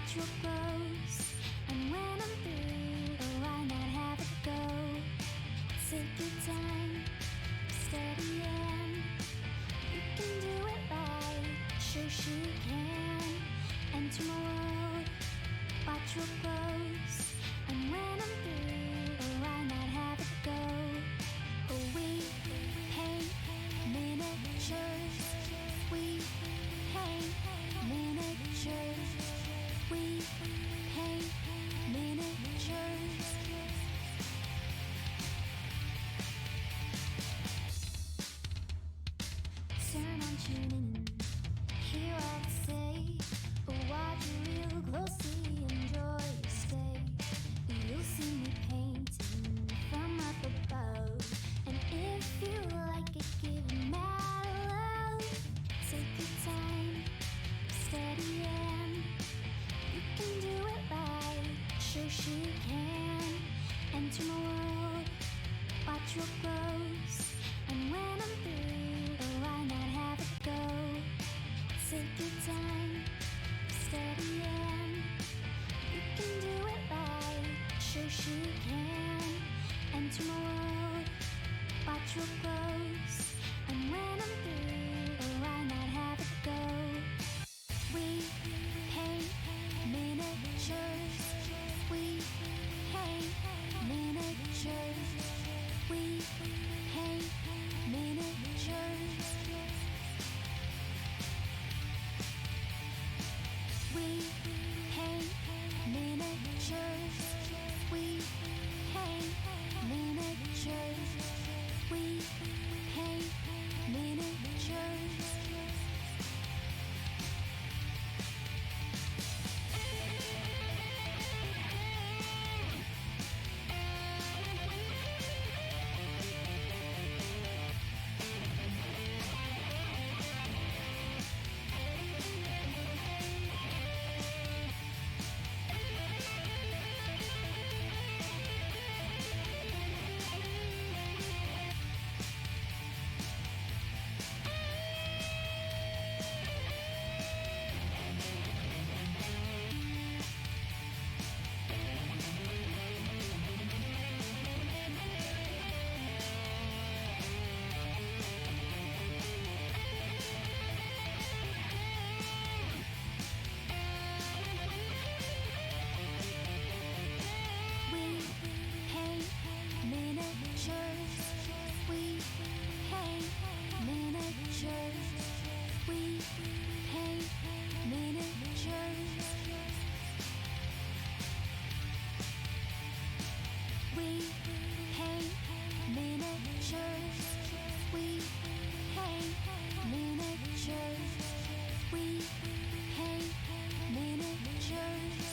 watch what grows. And when I'm through, oh, why not have it go? Take your time, steady and you can do it right. Shoshie can enter my world. Watch what grows. And when I'm through, oh, why not have it go? Oh, we paint miniatures. We paint miniatures. We paint miniatures. Turn on tuning in, hear all I say, but watch it real closely, enjoy your stay. You'll see me painting from up above, and if you like it, give it mad love. Take your time, steady and you can do it right. Shoshie can enter my world. Watch what grows, and when I'm through, oh, why not have it go? Take your time, steady and you can do it right. Shoshie can enter my world. Watch what grows, and when I'm through, oh, why not have it go? We paint miniatures. We paint miniatures. We paint miniatures. We paint miniatures. We paint miniatures. We paint miniatures. We paint miniatures. We paint miniatures. We paint miniatures. We paint miniatures. We paint miniatures. We paint miniatures.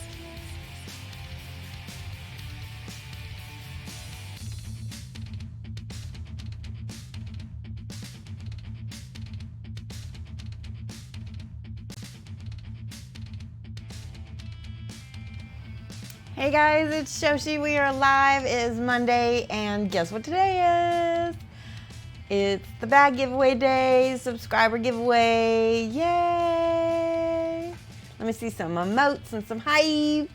Hey guys, it's Shoshie. We are live. It is Monday, and guess what today is? It's the bag giveaway day, subscriber giveaway. Yay! Let me see some emotes and some hype.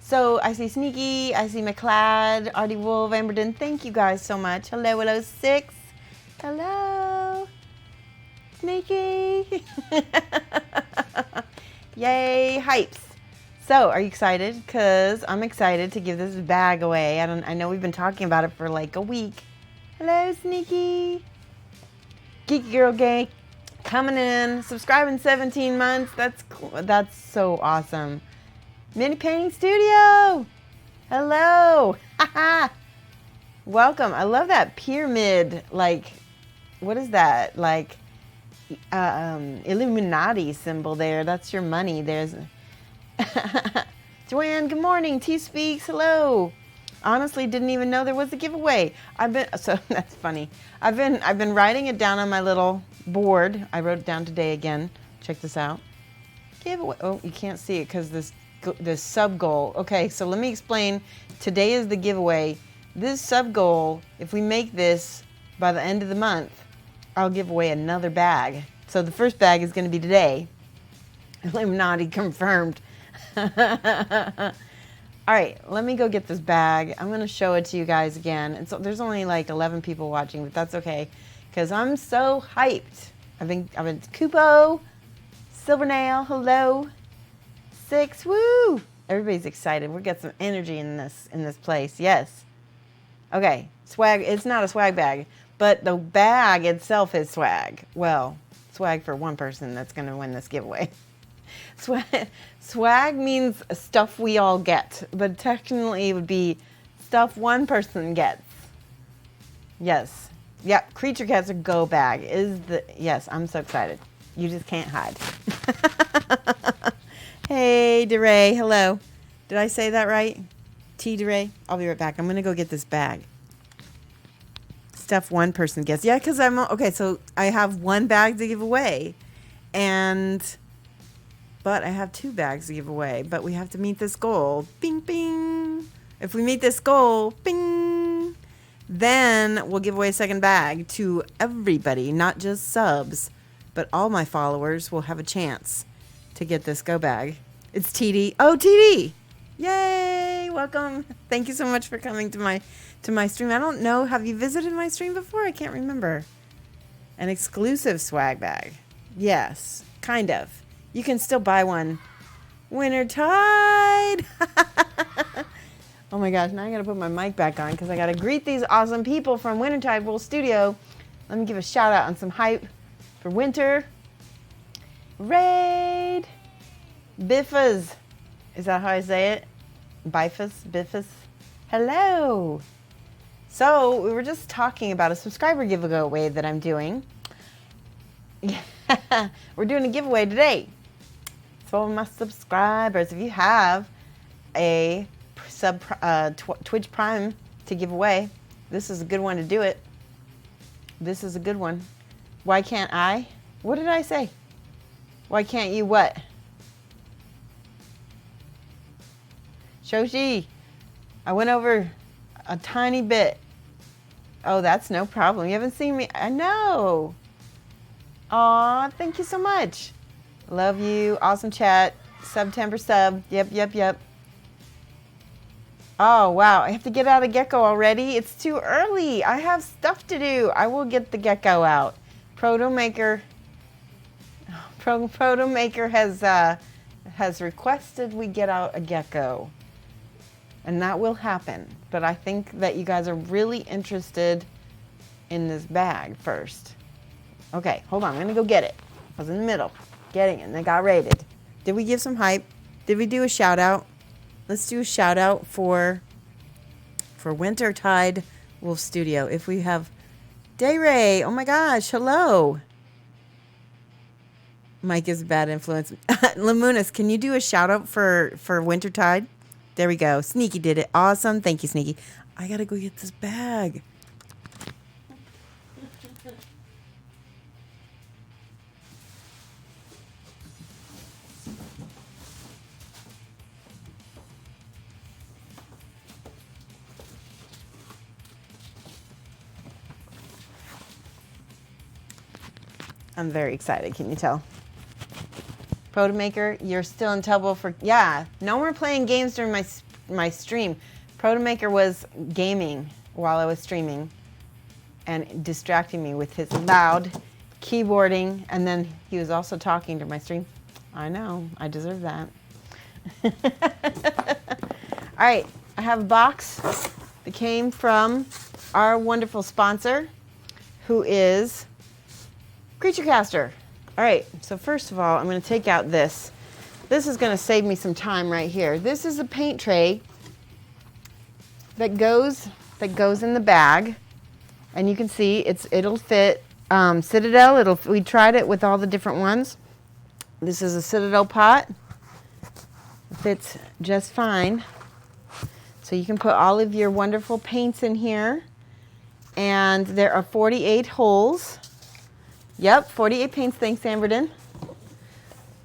So I see Sneaky, I see McLeod, Artie Wolf, Amberden. Thank you guys so much. Hello, Willow 6. Hello, Sneaky. Yay, hypes. So, are you excited? Because I'm excited to give this bag away. I know we've been talking about it for like a week. Hello, Sneaky. Geeky Girl Gang coming in. Subscribing 17 months. That's cool. That's so awesome. Mini Painting Studio. Hello. Welcome. I love that pyramid. Like, what is that? Like, Illuminati symbol there. That's your money. There's... Joanne, good morning. T Speaks, hello. Honestly, didn't even know there was a giveaway. So that's funny. I've been writing it down on my little board. I wrote it down today again. Check this out. Giveaway. Oh, you can't see it because this sub goal. Okay, so let me explain. Today is the giveaway. This sub goal, if we make this by the end of the month, I'll give away another bag. So the first bag is going to be today. Illuminati confirmed. All right, let me go get this bag. I'm going to show it to you guys again. And so there's only like 11 people watching, but that's okay because I'm so hyped. I've been Kupo, Silvernail, hello, 6, woo! Everybody's excited. We'll get some energy in this place. Yes. Okay, swag. It's not a swag bag, but the bag itself is swag. Well, swag for one person that's going to win this giveaway. Swag means stuff we all get, but technically it would be stuff one person gets. Yes. Yep, Creature Cat's a go bag. Yes, I'm so excited. You just can't hide. Hey, DeRay, hello. Did I say that right? T. DeRay? I'll be right back. I'm going to go get this bag. Stuff one person gets. Yeah, because okay, so I have one bag to give away. But I have 2 bags to give away. But we have to meet this goal. Bing, bing. If we meet this goal, bing, then we'll give away a second bag to everybody, not just subs, but all my followers will have a chance to get this go bag. It's TD. Oh, TD! Yay! Welcome. Thank you so much for coming to my stream. I don't know. Have you visited my stream before? I can't remember. An exclusive swag bag. Yes, kind of. You can still buy one. Wintertide! Oh my gosh, now I gotta put my mic back on because I gotta greet these awesome people from Wintertide World Studio. Let me give a shout out on some hype for winter. Raid! Biffas. Is that how I say it? Biffas? Hello! So, we were just talking about a subscriber giveaway that I'm doing. We're doing a giveaway today. So my subscribers, if you have a Twitch Prime to give away, this is a good one to do it. This is a good one. Why can't I? What did I say? Why can't you what? Shoshie, I went over a tiny bit. Oh, that's no problem. You haven't seen me. I know. Aw, thank you so much. Love you. Awesome chat. September sub. Yep. Oh, wow. I have to get out of Gecko already. It's too early. I have stuff to do. I will get the Gecko out. Protomaker has requested we get out a Gecko. And that will happen. But I think that you guys are really interested in this bag first. Okay, hold on. I'm going to go get it. I was in the middle getting it and I got rated. Did we give some hype? Did we do a shout out? Let's do a shout out for Wintertide Wolf Studio. If we have Dayray, oh my gosh, hello. Mike is a bad influence. Lamunas, can you do a shout out for Wintertide? There we go. Sneaky did it. Awesome. Thank you, Sneaky. I gotta go get this bag. I'm very excited, can you tell? Protomaker, you're still in trouble for... Yeah, no more playing games during my stream. Protomaker was gaming while I was streaming and distracting me with his loud keyboarding, and then he was also talking to my stream. I know, I deserve that. All right, I have a box that came from our wonderful sponsor, who is Creature Caster. All right, so first of all, I'm going to take out this. This is going to save me some time right here. This is a paint tray that goes in the bag, and you can see it'll fit Citadel. We tried it with all the different ones. This is a Citadel pot. It fits just fine. So you can put all of your wonderful paints in here, and there are 48 holes. Yep, 48 paints. Thanks, Amberden.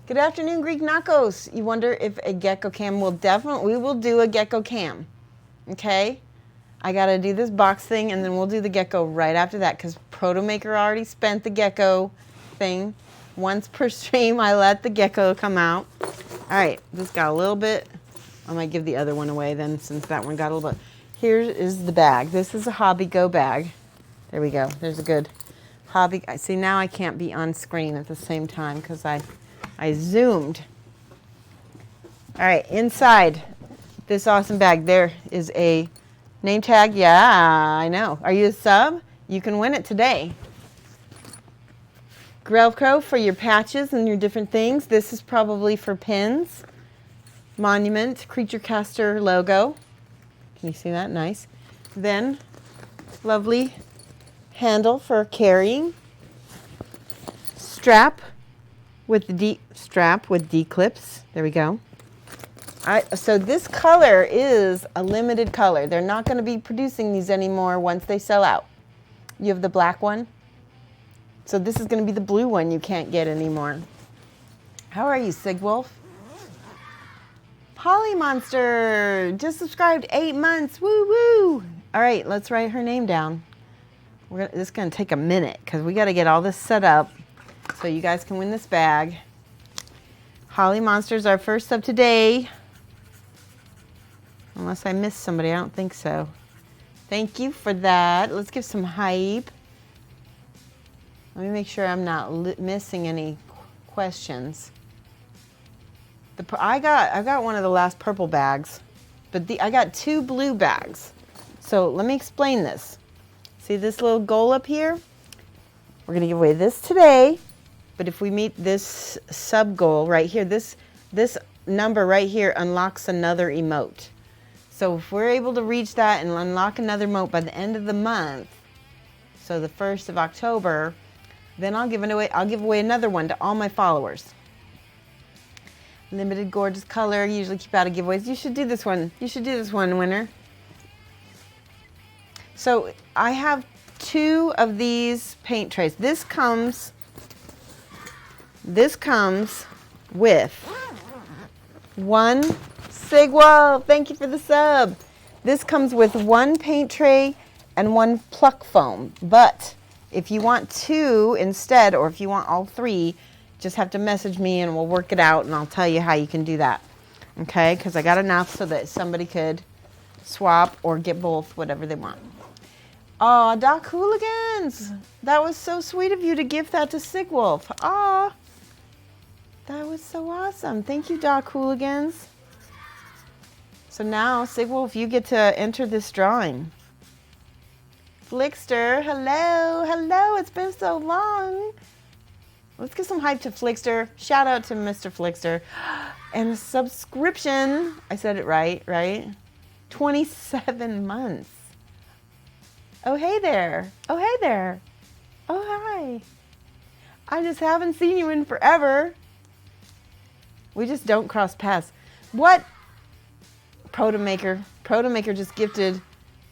Good afternoon, Greek Knacos. You wonder if a Gecko Cam we will do a Gecko Cam. Okay? I got to do this box thing, and then we'll do the Gecko right after that, because Protomaker already spent the Gecko thing. Once per stream, I let the Gecko come out. All right, this got a little bit. I might give the other one away then since that one got a little bit. Here is the bag. This is a Hobby Go bag. There we go. There's a good Hobby. See, now I can't be on screen at the same time because I zoomed. All right, inside this awesome bag, there is a name tag. Yeah, I know. Are you a sub? You can win it today. Velcro for your patches and your different things. This is probably for pins. Monument, Creature Caster logo. Can you see that? Nice. Then, lovely handle for carrying. Strap with D-clips. There we go. So this color is a limited color. They're not going to be producing these anymore once they sell out. You have the black one. So this is going to be the blue one you can't get anymore. How are you, Sigwolf? Polly Monster just subscribed 8 months. Woo woo! All right, let's write her name down. This is going to take a minute because we got to get all this set up so you guys can win this bag. Holly Monster's our first sub today. Unless I missed somebody, I don't think so. Thank you for that. Let's give some hype. Let me make sure I'm not missing any questions. I got one of the last purple bags, but I got 2 blue bags. So let me explain this. See this little goal up here? We're gonna give away this today, but if we meet this sub goal right here, this number right here unlocks another emote. So if we're able to reach that and unlock another emote by the end of the month, so the 1st of October, then I'll give away another one to all my followers. Limited gorgeous color. Usually keep out of giveaways. You should do this one. You should do this one, winner. So I have 2 of these paint trays. This comes with 1 Sigwell. Thank you for the sub. This comes with 1 paint tray and 1 pluck foam, but if you want 2 instead, or if you want all 3, just have to message me and we'll work it out and I'll tell you how you can do that. Okay, because I got enough so that somebody could swap or get both, whatever they want. Aw, Doc Hooligans! That was so sweet of you to gift that to Sigwolf. Aw, that was so awesome. Thank you, Doc Hooligans. So now, Sigwolf, you get to enter this drawing. Flickster, hello, hello, it's been so long. Let's give some hype to Flickster. Shout out to Mr. Flickster. And a subscription, I said it right? 27 months. Oh, hey there. Oh, hey there. Oh, hi. I just haven't seen you in forever. We just don't cross paths. What? Protomaker just gifted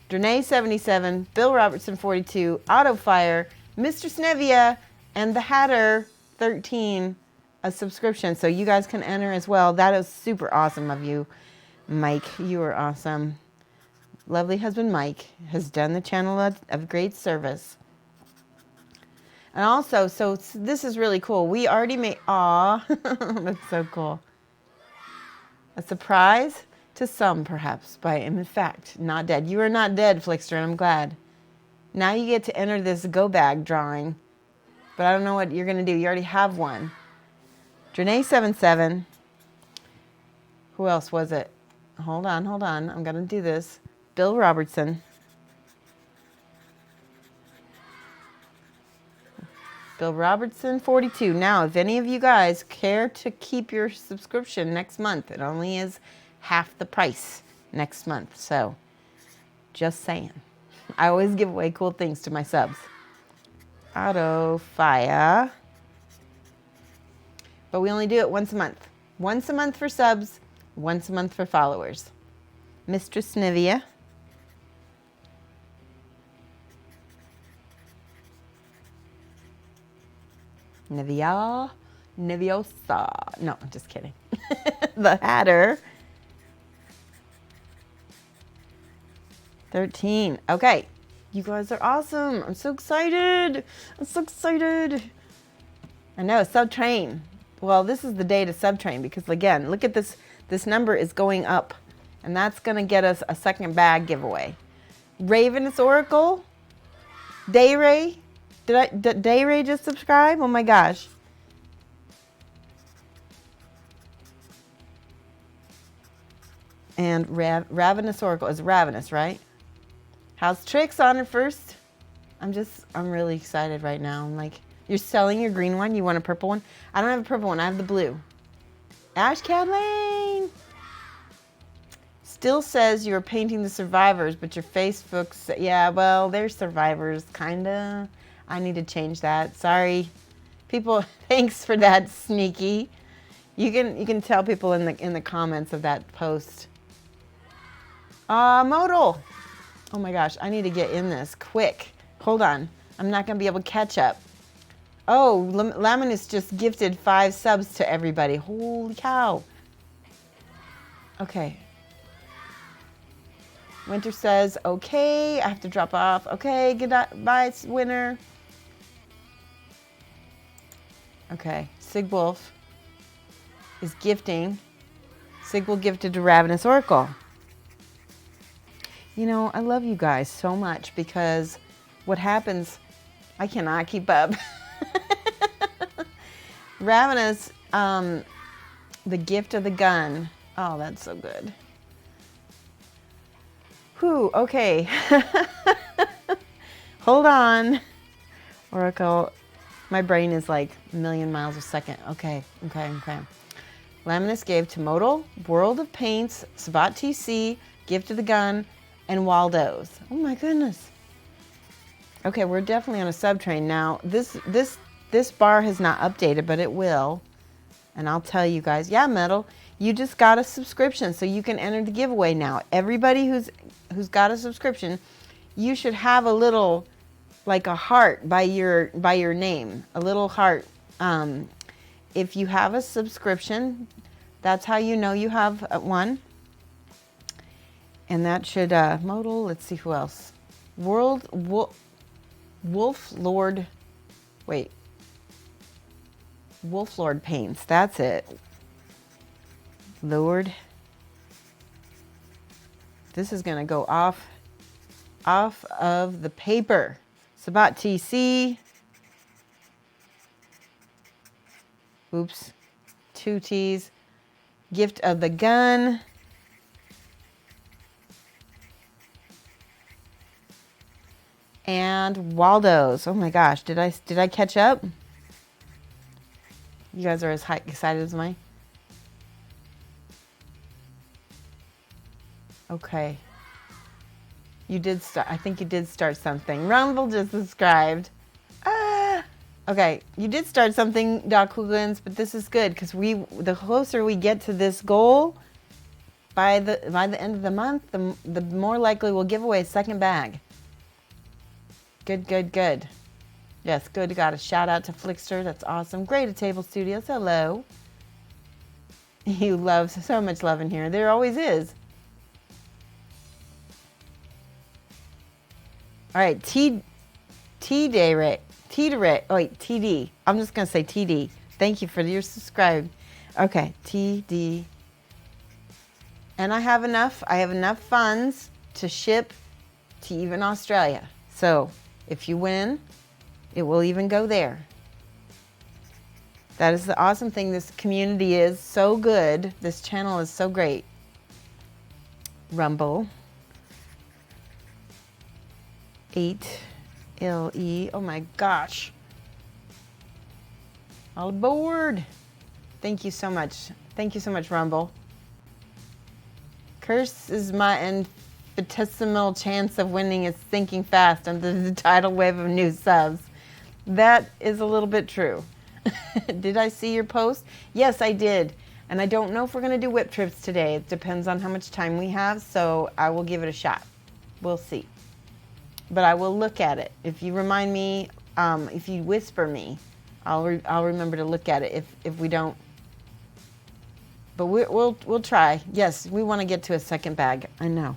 Drenay77, Bill Robertson 42, Autofire, Mr. Snevia, and the Hatter 13 a subscription. So you guys can enter as well. That is super awesome of you, Mike. You are awesome. Lovely husband Mike has done the channel of great service. And also, so this is really cool. We already made, aw, that's so cool. A surprise to some, perhaps, but I am in fact not dead. You are not dead, Flickster, and I'm glad. Now you get to enter this go bag drawing, but I don't know what you're going to do. You already have one. Drenay77. Who else was it? Hold on. I'm going to do this. Bill Robertson. Bill Robertson 42. Now, if any of you guys care to keep your subscription next month, it only is half the price next month. So, just saying. I always give away cool things to my subs. Auto Fire. But we only do it once a month. Once a month for subs, once a month for followers. Mistress Nivea. Niviosa. No, I'm just kidding. The Hatter. 13. Okay. You guys are awesome. I'm so excited. I know. Subtrain. well, this is the day to subtrain because again, look at this. This number is going up, and that's going to get us a second bag giveaway. Ravenous Oracle, Dayray. Did Dayray just subscribe? Oh my gosh. And Ravenous Oracle is Ravenous, right? How's Tricks on it first? I'm really excited right now. I'm like, you're selling your green one? You want a purple one? I don't have a purple one. I have the blue. Ash Cadlane still says you're painting the survivors, but your Facebook, yeah, well, they're survivors, kinda. I need to change that. Sorry, people. Thanks for that, Sneaky. You can tell people in the comments of that post. Modal. Oh my gosh, I need to get in this quick. Hold on, I'm not gonna be able to catch up. Oh, Laminus just gifted 5 subs to everybody. Holy cow. Okay. Winter says, okay, I have to drop off. Okay, goodbye, winner. Okay, Sigwolf is gifting. Sigwolf gifted to Ravenous Oracle. You know, I love you guys so much because what happens, I cannot keep up. Ravenous, the gift of the gun. Oh, that's so good. Whew, okay. Hold on. Oracle, my brain is like a million miles a second. Okay. Laminus gave to Modal, World of Paints, Sabat TC, Gift of the Gun, and Waldo's. Oh my goodness. Okay, we're definitely on a subtrain now. This bar has not updated, but it will. And I'll tell you guys, yeah, Metal, you just got a subscription, so you can enter the giveaway now. Everybody who's got a subscription, you should have a little, like a heart by your name, a little heart. If you have a subscription, that's how you know you have one. And that should, Modal, let's see who else. Wolf Lord Paints, that's it. Lord. This is gonna go off of the paper. Sabat TC. Oops. 2 T's. Gift of the Gun. And Waldo's. Oh my gosh, did I catch up? You guys are as excited as me. Okay. You did start. I think you did start something. Rumble just subscribed. Okay, you did start something, Doc Hoogans, but this is good because the closer we get to this goal, by the end of the month, the more likely we'll give away a second bag. Good. Yes, good. Got a shout out to Flickster. That's awesome. Great at Table Studios. Hello. You love so much love in here. There always is. All right, TD. Oh wait, TD. I'm just gonna say TD. Thank you for your subscribe. Okay, TD. And I have enough funds to ship to even Australia. So if you win, it will even go there. That is the awesome thing. This community is so good. This channel is so great. Rumble. 8LE. Oh my gosh. All aboard. Thank you so much. Thank you so much, Rumble. Curse is my infinitesimal chance of winning is sinking fast under the tidal wave of new subs. That is a little bit true. Did I see your post? Yes, I did. And I don't know if we're going to do whip trips today. It depends on how much time we have, so I will give it a shot. We'll see. But I will look at it. If you remind me, if you whisper me, I'll remember to look at it if we don't. But we'll try. Yes, we want to get to a second bag. I know.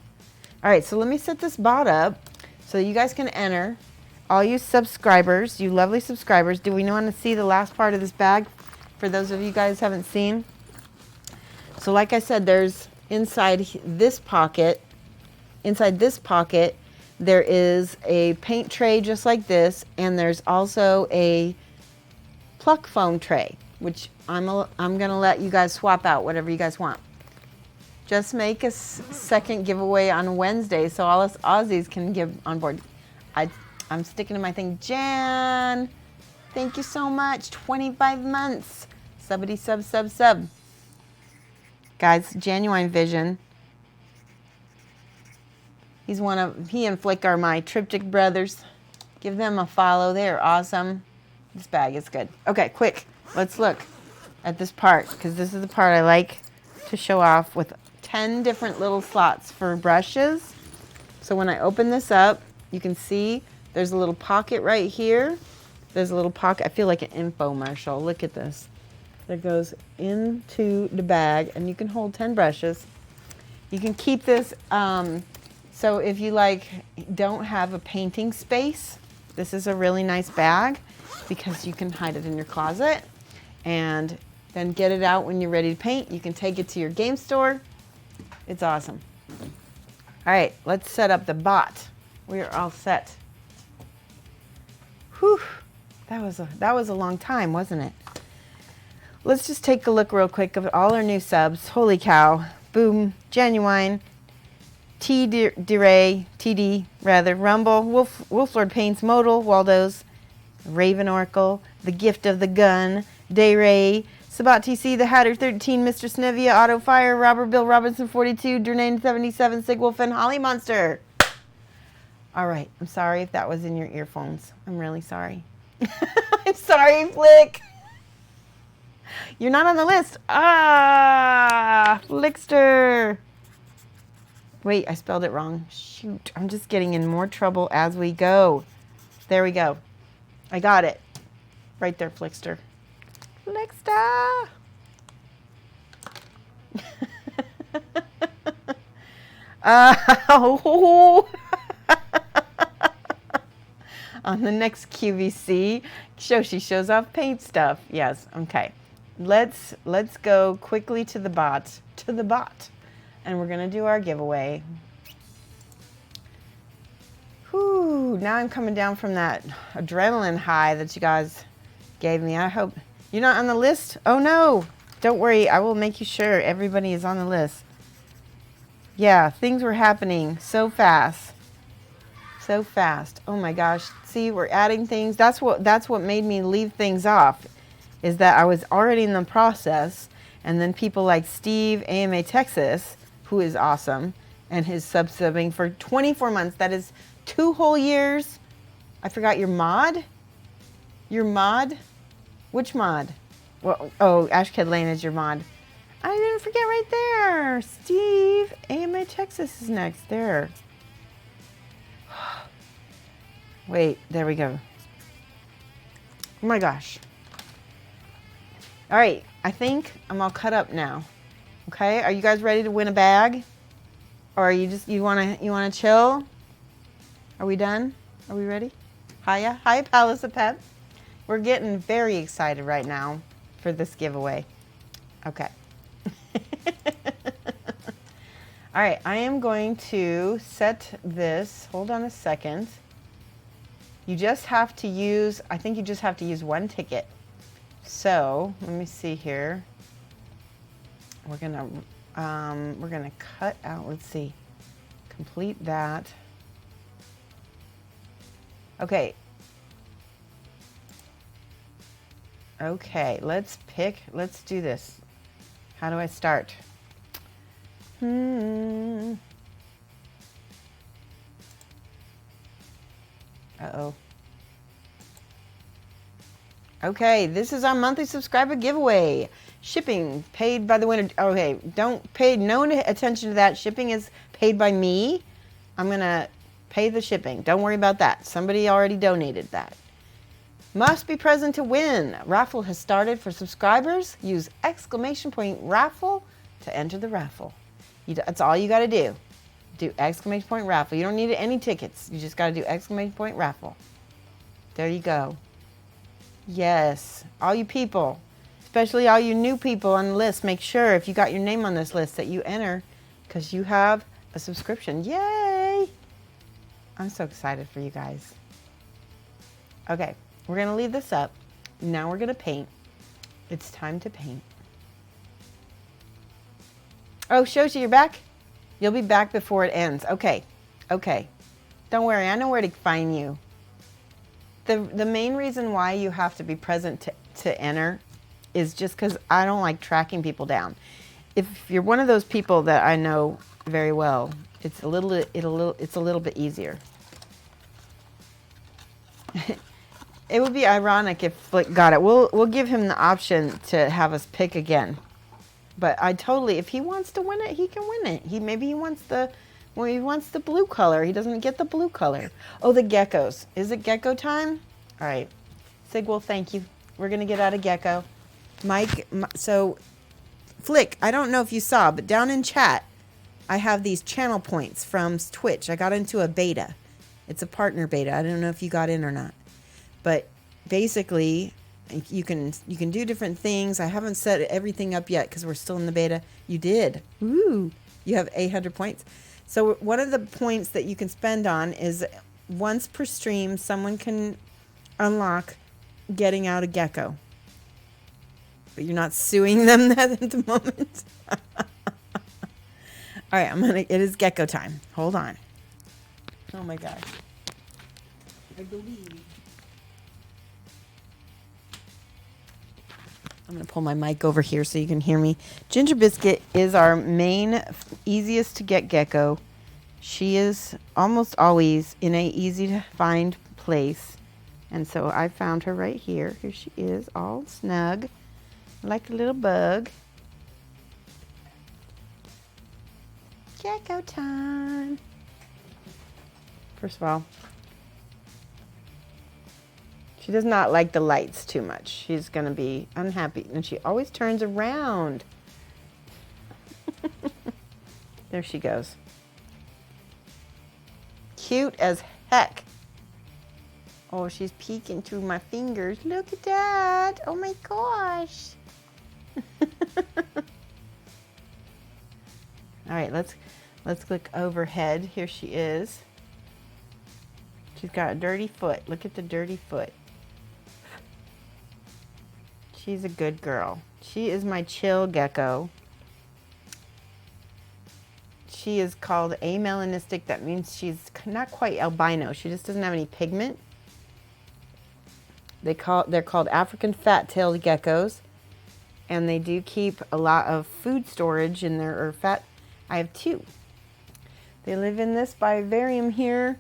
All right, so let me set this bot up so you guys can enter. All you subscribers, you lovely subscribers, do we want to see the last part of this bag? for those of you guys who haven't seen. So like I said, there's inside this pocket, there is a paint tray just like this, and there's also a pluck foam tray, which I'm gonna let you guys swap out whatever you guys want. Just make a second giveaway on Wednesday so all us Aussies can give on board. I'm sticking to my thing. Jan, thank you so much. 25 months. Subbity sub. Guys, Genuine Vision. He and Flick are my triptych brothers. Give them a follow. They're awesome. This bag is good. Okay, quick. Let's look at this part, because this is the part I like to show off, with 10 different little slots for brushes. So when I open this up, you can see there's a little pocket right here. There's a little pocket. I feel like an infomercial. Look at this. That goes into the bag, and you can hold 10 brushes. You can keep this, so if you don't have a painting space, this is a really nice bag, because you can hide it in your closet and then get it out when you're ready to paint. You can take it to your game store. It's awesome. All right, let's set up the bot. We are all set. Whew, that was a long time, wasn't it? Let's just take a look real quick of all our new subs. Holy cow. Boom, Genuine, TD, Rumble, Wolflord Paints, Modal, Waldo's, Raven Oracle, The Gift of the Gun, Dayray, Sabat TC, The Hatter 13, Mr. Snivia, Auto Fire, Robert Bill Robinson 42, Durnane 77, Sigwolf, and Holly Monster. All right, I'm sorry if that was in your earphones. I'm really sorry. I'm sorry, Flick. You're not on the list. Ah, Flickster. Wait, I spelled it wrong. Shoot, I'm just getting in more trouble as we go. There we go. I got it. Right there, Flickster. Flickster. Oh. On the next QVC, Shoshie shows off paint stuff. Yes, okay. Let's go quickly to the bot. And we're gonna do our giveaway. Whew, now I'm coming down from that adrenaline high that you guys gave me. I hope you're not on the list. Oh no, don't worry, I will make you sure everybody is on the list. Yeah, things were happening so fast. So fast. Oh my gosh. See, we're adding things. That's what made me leave things off, is that I was already in the process, and then people like Steve, AMA Texas, who is awesome, and his sub-subbing for 24 months. That is 2 whole years. I forgot your mod. Your mod? Which mod? Well, oh, Ashked Lane is your mod. I didn't forget right there. Steve, AMA Texas is next there. Wait, there we go. Oh my gosh. All right, I think I'm all cut up now. Okay, are you guys ready to win a bag? Or are you wanna chill? Are we done? Are we ready? Hiya, hi Palace of Pep. We're getting very excited right now for this giveaway. Okay. All right, I am going to set this. Hold on a second. You just have to use, I think you just have to use 1 ticket. So let me see here. We're gonna cut out, let's see, complete that. Okay. Okay, let's do this. How do I start? Uh-oh. Okay, this is our monthly subscriber giveaway. Shipping paid by the winner. Okay, don't pay no attention to that. Shipping is paid by me. I'm gonna pay the shipping. Don't worry about that. Somebody already donated that. Must be present to win. Raffle has started for subscribers. Use !Raffle to enter the raffle. That's all you gotta do. Do !Raffle. You don't need any tickets. You just gotta do !Raffle. There you go. Yes, all you people. especially all you new people on the list, make sure if you got your name on this list that you enter because you have a subscription. Yay! I'm so excited for you guys. Okay, we're going to leave this up. Now we're going to paint. It's time to paint. Oh, Shoshie, you're back? You'll be back before it ends. Okay. Okay. Don't worry. I know where to find you. The main reason why you have to be present to enter is just because I don't like tracking people down. If you're one of those people that I know very well, it's a little bit easier. It would be ironic if Flick got it. We'll give him the option to have us pick again. But I totally, if he wants to win it, he can win it. Maybe he wants the blue color. He doesn't get the blue color. Oh, the geckos. Is it gecko time? All right. Sigwell, thank you. We're going to get out of gecko. Mike, so Flick, I don't know if you saw, but down in chat, I have these channel points from Twitch. I got into a beta. It's a partner beta. I don't know if you got in or not. But basically, you can do different things. I haven't set everything up yet because we're still in the beta. You did. Ooh, you have 800 points. So one of the points that you can spend on is once per stream, someone can unlock getting out a gecko. But you're not suing them at the moment. All right, it is gecko time. Hold on. Oh my gosh. I believe. I'm going to pull my mic over here so you can hear me. Ginger Biscuit is our main, easiest to get gecko. She is almost always in a easy to find place. And so I found her right here. Here she is, all snug, like a little bug. Gecko time. First of all, she does not like the lights too much. She's going to be unhappy. And she always turns around. There she goes. Cute as heck. Oh, she's peeking through my fingers. Look at that. Oh my gosh. All right, let's click overhead. Here she is. She's got a dirty foot. Look at the dirty foot. She's a good girl. She is my chill gecko. She is called amelanistic. That means she's not quite albino. She just doesn't have any pigment. They're called African fat-tailed geckos, and they do keep a lot of food storage in there, or fat. I have two. They live in this vivarium here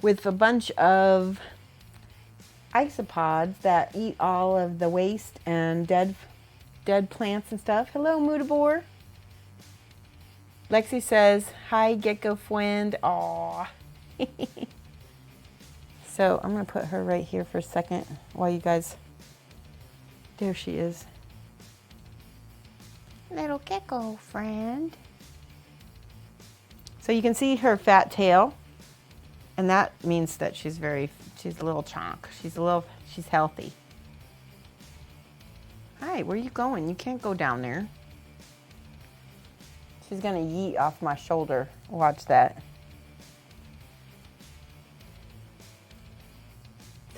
with a bunch of isopods that eat all of the waste and dead plants and stuff. Hello, Mudabor. Lexi says, hi, gecko friend. Aw. So I'm going to put her right here for a second while you guys... There she is. Little gecko friend. So you can see her fat tail. And that means that she's a little chonk. She's healthy. Hi, where are you going? You can't go down there. She's gonna yeet off my shoulder. Watch that.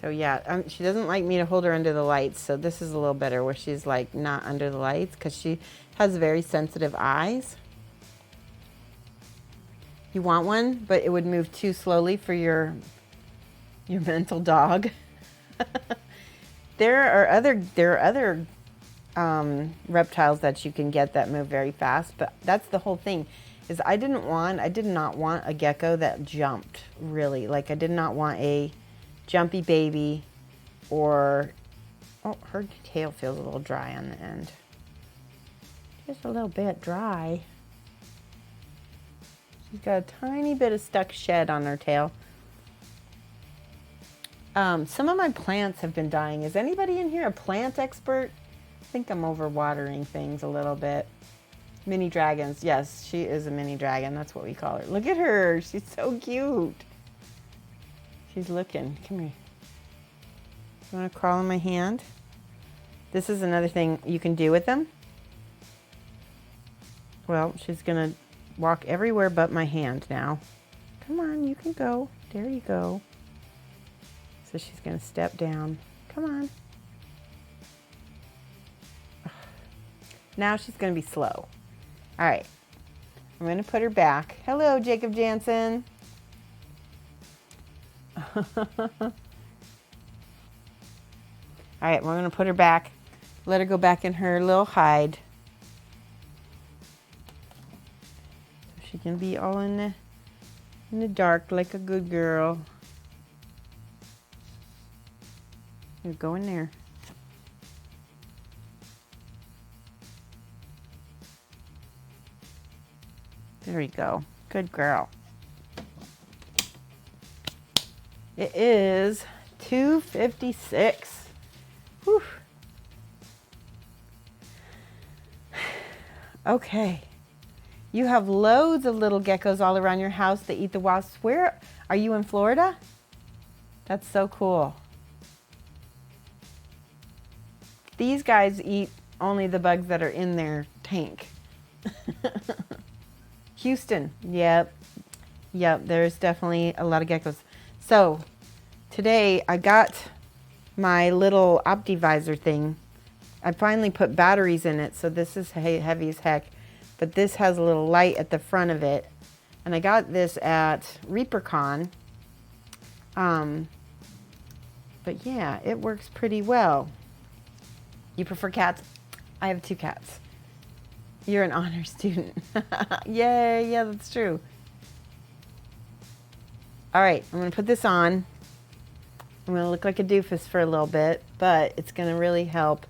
So yeah, she doesn't like me to hold her under the lights. So this is a little better where she's like not under the lights because she has very sensitive eyes. You want one, but it would move too slowly for your mental dog. There are other reptiles that you can get that move very fast, but that's the whole thing. Is I did not want a gecko that jumped really. Like I did not want a jumpy baby, or her tail feels a little dry on the end. Just a little bit dry. She's got a tiny bit of stuck shed on her tail. Some of my plants have been dying. Is anybody in here a plant expert? I think I'm overwatering things a little bit. Mini dragons. Yes, she is a mini dragon. That's what we call her. Look at her. She's so cute. She's looking. Come here. You want to crawl in my hand? This is another thing you can do with them. Well, she's gonna walk everywhere but my hand now. Come on, you can go. There you go. So she's gonna step down. Come on. Now she's gonna be slow. All right, I'm gonna put her back. Hello, Jacob Jansen. All right, we're gonna put her back. Let her go back in her little hide. So she can be all in the dark like a good girl. You go in there. There you go. Good girl. It is 2:56. Whew. Okay. You have loads of little geckos all around your house that eat the wasps. Where are you, in Florida? That's so cool. These guys eat only the bugs that are in their tank. Houston. Yep. There's definitely a lot of geckos. So today I got my little optivisor thing. I finally put batteries in it, so this is heavy as heck. But this has a little light at the front of it. And I got this at ReaperCon. But yeah, it works pretty well. You prefer cats? I have 2 cats. You're an honor student. Yay, yeah, that's true. All right, I'm gonna put this on. I'm gonna look like a doofus for a little bit, but it's gonna really help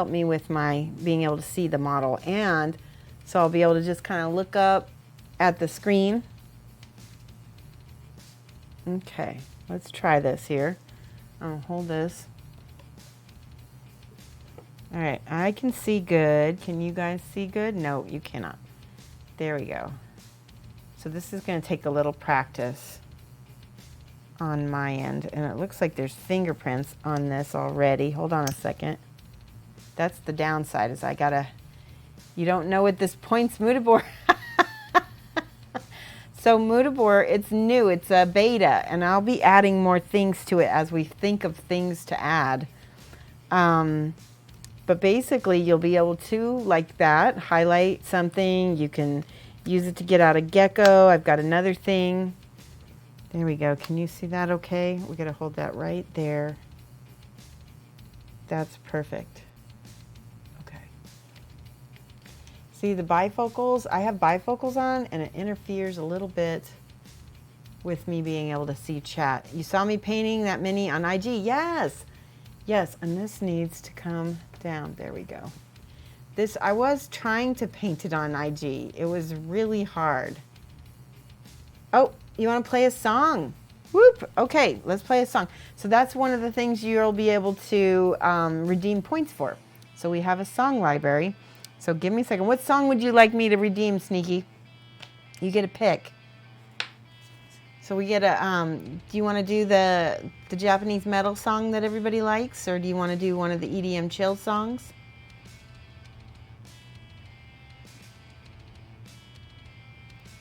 me with my being able to see the model. And so I'll be able to just kind of look up at the screen. Okay, let's try this here. I'll hold this. All right, I can see good. Can you guys see good? No, you cannot. There we go. So this is going to take a little practice on my end. And it looks like there's fingerprints on this already. Hold on a second. That's the downside, is you don't know what this points Mutabor. So Mutabor, it's new, it's a beta, and I'll be adding more things to it as we think of things to add. But basically you'll be able to, like that, highlight something. You can use it to get out a gecko. I've got another thing. There we go. Can you see that okay? We gotta hold that right there. That's perfect. Okay. See the bifocals? I have bifocals on and it interferes a little bit with me being able to see chat. You saw me painting that mini on IG? Yes. Yes, and this needs to come down. There we go. This, I was trying to paint it on IG. It was really hard. Oh, you want to play a song? Whoop. Okay, let's play a song. So that's one of the things you'll be able to redeem points for. So we have a song library. So give me a second. What song would you like me to redeem, Sneaky? You get a pick. So we get a, do you want to do the Japanese metal song that everybody likes? Or do you want to do one of the EDM chill songs?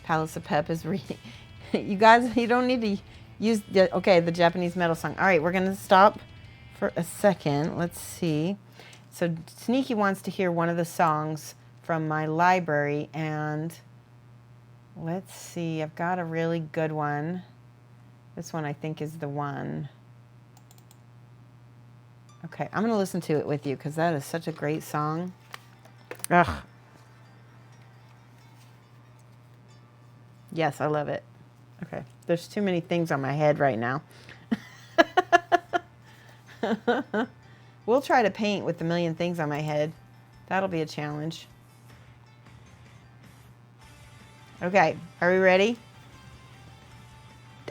Palace of Pep is reading. You guys, you don't need to use the Japanese metal song. All right, we're going to stop for a second. Let's see. So Sneaky wants to hear one of the songs from my library, and let's see. I've got a really good one. This one I think is the one. Okay, I'm going to listen to it with you because that is such a great song. Ugh. Yes, I love it. Okay, there's too many things on my head right now. We'll try to paint with a million things on my head. That'll be a challenge. Okay, are we ready?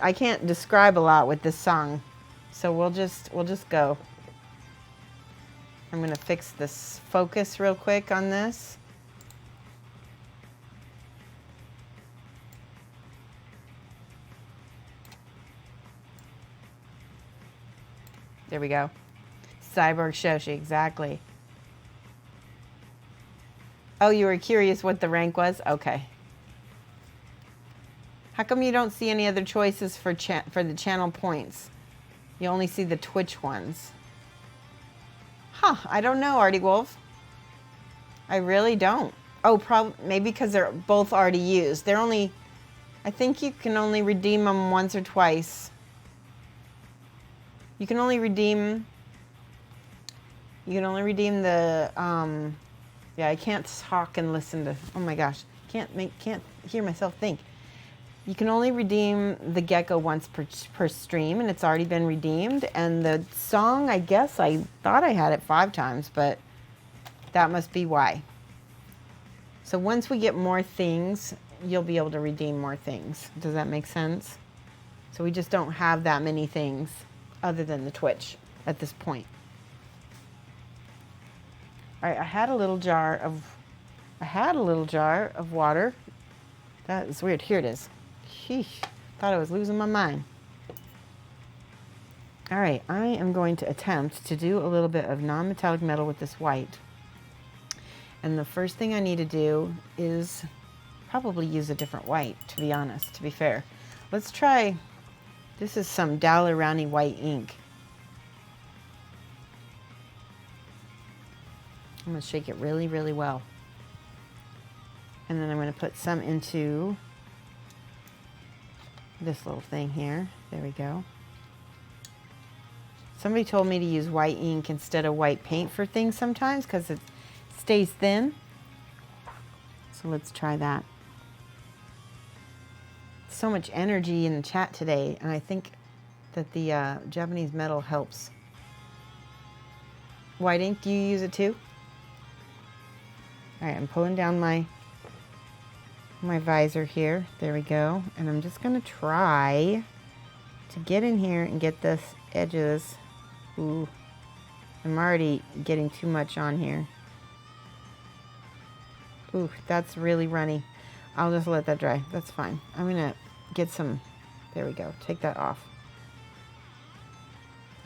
I can't describe a lot with this song, so we'll just go. I'm gonna fix this focus real quick on this. There we go. Cyborg Shoshie, exactly. Oh, you were curious what the rank was? Okay. How come you don't see any other choices for the channel points? You only see the Twitch ones. Huh, I don't know, Artie Wolf. I really don't. Oh, maybe because they're both already used. They're only, I think you can only redeem them once or twice. You can only redeem the, yeah, I can't talk and listen to, oh my gosh, can't hear myself think. You can only redeem the gecko once per stream, and it's already been redeemed. And the song, I guess I thought I had it 5 times, but that must be why. So once we get more things, you'll be able to redeem more things. Does that make sense? So we just don't have that many things other than the Twitch at this point. All right, I had a little jar of water. That is weird. Here it is. Sheesh, thought I was losing my mind. All right, I am going to attempt to do a little bit of non-metallic metal with this white. And the first thing I need to do is probably use a different white, to be honest, to be fair. Let's try, this is some Dalerani white ink. I'm going to shake it really, really well. And then I'm going to put some into this little thing here. There we go. Somebody told me to use white ink instead of white paint for things sometimes because it stays thin. So let's try that. So much energy in the chat today, and I think that the Japanese metal helps. White ink, do you use it too? All right, I'm pulling down my visor here. There we go. And I'm just going to try to get in here and get this edges. Ooh, I'm already getting too much on here. Ooh, that's really runny. I'll just let that dry. That's fine. I'm going to get some, there we go. Take that off.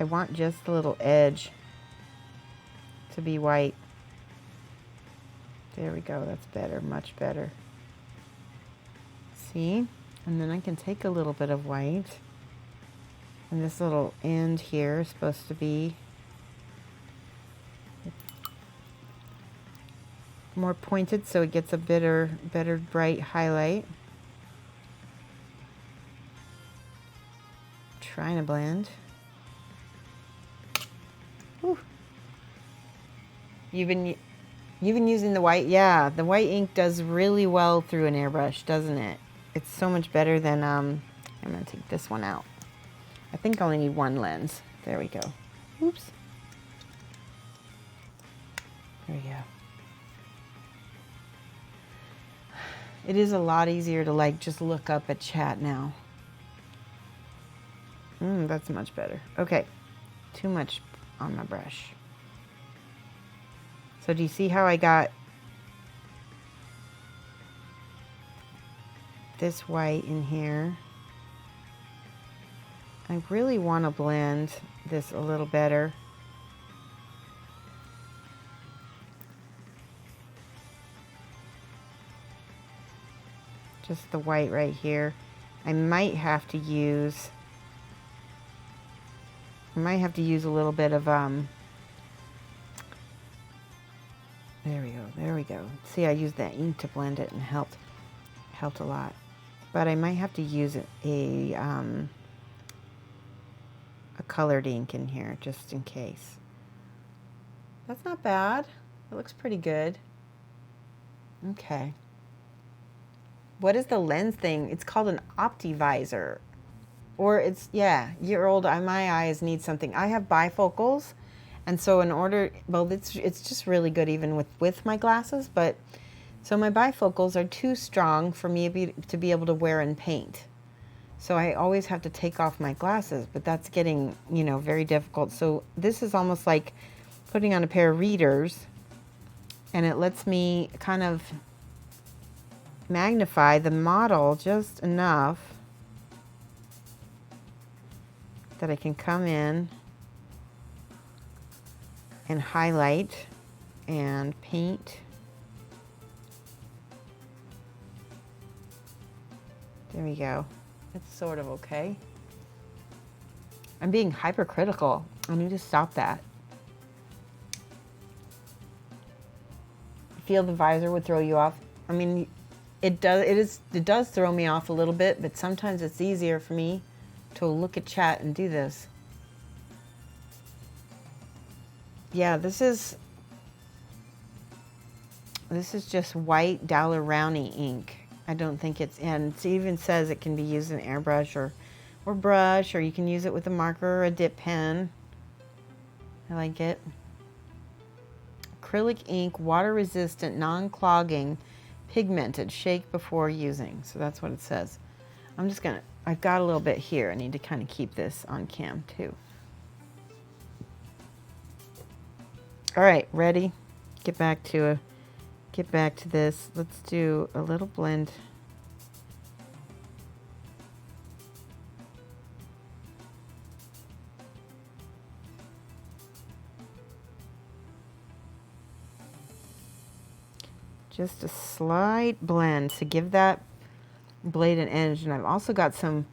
I want just a little edge to be white. There we go. That's better, much better. See? And then I can take a little bit of white. And this little end here is supposed to be more pointed so it gets a better bright highlight. Trying to blend. Whew. You've been using the white? Yeah, the white ink does really well through an airbrush, doesn't it? It's so much better than, I'm going to take this one out. I think I only need one lens. There we go. Oops. There we go. It is a lot easier to like just look up at chat now. That's much better. Okay. Too much on my brush. So do you see how I got this white in here? I really want to blend this a little better. Just the white right here. I might have to use a little bit of there we go. See, I used that ink to blend it and helped a lot. But I might have to use a colored ink in here just in case. That's not bad. It looks pretty good. Okay. What is the lens thing? It's called an OptiVisor. Or it's, yeah, my eyes need something. I have bifocals, and so it's just really good even with my glasses, but so my bifocals are too strong for me to be able to wear and paint. So I always have to take off my glasses, but that's getting, very difficult. So this is almost like putting on a pair of readers, and it lets me kind of magnify the model just enough that I can come in and highlight and paint. There we go. It's sort of okay. I'm being hypercritical. I need to stop that. Feel the visor would throw you off. I mean, it does throw me off a little bit, but sometimes it's easier for me to look at chat and do this. Yeah, this is just white Daler-Rowney ink. I don't think it's, and it even says it can be used in airbrush or brush, or you can use it with a marker or a dip pen. I like it. Acrylic ink, water resistant, non-clogging, pigmented, shake before using. So that's what it says. I've got a little bit here. I need to kind of keep this on cam too. All right, ready? Get back to this. Let's do a little blend. Just a slight blend to give that blade an edge. And I've also got some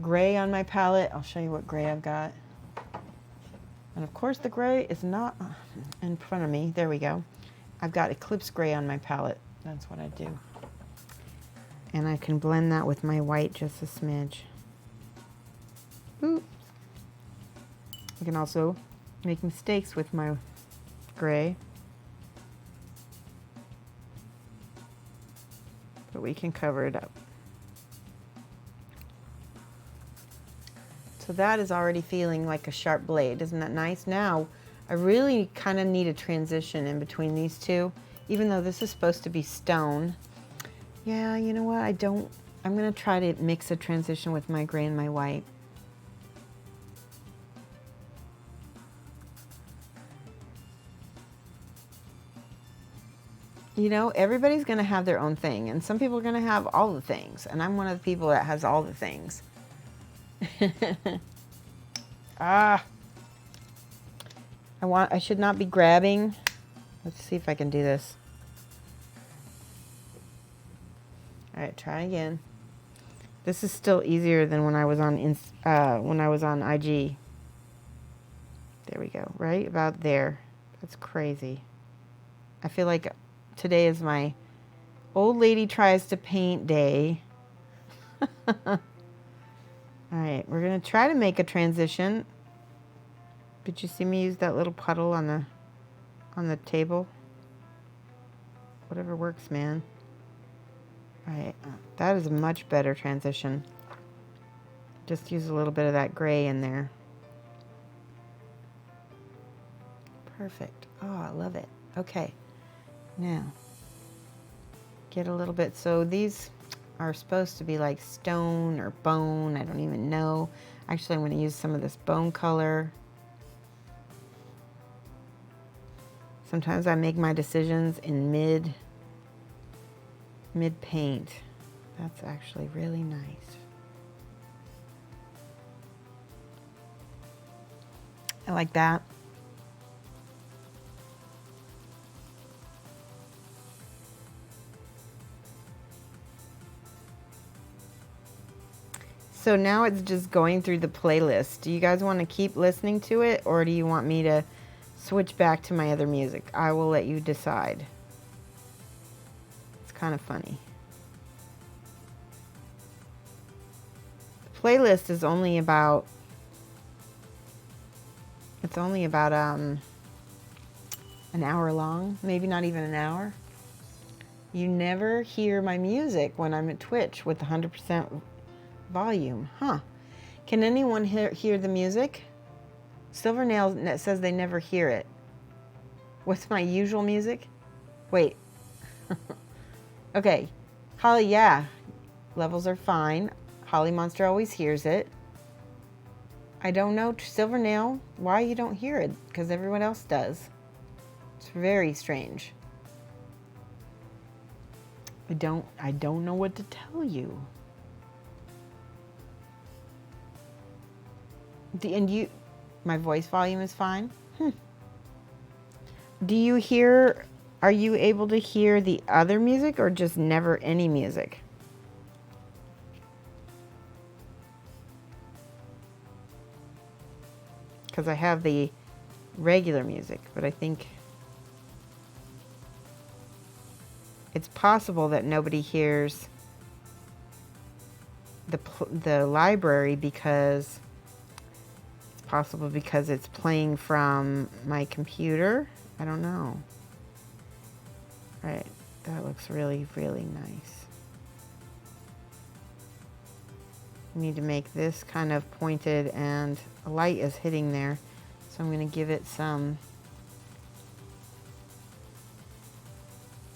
gray on my palette. I'll show you what gray I've got. And of course the gray is not in front of me. There we go. I've got Eclipse Gray on my palette. That's what I do. And I can blend that with my white just a smidge. Ooh. I can also make mistakes with my gray. But we can cover it up. So that is already feeling like a sharp blade. Isn't that nice? Now, I really kind of need a transition in between these two, even though this is supposed to be stone. Yeah, you know what? I'm going to try to mix a transition with my gray and my white. You know, everybody's going to have their own thing, and some people are going to have all the things, and I'm one of the people that has all the things. I should not be grabbing. Let's see if I can do this. All right, try again. This is still easier than when I was on IG. There we go, right about there. That's crazy. I feel like today is my old lady tries to paint day. All right, we're gonna try to make a transition. Did you see me use that little puddle on the table? Whatever works, man. All right, that is a much better transition. Just use a little bit of that gray in there. Perfect. Oh, I love it. Okay, now get a little bit. So these are supposed to be like stone or bone. I don't even know. Actually, I'm going to use some of this bone color. Sometimes I make my decisions in mid paint. That's actually really nice. I like that. So now it's just going through the playlist. Do you guys want to keep listening to it, or do you want me to switch back to my other music? I will let you decide. It's kind of funny. The playlist is only about, an hour long, maybe not even an hour. You never hear my music when I'm at Twitch with 100% volume, huh? Can anyone hear the music? Silvernail says they never hear it. What's my usual music? Wait. Okay. Holly, yeah. Levels are fine. Holly Monster always hears it. I don't know, Silvernail, why you don't hear it, because everyone else does. It's very strange. I don't know what to tell you. And my voice volume is fine? Do you hear, are you able to hear the other music or just never any music? Because I have the regular music, but I think it's possible that nobody hears the library because it's possible because it's playing from my computer. I don't know. Right, that looks really, really nice. I need to make this kind of pointed and a light is hitting there. So I'm going to give it some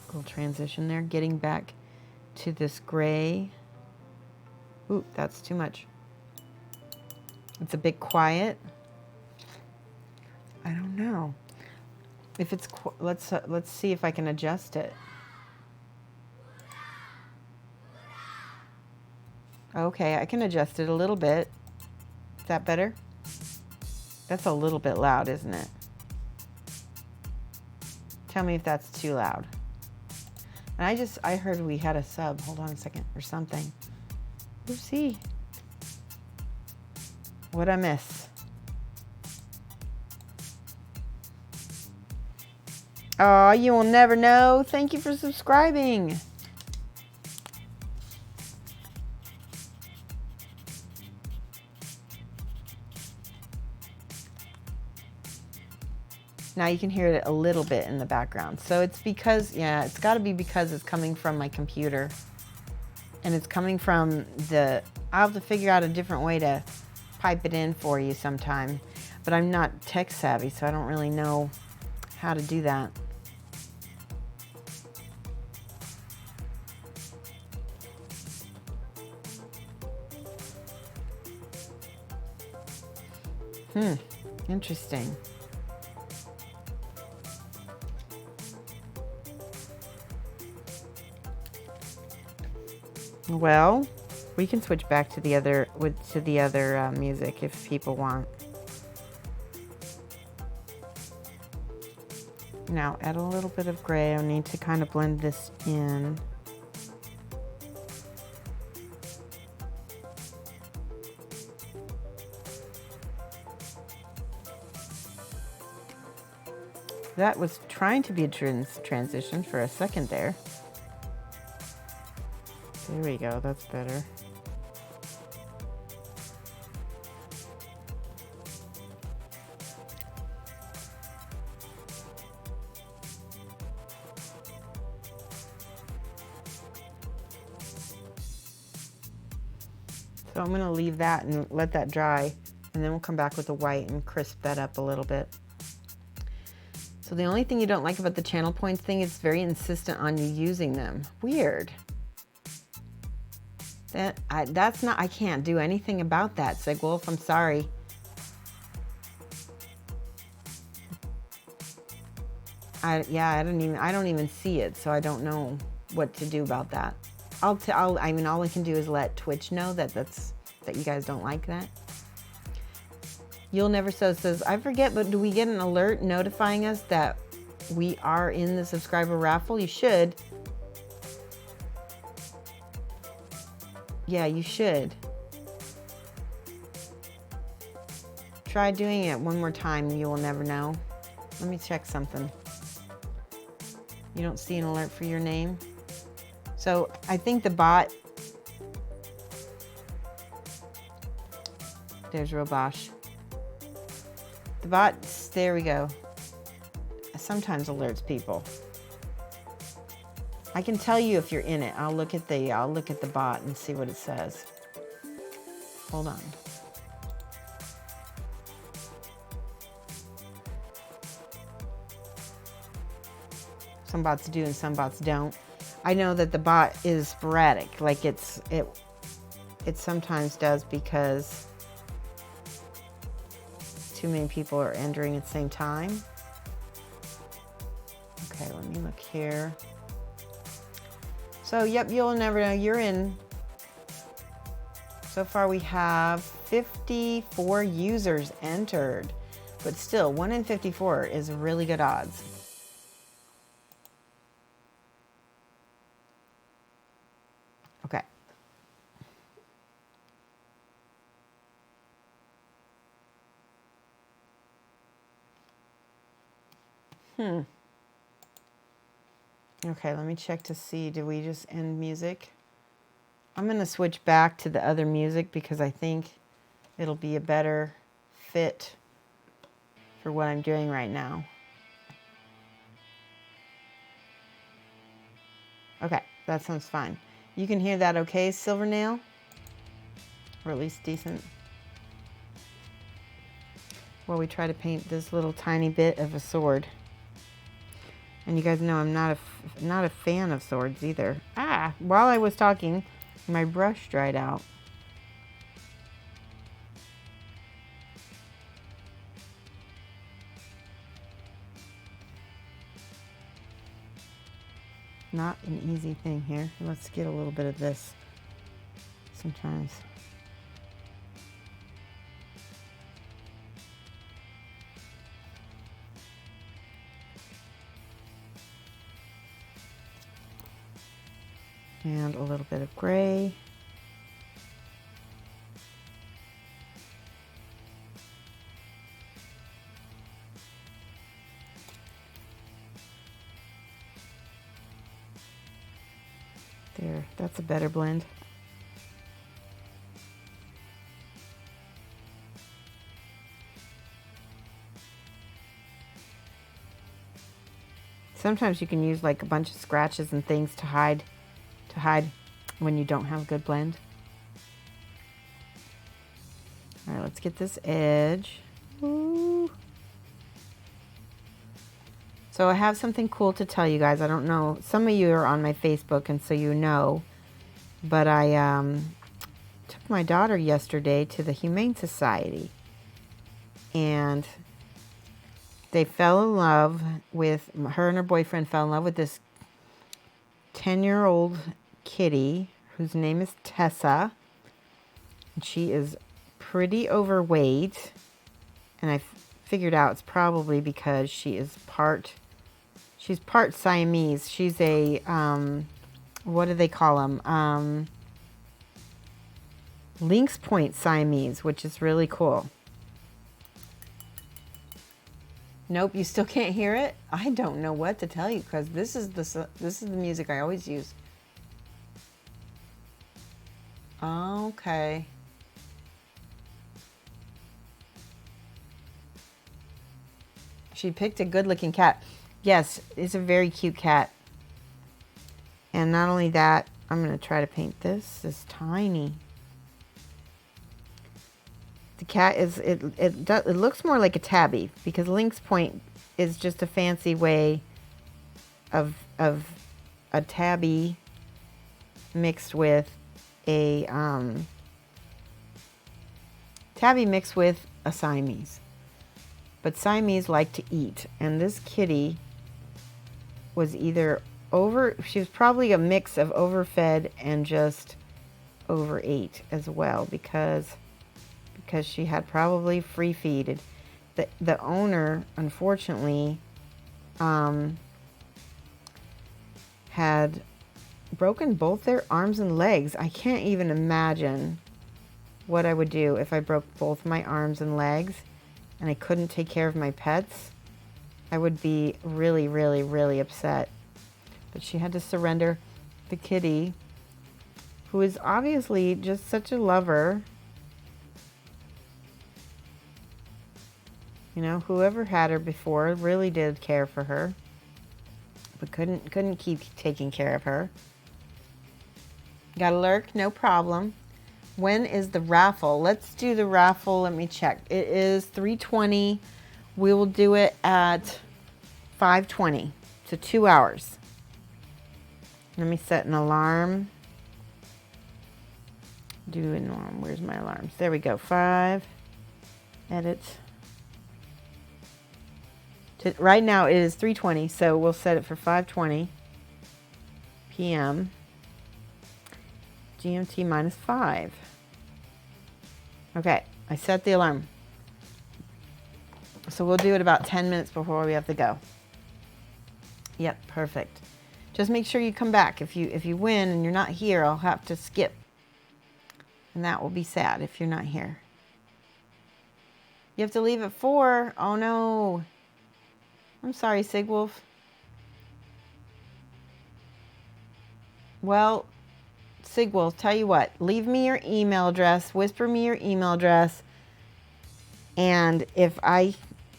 little transition there, getting back to this gray. Ooh, that's too much. It's a bit quiet. I don't know. If it's, let's see if I can adjust it. Okay, I can adjust it a little bit. Is that better? That's a little bit loud, isn't it? Tell me if that's too loud. And I heard we had a sub. Hold on a second, or something. Oopsie. What'd I miss? Oh, you will never know. Thank you for subscribing. Now you can hear it a little bit in the background. So it's because, yeah, it's got to be because it's coming from my computer. And it's coming from I'll have to figure out a different way to pipe it in for you sometime. But I'm not tech savvy, so I don't really know how to do that. Interesting. Well, we can switch back to the other music if people want. Now add a little bit of gray. I need to kind of blend this in. That was trying to be a transition for a second there. There we go, that's better. So I'm going to leave that and let that dry, and then we'll come back with the white and crisp that up a little bit. So the only thing you don't like about the channel points thing is it's very insistent on you using them. Weird. That's not, I can't do anything about that. Sig Wolf, I'm sorry. I don't even see it, so I don't know what to do about that. I mean, all I can do is let Twitch know that you guys don't like that. You'll Never So says, I forget, but do we get an alert notifying us that we are in the subscriber raffle? You should. Yeah, you should. Try doing it one more time. You will never know. Let me check something. You don't see an alert for your name? So I think the bot... There's Robosh. The bot, there we go. Sometimes alerts people. I can tell you if you're in it. I'll look at the bot and see what it says. Hold on. Some bots do and some bots don't. I know that the bot is sporadic. Like it sometimes does because too many people are entering at the same time. Okay, let me look here. So, yep, you'll never know. You're in. So far, we have 54 users entered. But still, 1 in 54 is really good odds. Okay, let me check to see. Did we just end music? I'm going to switch back to the other music because I think it'll be a better fit for what I'm doing right now. Okay, that sounds fine. You can hear that okay, Silvernail? Or at least decent. Well, we try to paint this little tiny bit of a sword. And you guys know I'm not a fan of swords either. Ah, while I was talking, my brush dried out. Not an easy thing here. Let's get a little bit of this sometimes. And a little bit of gray. There, that's a better blend. Sometimes you can use like a bunch of scratches and things to hide when you don't have a good blend. All right, let's get this edge. Ooh. So I have something cool to tell you guys. I don't know, some of you are on my Facebook and so you know, but I took my daughter yesterday to the Humane Society and they fell in love with, her and her boyfriend fell in love with this 10-year-old kitty whose name is Tessa. And she is pretty overweight. And I figured out it's probably because she's part Siamese. She's a, what do they call them? Lynx Point Siamese, which is really cool. Nope, you still can't hear it? I don't know what to tell you because this is the music I always use. Okay. She picked a good-looking cat. Yes, it's a very cute cat. And not only that, I'm going to try to paint this. It's tiny. The cat is, it looks more like a tabby because Lynx Point is just a fancy way of a tabby mixed with a Siamese. But Siamese like to eat, and this kitty was either she was probably a mix of overfed and just overate as well because she had probably free feeded. The owner, unfortunately, had broken both their arms and legs. I can't even imagine what I would do if I broke both my arms and legs and I couldn't take care of my pets. I would be really, really, really upset. But she had to surrender the kitty, who is obviously just such a lover. You know, whoever had her before really did care for her, but couldn't keep taking care of her. Got a lurk? No problem. When is the raffle? Let's do the raffle. Let me check. It is 3:20. We will do it at 5:20. So 2 hours. Let me set an alarm. Do an alarm. Where's my alarms? There we go. 5. Edit. Right now it is 3:20, so we'll set it for 5:20 p.m. GMT minus 5. Okay, I set the alarm. So we'll do it about 10 minutes before we have to go. Yep, perfect. Just make sure you come back. If you win and you're not here, I'll have to skip. And that will be sad if you're not here. You have to leave at 4. Oh no. I'm sorry, Sigwolf. Well, Sigwolf, tell you what, leave me your email address, whisper me your email address, and if I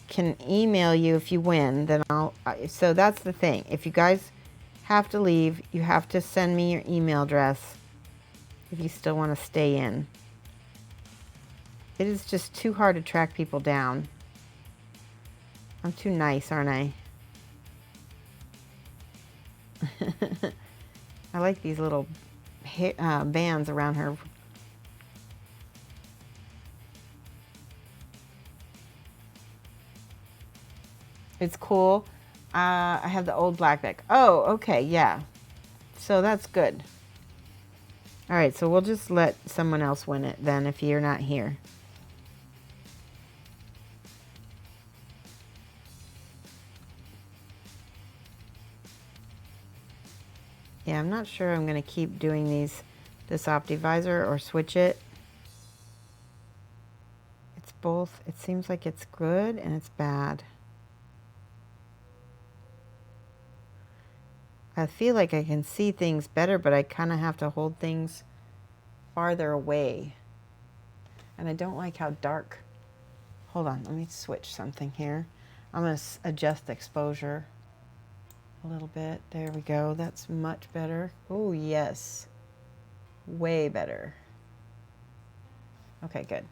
can email you if you win, then I'll, so that's the thing. If you guys have to leave, you have to send me your email address if you still want to stay in. It is just too hard to track people down. I'm too nice, aren't I? I like these little bands around her. It's cool. I have the old black deck. Oh, okay, yeah. So that's good. All right, so we'll just let someone else win it then if you're not here. Yeah, I'm not sure I'm going to keep doing this Optivisor or switch it. It's both. It seems like it's good and it's bad. I feel like I can see things better, but I kind of have to hold things farther away. And I don't like how dark. Hold on, let me switch something here. I'm going to adjust the exposure a little bit. There we go. That's much better. Oh, yes. Way better. Okay, good.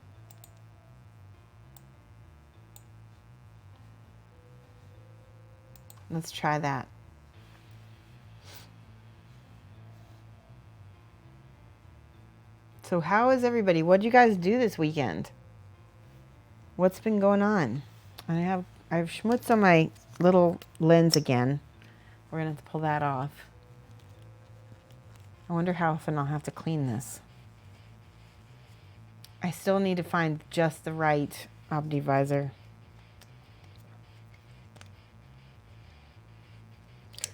Let's try that. So how is everybody? What'd you guys do this weekend? What's been going on? I've schmutz on my little lens again. We're gonna have to pull that off. I wonder how often I'll have to clean this. I still need to find just the right Optivisor.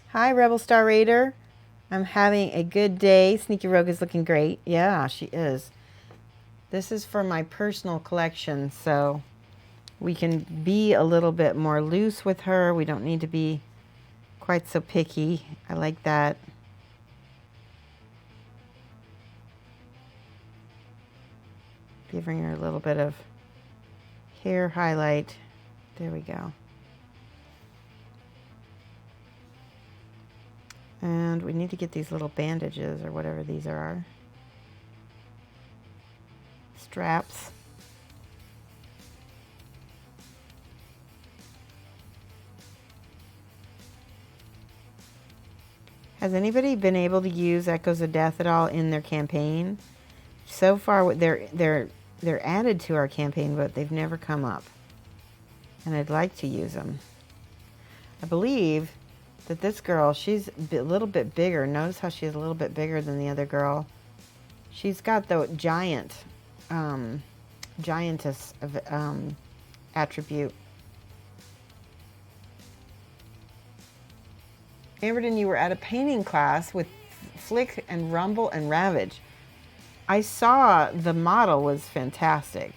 Hi, Rebel Star Raider. I'm having a good day. Sneaky Rogue is looking great. Yeah, she is. This is for my personal collection, so we can be a little bit more loose with her. We don't need to be quite so picky. I like that. Giving her a little bit of hair highlight. There we go. And we need to get these little bandages or whatever these are. Straps. Has anybody been able to use Echoes of Death at all in their campaign? So far, they're added to our campaign, but they've never come up. And I'd like to use them. I believe that this girl, she's a little bit bigger. Notice how she's a little bit bigger than the other girl. She's got the giantess attribute. Amberton, you were at a painting class with Flick and Rumble and Ravage. I saw the model was fantastic.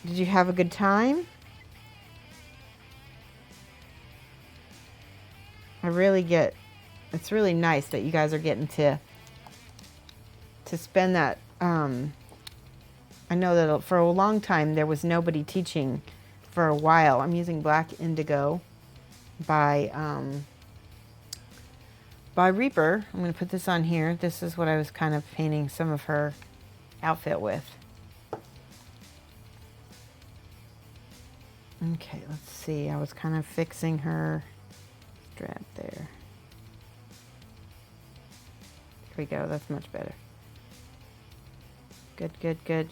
Did you have a good time? It's really nice that you guys are getting to spend that. I know that for a long time there was nobody teaching for a while. I'm using Black Indigo by Reaper. I'm going to put this on here. This is what I was kind of painting some of her outfit with. Okay, let's see. I was kind of fixing her strap there. There we go. That's much better. Good, good, good.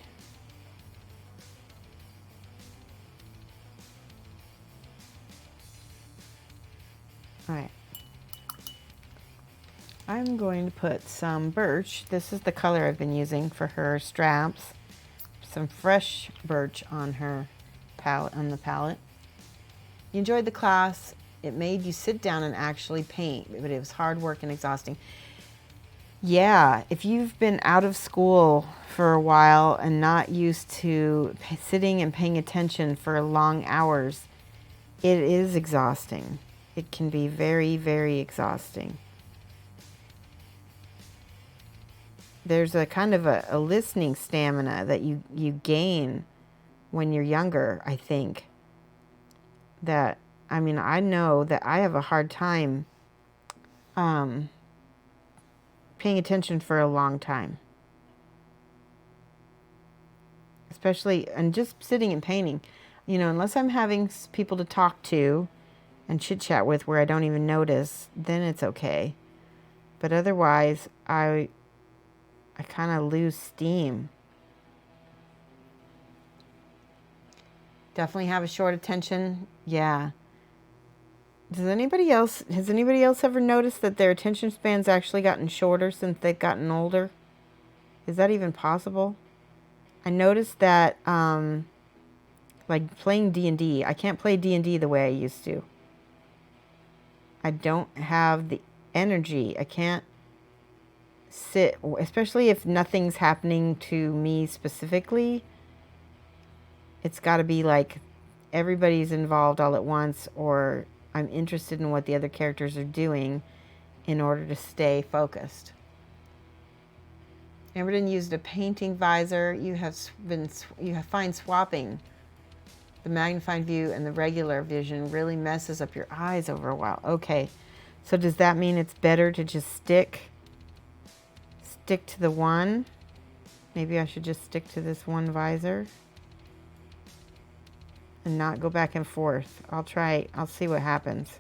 All right. I'm going to put some birch. This is the color I've been using for her straps. Some fresh birch on her palette, on the palette. You enjoyed the class. It made you sit down and actually paint, but it was hard work and exhausting. Yeah, if you've been out of school for a while and not used to sitting and paying attention for long hours, it is exhausting. It can be very, very exhausting. There's a kind of a listening stamina that you gain when you're younger, I think. That, I mean, I know that I have a hard time paying attention for a long time. Especially, and just sitting and painting. You know, unless I'm having people to talk to and chit-chat with where I don't even notice, then it's okay. But otherwise, I kind of lose steam. Definitely have a short attention. Yeah. Has anybody else ever noticed that their attention span's actually gotten shorter since they've gotten older? Is that even possible? I noticed that, like playing D&D, I can't play D&D the way I used to. I don't have the energy. I can't sit, especially if nothing's happening to me specifically. It's got to be like everybody's involved all at once, or I'm interested in what the other characters are doing in order to stay focused. Amberden used a painting visor. You find swapping the magnified view and the regular vision really messes up your eyes over a while. Okay, so does that mean it's better to just stick to the one? Maybe I should just stick to this one visor and not go back and forth. I'll see what happens.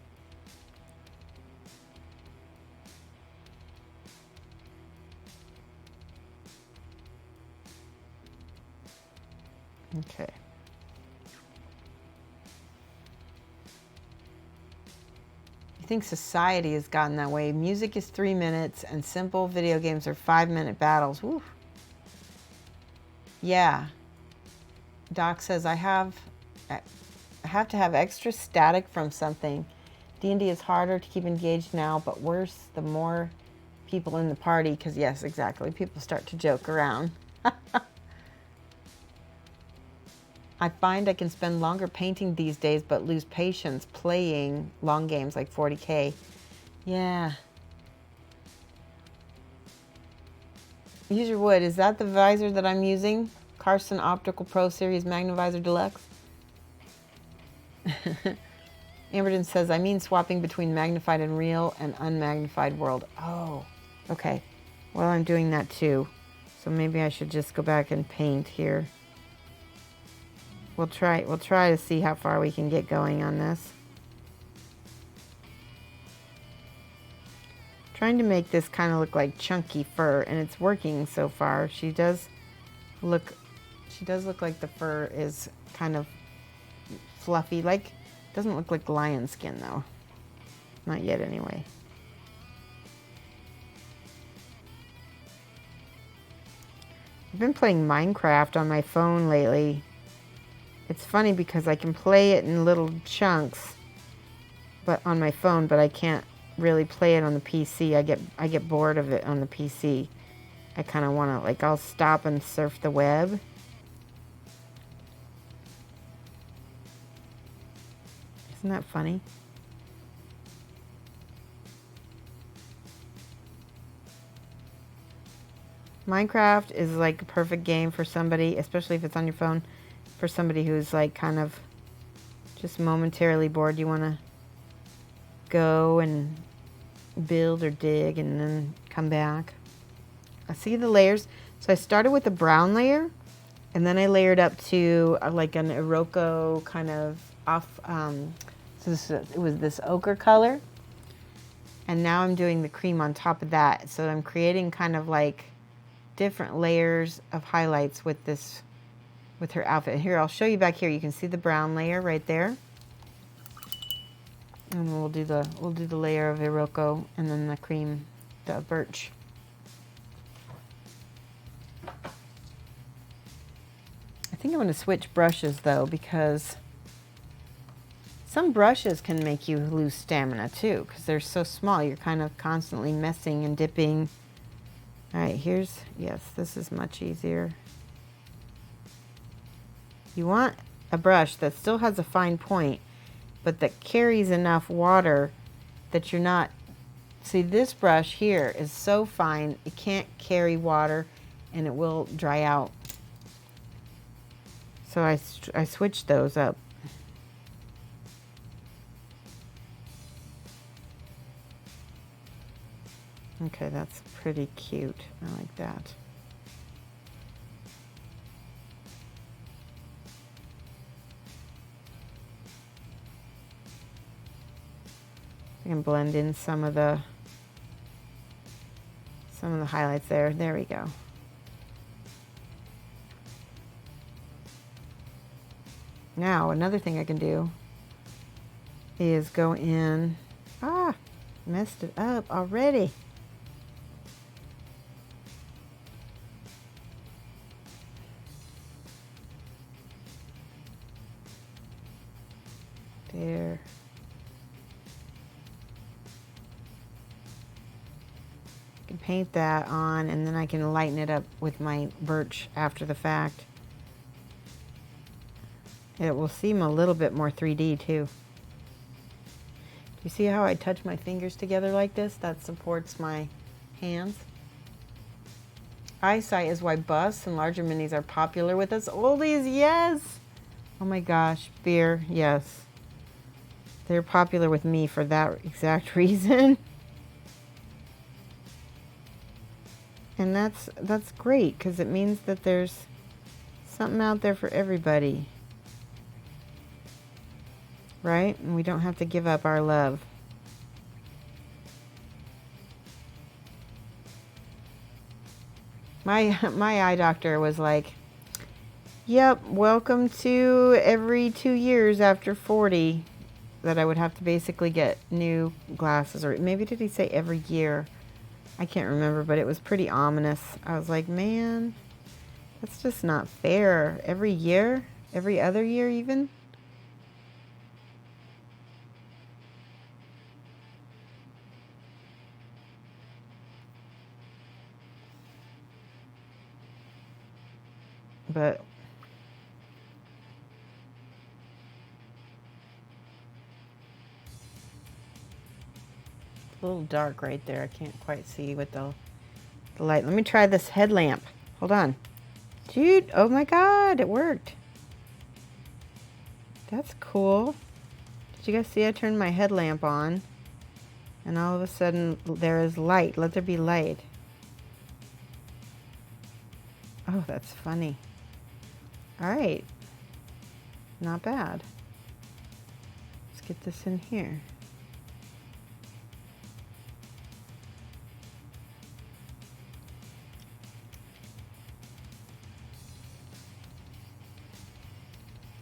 Okay. I think society has gotten that way. Music is 3 minutes and simple video games are 5-minute battles. Woo. Yeah. Doc says I have to have extra static from something. D&D is harder to keep engaged now, but worse the more people in the party, because yes, exactly, people start to joke around. I find I can spend longer painting these days, but lose patience playing long games like 40K. Yeah. Use your wood. Is that the visor that I'm using? Carson Optical Pro Series Magnavisor Deluxe? Amberden says, I mean swapping between magnified and real and unmagnified world. Oh, okay. Well, I'm doing that too. So maybe I should just go back and paint here. We'll try to see how far we can get going on this. Trying to make this kind of look like chunky fur, and it's working so far. She does look like the fur is kind of fluffy, like doesn't look like lion skin though. Not yet anyway. I've been playing Minecraft on my phone lately. It's funny because I can play it in little chunks, but on my phone, but I can't really play it on the PC. I get bored of it on the PC. I kind of want to, like, I'll stop and surf the web. Isn't that funny? Minecraft is like a perfect game for somebody, especially if it's on your phone, for somebody who's like kind of just momentarily bored. You want to go and build or dig and then come back. I see the layers. So I started with a brown layer and then I layered up to like an Iroko kind of off, it was this ochre color. And now I'm doing the cream on top of that. So I'm creating kind of like different layers of highlights with this, with her outfit. Here, I'll show you back here. You can see the brown layer right there. And we'll do the layer of Iroko and then the cream, the birch. I think I'm going to switch brushes though, because some brushes can make you lose stamina too, because they're so small. You're kind of constantly messing and dipping. All right, yes, this is much easier. You want a brush that still has a fine point, but that carries enough water that you're not, see this brush here is so fine, it can't carry water and it will dry out. So I switched those up. Okay, that's pretty cute. I like that. I can blend in some of the highlights there. There we go. Now, another thing I can do is go in. Ah, messed it up already. There. I can paint that on, and then I can lighten it up with my birch after the fact. It will seem a little bit more 3D too. You see how I touch my fingers together like this? That supports my hands. Eyesight is why busts and larger minis are popular with us oldies. Yes! Oh my gosh, beer, yes. They're popular with me for that exact reason. And that's great, because it means that there's something out there for everybody. Right? And we don't have to give up our love. My eye doctor was like, yep, welcome to every 2 years after 40 that I would have to basically get new glasses. Or maybe did he say every year? I can't remember, but it was pretty ominous. I was like, man, that's just not fair. Every year? Every other year even? But it's a little dark right there. I can't quite see with the light. Let me try this headlamp. Hold on. Dude, oh my God, it worked. That's cool. Did you guys see I turned my headlamp on? And all of a sudden there is light. Let there be light. Oh, that's funny. All right. Not bad. Let's get this in here.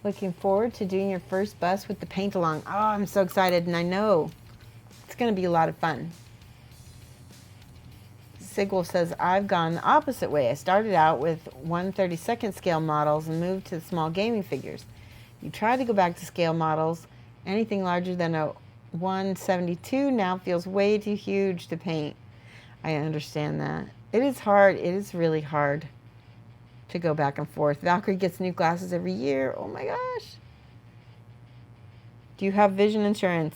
Looking forward to doing your first bus with the paint along. Oh, I'm so excited, and I know it's going to be a lot of fun. Sigwolf says, I've gone the opposite way. I started out with 1/32 scale models and moved to small gaming figures. You try to go back to scale models. Anything larger than a 1/72 now feels way too huge to paint. I understand that. It is hard. It is really hard to go back and forth. Valkyrie gets new glasses every year. Oh my gosh. Do you have vision insurance?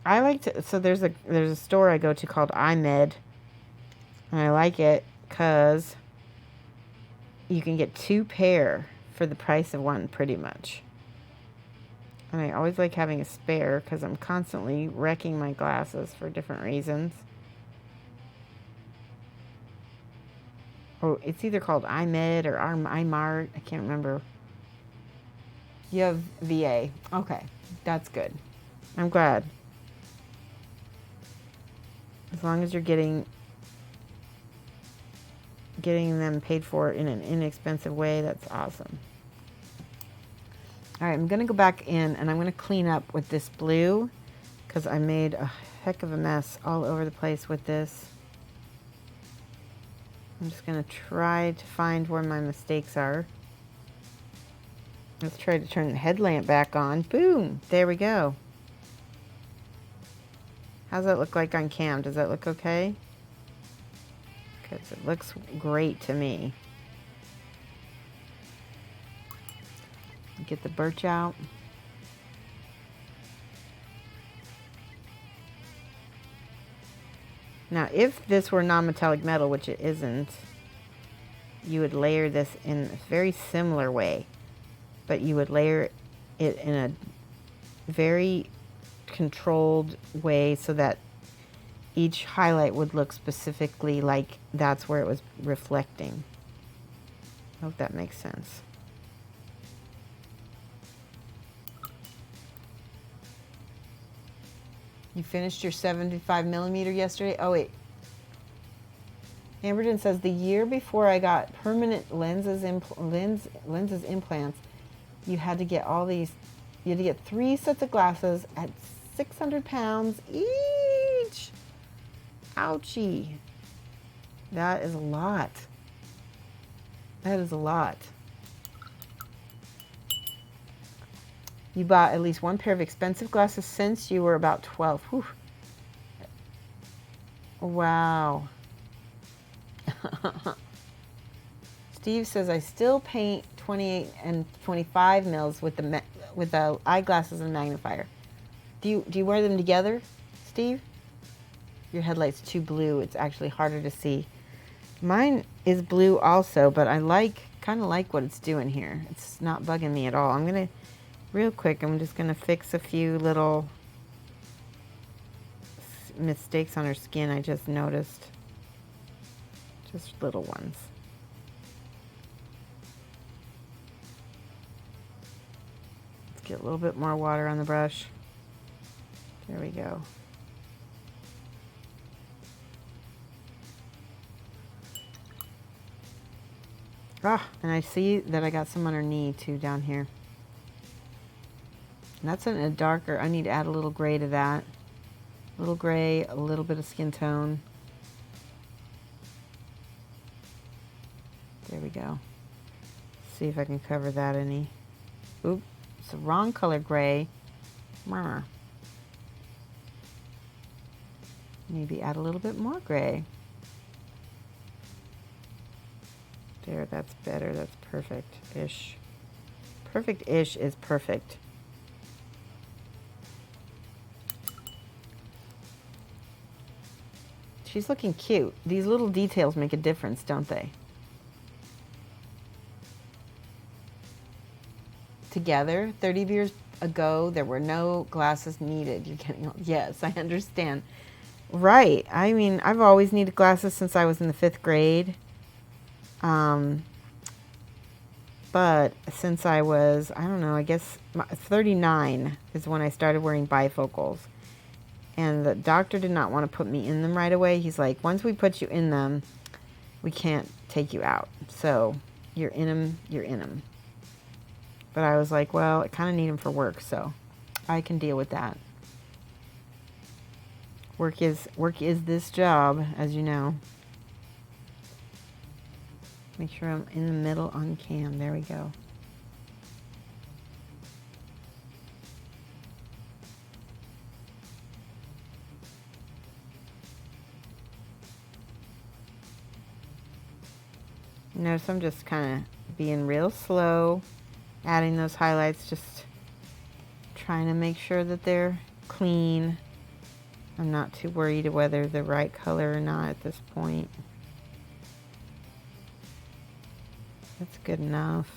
I like to, so there's a store I go to called iMed, and I like it because you can get 2 pair for the price of 1 pretty much. And I always like having a spare because I'm constantly wrecking my glasses for different reasons. Oh, it's either called iMed or iMart. I can't remember. You have VA. Okay, that's good. I'm glad. As long as you're getting them paid for in an inexpensive way, that's awesome. All right, I'm going to go back in and I'm going to clean up with this blue because I made a heck of a mess all over the place with this. I'm just going to try to find where my mistakes are. Let's try to turn the headlamp back on. Boom! There we go. How's that look like on cam? Does that look okay? Because it looks great to me. Get the birch out. Now, if this were non-metallic metal, which it isn't, you would layer this in a very similar way, but you would layer it in a very controlled way so that each highlight would look specifically like that's where it was reflecting. I hope that makes sense. You finished your 75 millimeter yesterday? Oh, wait. Amberton says, the year before I got permanent lenses implants, you had to get all these, you had to get 3 sets of glasses at 600 pounds each. Ouchie. That is a lot. That is a lot. You bought at least one pair of expensive glasses since you were about 12. Whew. Wow. Steve says, I still paint 28 and 25 mils with the eyeglasses and magnifier. Do you wear them together, Steve? Your headlight's too blue. It's actually harder to see. Mine is blue also, but I kind of like what it's doing here. It's not bugging me at all. I'm going to, real quick, I'm just going to fix a few little mistakes on her skin I just noticed. Just little ones. Let's get a little bit more water on the brush. There we go. Ah, and I see that I got some on her knee too down here. And that's in a darker, I need to add a little gray to that. A little gray, a little bit of skin tone. There we go. See if I can cover that any. Oop, it's the wrong color gray. Maybe add a little bit more gray. There, that's better. That's perfect-ish. Perfect-ish is perfect. She's looking cute. These little details make a difference, don't they? Together, 30 years ago, there were no glasses needed. You're getting, yes, I understand. Right. I mean, I've always needed glasses since I was in the 5th grade. But since I was, I don't know, I guess 39 is when I started wearing bifocals. And the doctor did not want to put me in them right away. He's like, once we put you in them, we can't take you out. So you're in them, you're in them. But I was like, well, I kind of need them for work, so I can deal with that. Work is this job, as you know. Make sure I'm in the middle on cam. There we go. Notice I'm just kind of being real slow, adding those highlights, just trying to make sure that they're clean. I'm not too worried whether they're the right color or not at this point. That's good enough.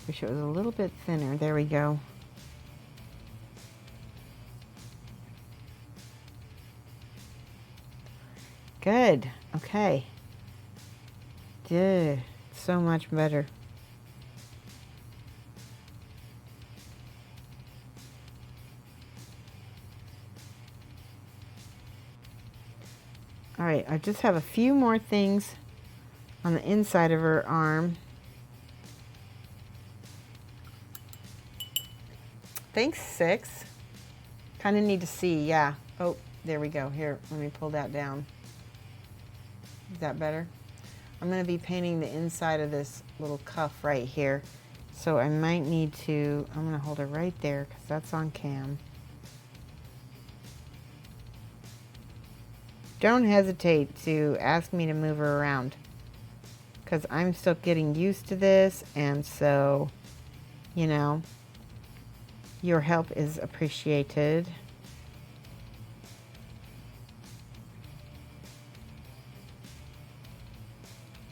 Wish it was a little bit thinner. There we go. Good. Okay. Good. So much better. All right. I just have a few more things on the inside of her arm. Thanks, 6. Kind of need to see, yeah. Oh, there we go. Here, let me pull that down. Is that better? I'm going to be painting the inside of this little cuff right here. So I might need to, I'm going to hold it right there because that's on cam. Don't hesitate to ask me to move her around because I'm still getting used to this, and so, you know, your help is appreciated.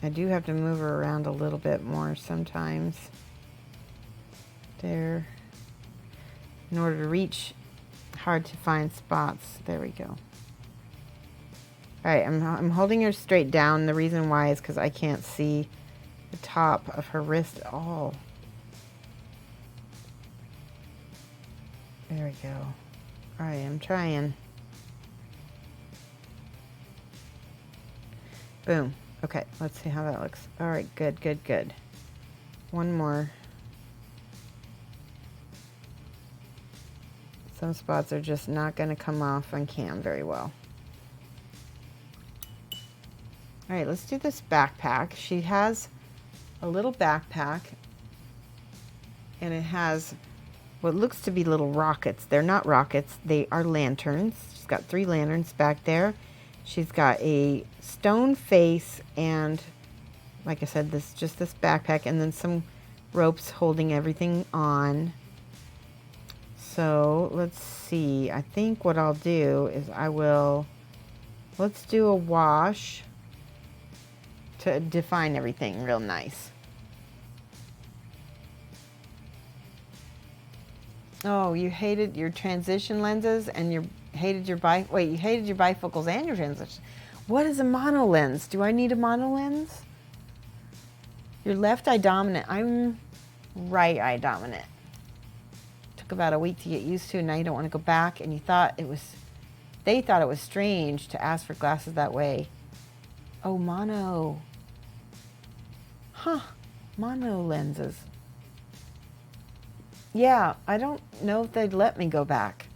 I do have to move her around a little bit more sometimes. There. In order to reach hard to find spots. There we go. Alright, I'm holding her straight down. The reason why is because I can't see the top of her wrist at all. There we go. Alright, I'm trying. Boom. Okay, let's see how that looks. Alright, good, good, good. One more. Some spots are just not going to come off on cam very well. Alright, let's do this backpack. She has a little backpack, and it has what looks to be little rockets. They're not rockets, they are lanterns. She's got 3 lanterns back there. She's got a stone face and, like I said, this backpack, and then some ropes holding everything on. So let's see. I think what I'll do is let's do a wash to define everything real nice. Oh, you hated your transition lenses and you hated your bifocals and your transition. What is a mono lens? Do I need a mono lens? You're left eye dominant. I'm right eye dominant. Took about a week to get used to, and now you don't want to go back, and they thought it was strange to ask for glasses that way. Oh, mono. Huh. Mono lenses. Yeah, I don't know if they'd let me go back.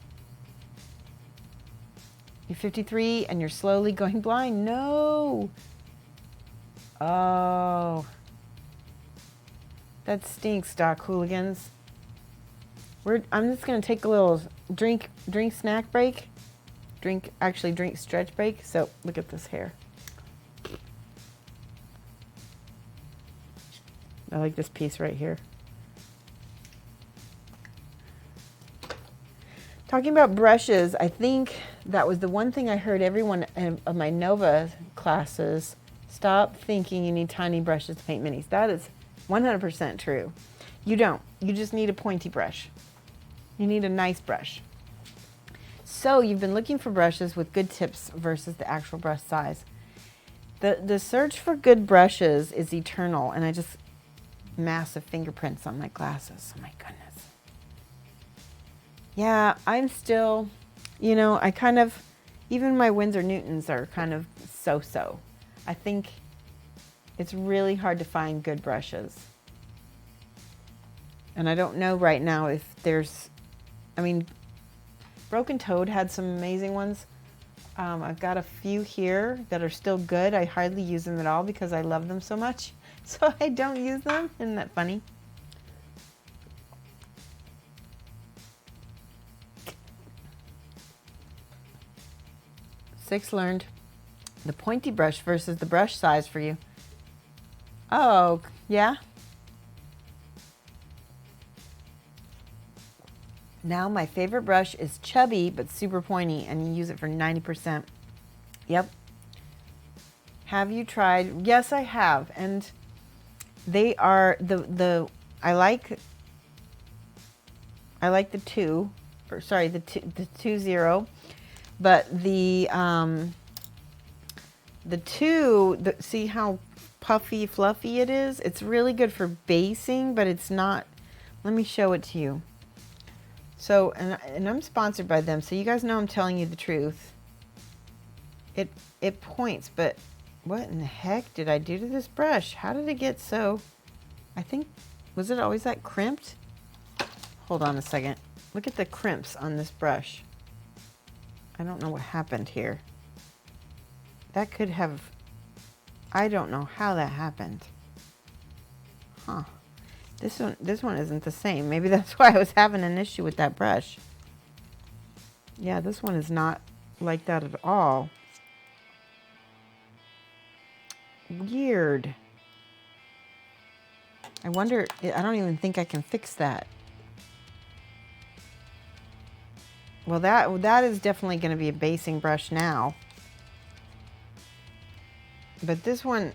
You're 53 and you're slowly going blind? No. Oh. That stinks, Doc Hooligans. I'm just going to take a little drink snack break. Drink stretch break. So, look at this hair. I like this piece right here. Talking about brushes, I think that was the one thing I heard everyone of my Nova classes, stop thinking you need tiny brushes to paint minis. That is 100% true. You don't. You just need a pointy brush. You need a nice brush. So you've been looking for brushes with good tips versus the actual brush size. The search for good brushes is eternal, and I just massive fingerprints on my glasses. Oh my goodness. Yeah, I'm still, I kind of, even my Winsor Newtons are kind of so-so. I think it's really hard to find good brushes. And I don't know right now if there's, Broken Toad had some amazing ones. I've got a few here that are still good. I hardly use them at all because I love them so much. So I don't use them. Isn't that funny? Six learned the pointy brush versus the brush size for you. Oh, yeah? Now my favorite brush is chubby but super pointy, and you use it for 90%. Yep. Have you tried? Yes, I have. And they are I like the 2, or sorry, the 2.0. But the 2, see how puffy, fluffy it is? It's really good for basing, but it's not. Let me show it to you. So, and I'm sponsored by them, so you guys know I'm telling you the truth. It points, but what in the heck did I do to this brush? How did it get so? I think, was it always that crimped? Hold on a second. Look at the crimps on this brush. I don't know what happened here. That could have I don't know how that happened. Huh. This one isn't the same. Maybe that's why I was having an issue with that brush. Yeah, this one is not like that at all. Weird. I wonder, I don't even think I can fix that. Well, that is definitely going to be a basing brush now. But this one,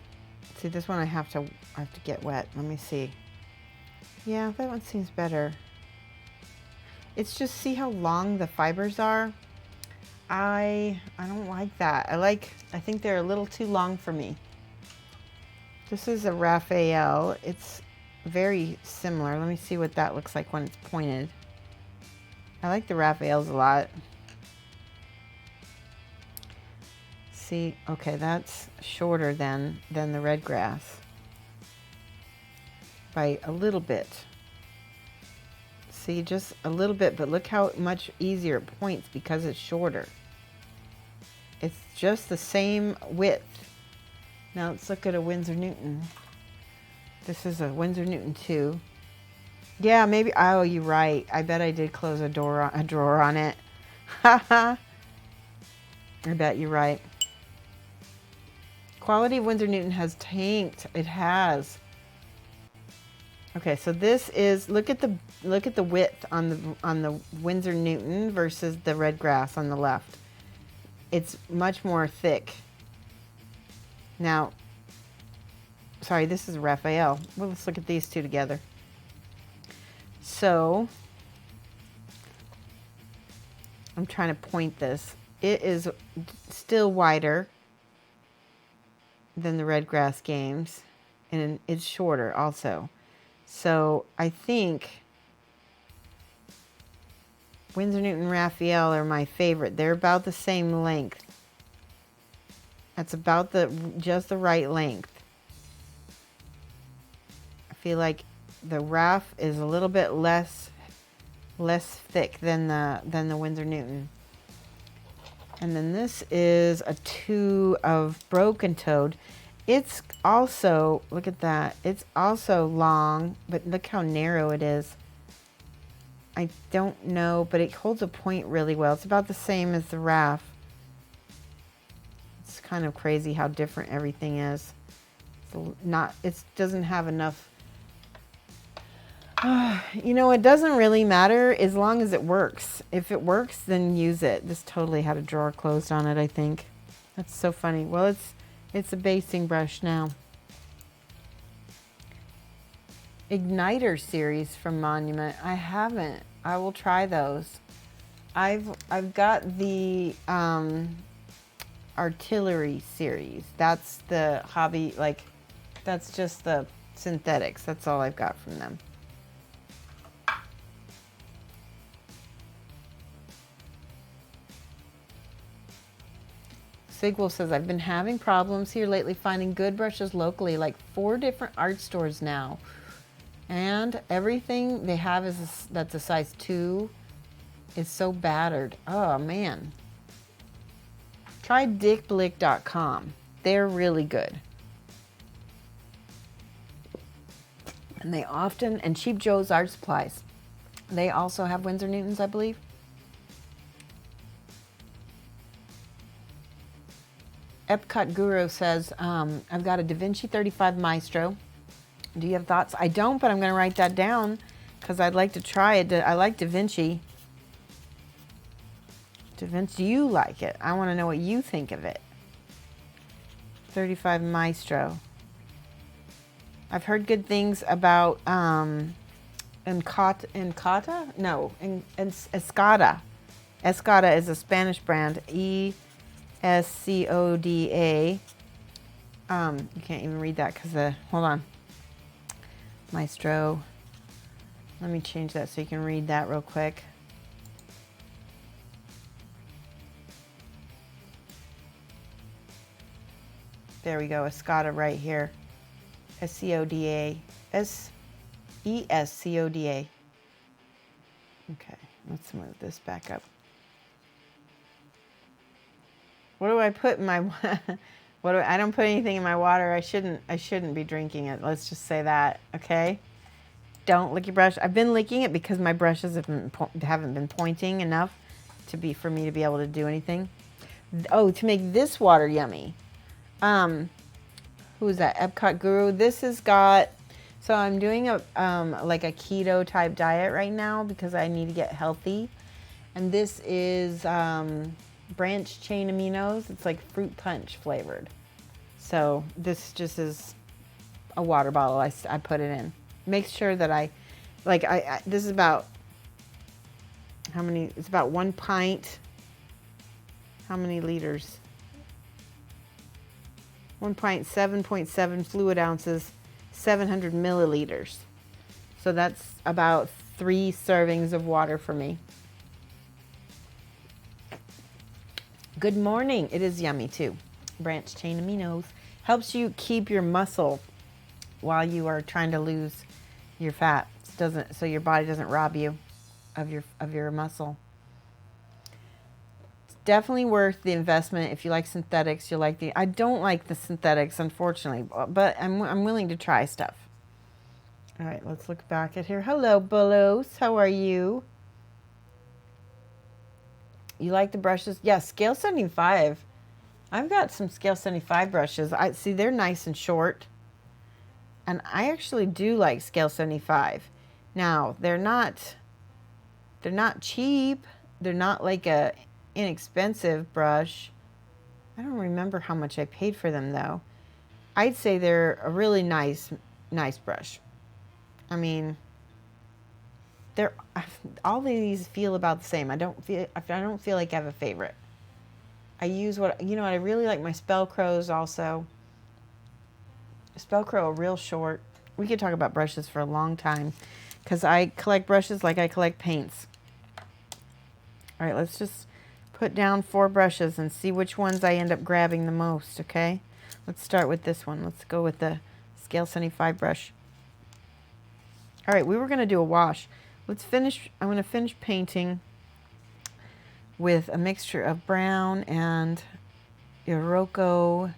see, this one I have to get wet. Let me see. Yeah, that one seems better. It's just, see how long the fibers are? I don't like that. I think they're a little too long for me. This is a Raphael. It's very similar. Let me see what that looks like when it's pointed. I like the Raphaels a lot. See, okay, that's shorter than the red grass by a little bit. See, just a little bit, but look how much easier it points because it's shorter. It's just the same width. Now let's look at a Winsor Newton. This is a Winsor Newton 2. Yeah, maybe, oh, you're right. I bet I did close a drawer on it. Haha. I bet you're right. Quality of Winsor Newton has tanked. It has. Okay, so this is, look at the width on the Winsor Newton versus the red grass on the left. It's much more thick. Now, sorry, this is Raphael. Well, let's look at these two together. So, I'm trying to point this. It is still wider than the red grass games, and it's shorter also. So, I think Winsor Newton Raphael are my favorite. They're about the same length. That's about just the right length. I feel like the Raff is a little bit less thick than the Winsor Newton. And then this is a 2 of Broken Toad. It's also, look at that. It's also long, but look how narrow it is. I don't know, but it holds a point really well. It's about the same as the Raff. It's kind of crazy how different everything is. It doesn't have enough. You know, it doesn't really matter as long as it works. If it works, then use it. This totally had a drawer closed on it, I think. That's so funny. Well, it's a basing brush now. Igniter series from Monument. I haven't. I will try those. I've got the artillery series. That's the hobby, like, that's just the synthetics. That's all I've got from them. Sigwell says, I've been having problems here lately finding good brushes locally, like 4 different art stores now. And everything they have that's a size 2 is so battered. Oh, man. Try dickblick.com. They're really good. And they often, and Cheap Joe's Art Supplies. They also have Winsor Newtons, I believe. Epcot Guru says, I've got a Da Vinci 35 Maestro. Do you have thoughts? I don't, but I'm going to write that down because I'd like to try it. I like Da Vinci. Da Vinci, do you like it? I want to know what you think of it. 35 Maestro. I've heard good things about Escada? No, Escada. Escada is a Spanish brand. Escoda. You can't even read that because hold on. Maestro. Let me change that so you can read that real quick. There we go. Escada right here. Escoda. Escoda. Okay, let's move this back up. What do I put in my I don't put anything in my water. I shouldn't be drinking it. Let's just say that, okay? Don't lick your brush. I've been licking it because my brushes haven't been pointing enough for me to be able to do anything. Oh, to make this water yummy. Who is that? Epcot Guru. This has got, so I'm doing a like a keto type diet right now because I need to get healthy. And this is branched chain aminos. It's like fruit punch flavored. So this just is a water bottle I put it in. Make sure that this is about, how many, it's about 1 pint. How many liters? 1 pint, 7.7 fluid ounces, 700 milliliters. So that's about 3 servings of water for me. Good morning. It is yummy too. Branched chain aminos helps you keep your muscle while you are trying to lose your fat. So your body doesn't rob you of your muscle. It's definitely worth the investment if you like synthetics. I don't like the synthetics, unfortunately, but I'm willing to try stuff. All right, let's look back at here. Hello, Bullos. How are you? You like the brushes? Yeah, scale 75. I've got some scale 75 brushes. I see they're nice and short. And I actually do like scale 75. Now, they're not cheap. They're not like a inexpensive brush. I don't remember how much I paid for them though. I'd say they're a really nice brush. I mean, all these feel about the same. I don't feel like I have a favorite. I use I really like my Spellcrows also. Spellcrow are real short. We could talk about brushes for a long time because I collect brushes like I collect paints. All right, let's just put down 4 brushes and see which ones I end up grabbing the most, okay? Let's start with this one. Let's go with the scale 75 brush. All right, we were going to do a wash. Let's finish. I'm going to finish painting with a mixture of brown and Iroko,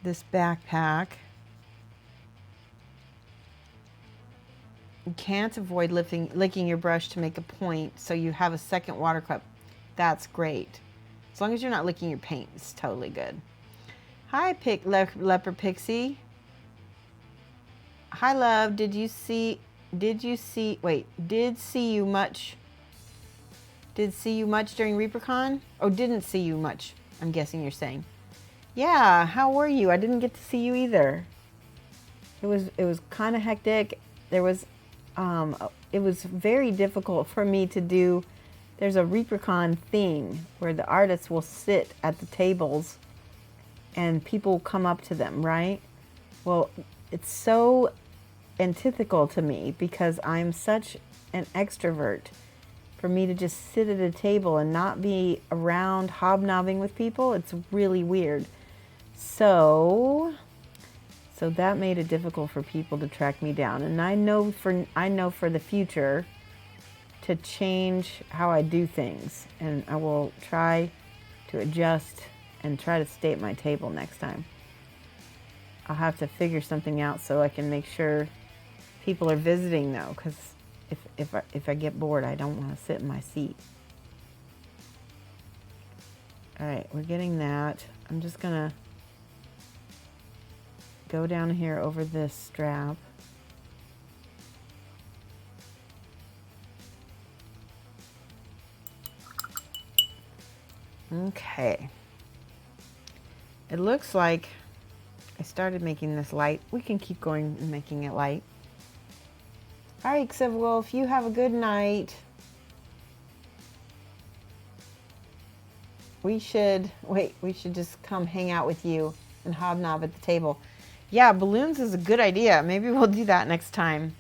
this backpack. You can't avoid licking your brush to make a point, so you have a second water cup. That's great. As long as you're not licking your paint, it's totally good. Hi, Leopard Pixie. Hi, love. Did see you much? Did see you much during ReaperCon? Oh, didn't see you much, I'm guessing you're saying. Yeah, how were you? I didn't get to see you either. It was kind of hectic. It was very difficult for me to do. There's a ReaperCon thing where the artists will sit at the tables and people come up to them, right? Well, it's so antithetical to me because I'm such an extrovert. For me to just sit at a table and not be around hobnobbing with people, it's really weird. So that made it difficult for people to track me down. And I know for the future to change how I do things. And I will try to adjust and try to stay at my table next time. I'll have to figure something out so I can make sure people are visiting though, because if I get bored, I don't want to sit in my seat. All right, we're getting that. I'm just gonna go down here over this strap. Okay. It looks like I started making this light. We can keep going and making it light. All right, Xav Wolf, you have a good night. We should just come hang out with you and hobnob at the table. Yeah, balloons is a good idea. Maybe we'll do that next time.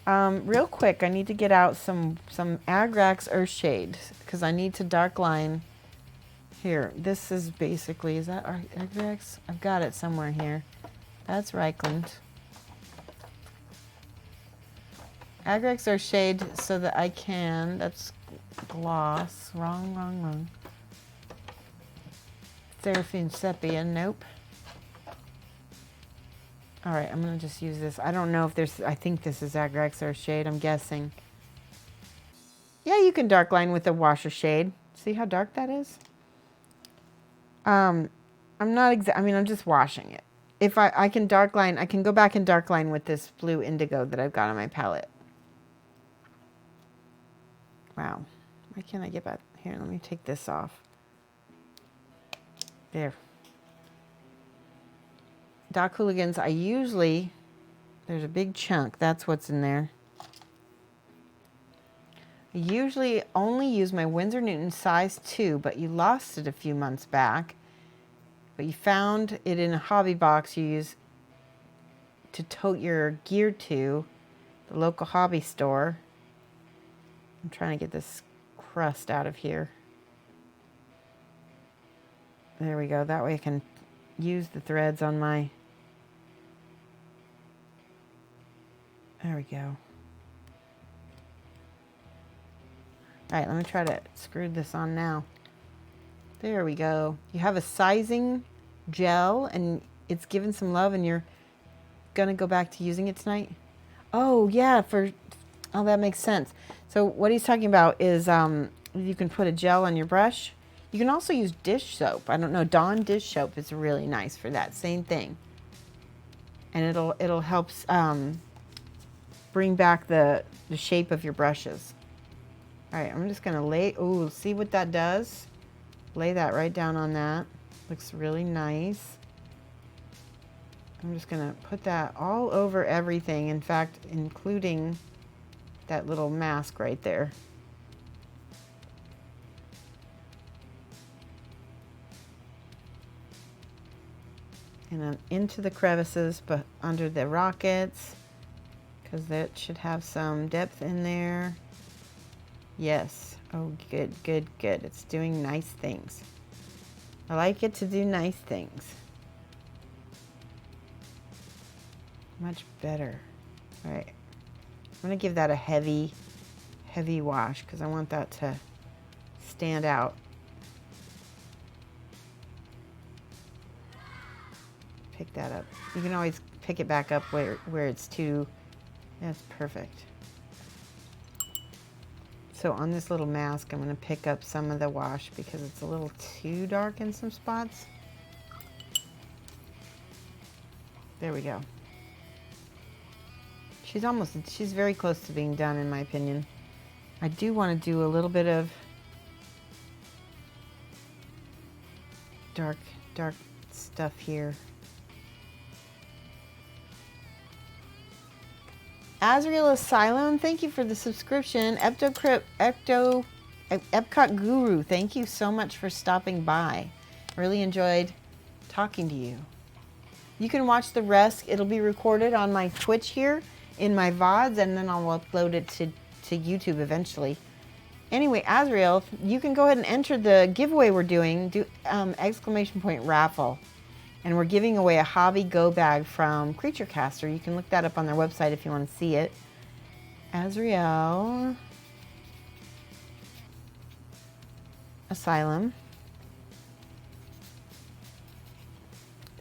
Real quick, I need to get out some Agrax Earthshade because I need to dark line. Here, this is basically, is that Agrax? I've got it somewhere here. That's Reichland. Agrax Earthshade so that I can, that's gloss, wrong. Seraphine Sepia, nope. All right, I'm going to just use this. I don't know if there's, I think this is Agrexar shade, I'm guessing. Yeah, you can dark line with a washer shade. See how dark that is? I'm not I mean, I'm just washing it. If I can dark line, I can go back and dark line with this blue indigo that I've got on my palette. Wow. Why can't I get back? Here, let me take this off. There. Doc Hooligans, I usually, there's a big chunk. That's what's in there. I usually only use my Winsor Newton size 2, but you lost it a few months back. But you found it in a hobby box you use to tote your gear to, the local hobby store. I'm trying to get this crust out of here. There we go. That way I can use the threads on my... There we go. All right, let me try to screw this on now. There we go. You have a sizing gel and it's given some love and you're gonna go back to using it tonight? Oh yeah, oh, that makes sense. So what he's talking about is you can put a gel on your brush. You can also use dish soap. I don't know, Dawn dish soap is really nice for that same thing. And it'll help bring back the shape of your brushes. All right, I'm just gonna ooh, see what that does? Lay that right down on that. Looks really nice. I'm just gonna put that all over everything. In fact, including that little mask right there. And then into the crevices, but under the rockets, because that should have some depth in there. Yes. Oh, good, good, good. It's doing nice things. I like it to do nice things. Much better. All right. I'm going to give that a heavy wash because I want that to stand out. Pick that up. You can always pick it back up where it's too... That's perfect. So on this little mask, I'm going to pick up some of the wash because it's a little too dark in some spots. There we go. She's very close to being done in my opinion. I do want to do a little bit of dark stuff here. Azrael Asylum, thank you for the subscription. Epcot Guru, thank you so much for stopping by. Really enjoyed talking to you. You can watch the rest. It'll be recorded on my Twitch here in my VODs, and then I'll upload it to YouTube eventually. Anyway, Azrael, you can go ahead and enter the giveaway we're doing, !Raffle. And we're giving away a hobby go bag from Creature Caster. You can look that up on their website if you want to see it. Azrael Asylum.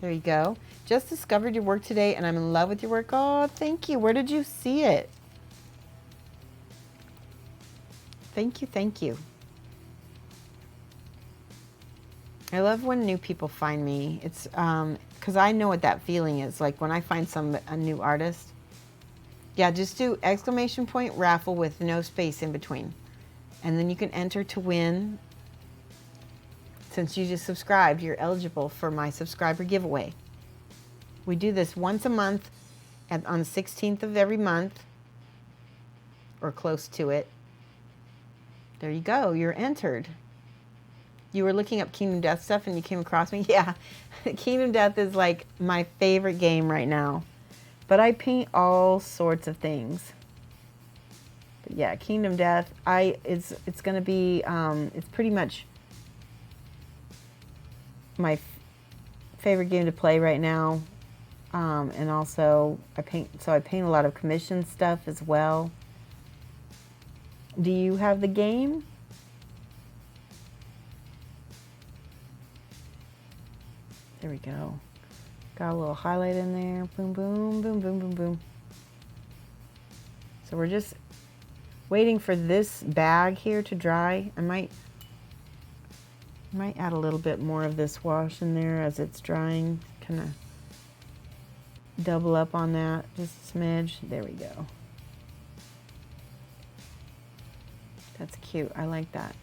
There you go. Just discovered your work today and I'm in love with your work. Oh, thank you. Where did you see it? Thank you, thank you. I love when new people find me. It's because I know what that feeling is like when I find a new artist. Yeah, just do !Raffle with no space in between. And then you can enter to win. Since you just subscribed, you're eligible for my subscriber giveaway. We do this once a month on the 16th of every month, or close to it. There you go, you're entered. You were looking up Kingdom Death stuff and you came across me? Yeah, Kingdom Death is like my favorite game right now. But I paint all sorts of things. But yeah, Kingdom Death, it's going to be, it's pretty much my favorite game to play right now. And also, I paint a lot of commission stuff as well. Do you have the game? There we go. Got a little highlight in there. Boom, boom, boom, boom, boom, boom. So we're just waiting for this bag here to dry. I might add a little bit more of this wash in there as it's drying. Kind of double up on that, just a smidge. There we go. That's cute. I like that.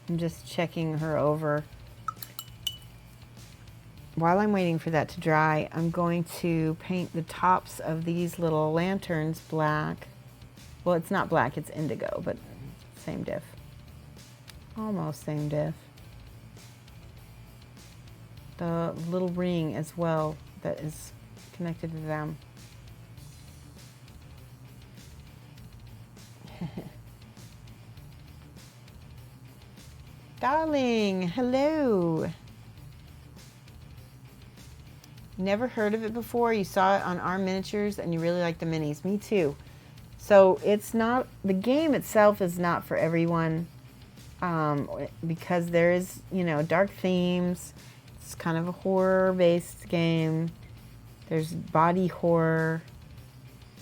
I'm just checking her over. While I'm waiting for that to dry, I'm going to paint the tops of these little lanterns black. Well, it's not black, it's indigo, but same diff. Almost same diff. The little ring as well that is connected to them. Darling, hello. Never heard of it before. You saw it on our miniatures and you really like the minis. Me too. So it's not, the game itself is not for everyone, because there is, you know, dark themes. It's kind of a horror-based game. There's body horror.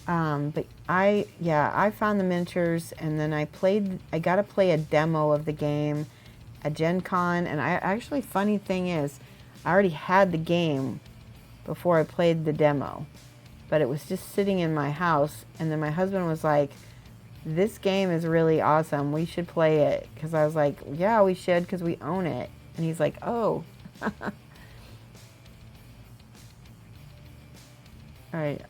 But I found the miniatures, and then I got to play a demo of the game at Gen Con, and actually, funny thing is, I already had the game before I played the demo, but it was just sitting in my house, and then my husband was like, this game is really awesome, we should play it, because I was like, yeah, we should, because we own it, and he's like, oh. Alright,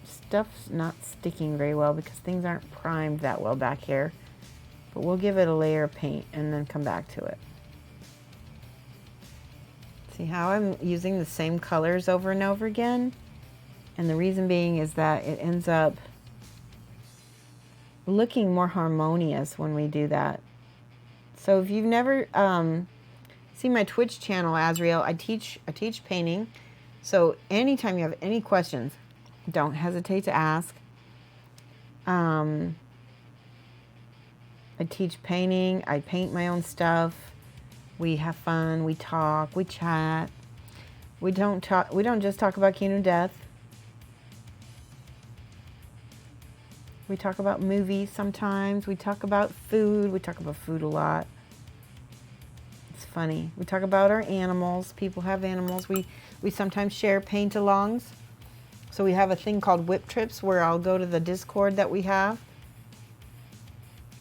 stuff's not sticking very well because things aren't primed that well back here, but we'll give it a layer of paint and then come back to it. See how I'm using the same colors over and over again? And the reason being is that it ends up looking more harmonious when we do that. So if you've never seen my Twitch channel, Azriel, I teach painting. So anytime you have any questions, don't hesitate to ask. I teach painting. I paint my own stuff. We have fun. We talk. We chat. We don't just talk about Kingdom Death. We talk about movies sometimes. We talk about food. We talk about food a lot. It's funny. We talk about our animals. People have animals. We sometimes share paint-alongs. So we have a thing called Whip Trips where I'll go to the Discord that we have.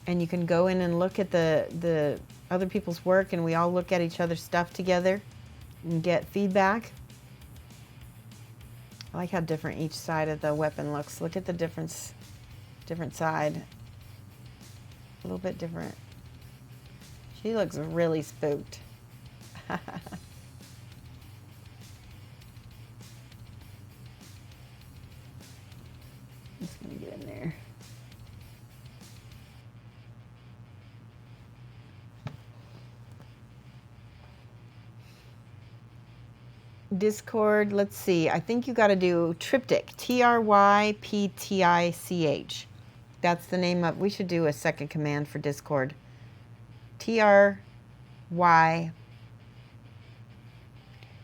And you can go in and look at the other people's work, and we all look at each other's stuff together and get feedback. I like how different each side of the weapon looks. Look at the different side. A little bit different. She looks really spooked. Just gonna get in there. Discord, let's see. I think you got to do Triptych. TRYPTICH. That's the name of. We should do a second command for Discord. TRY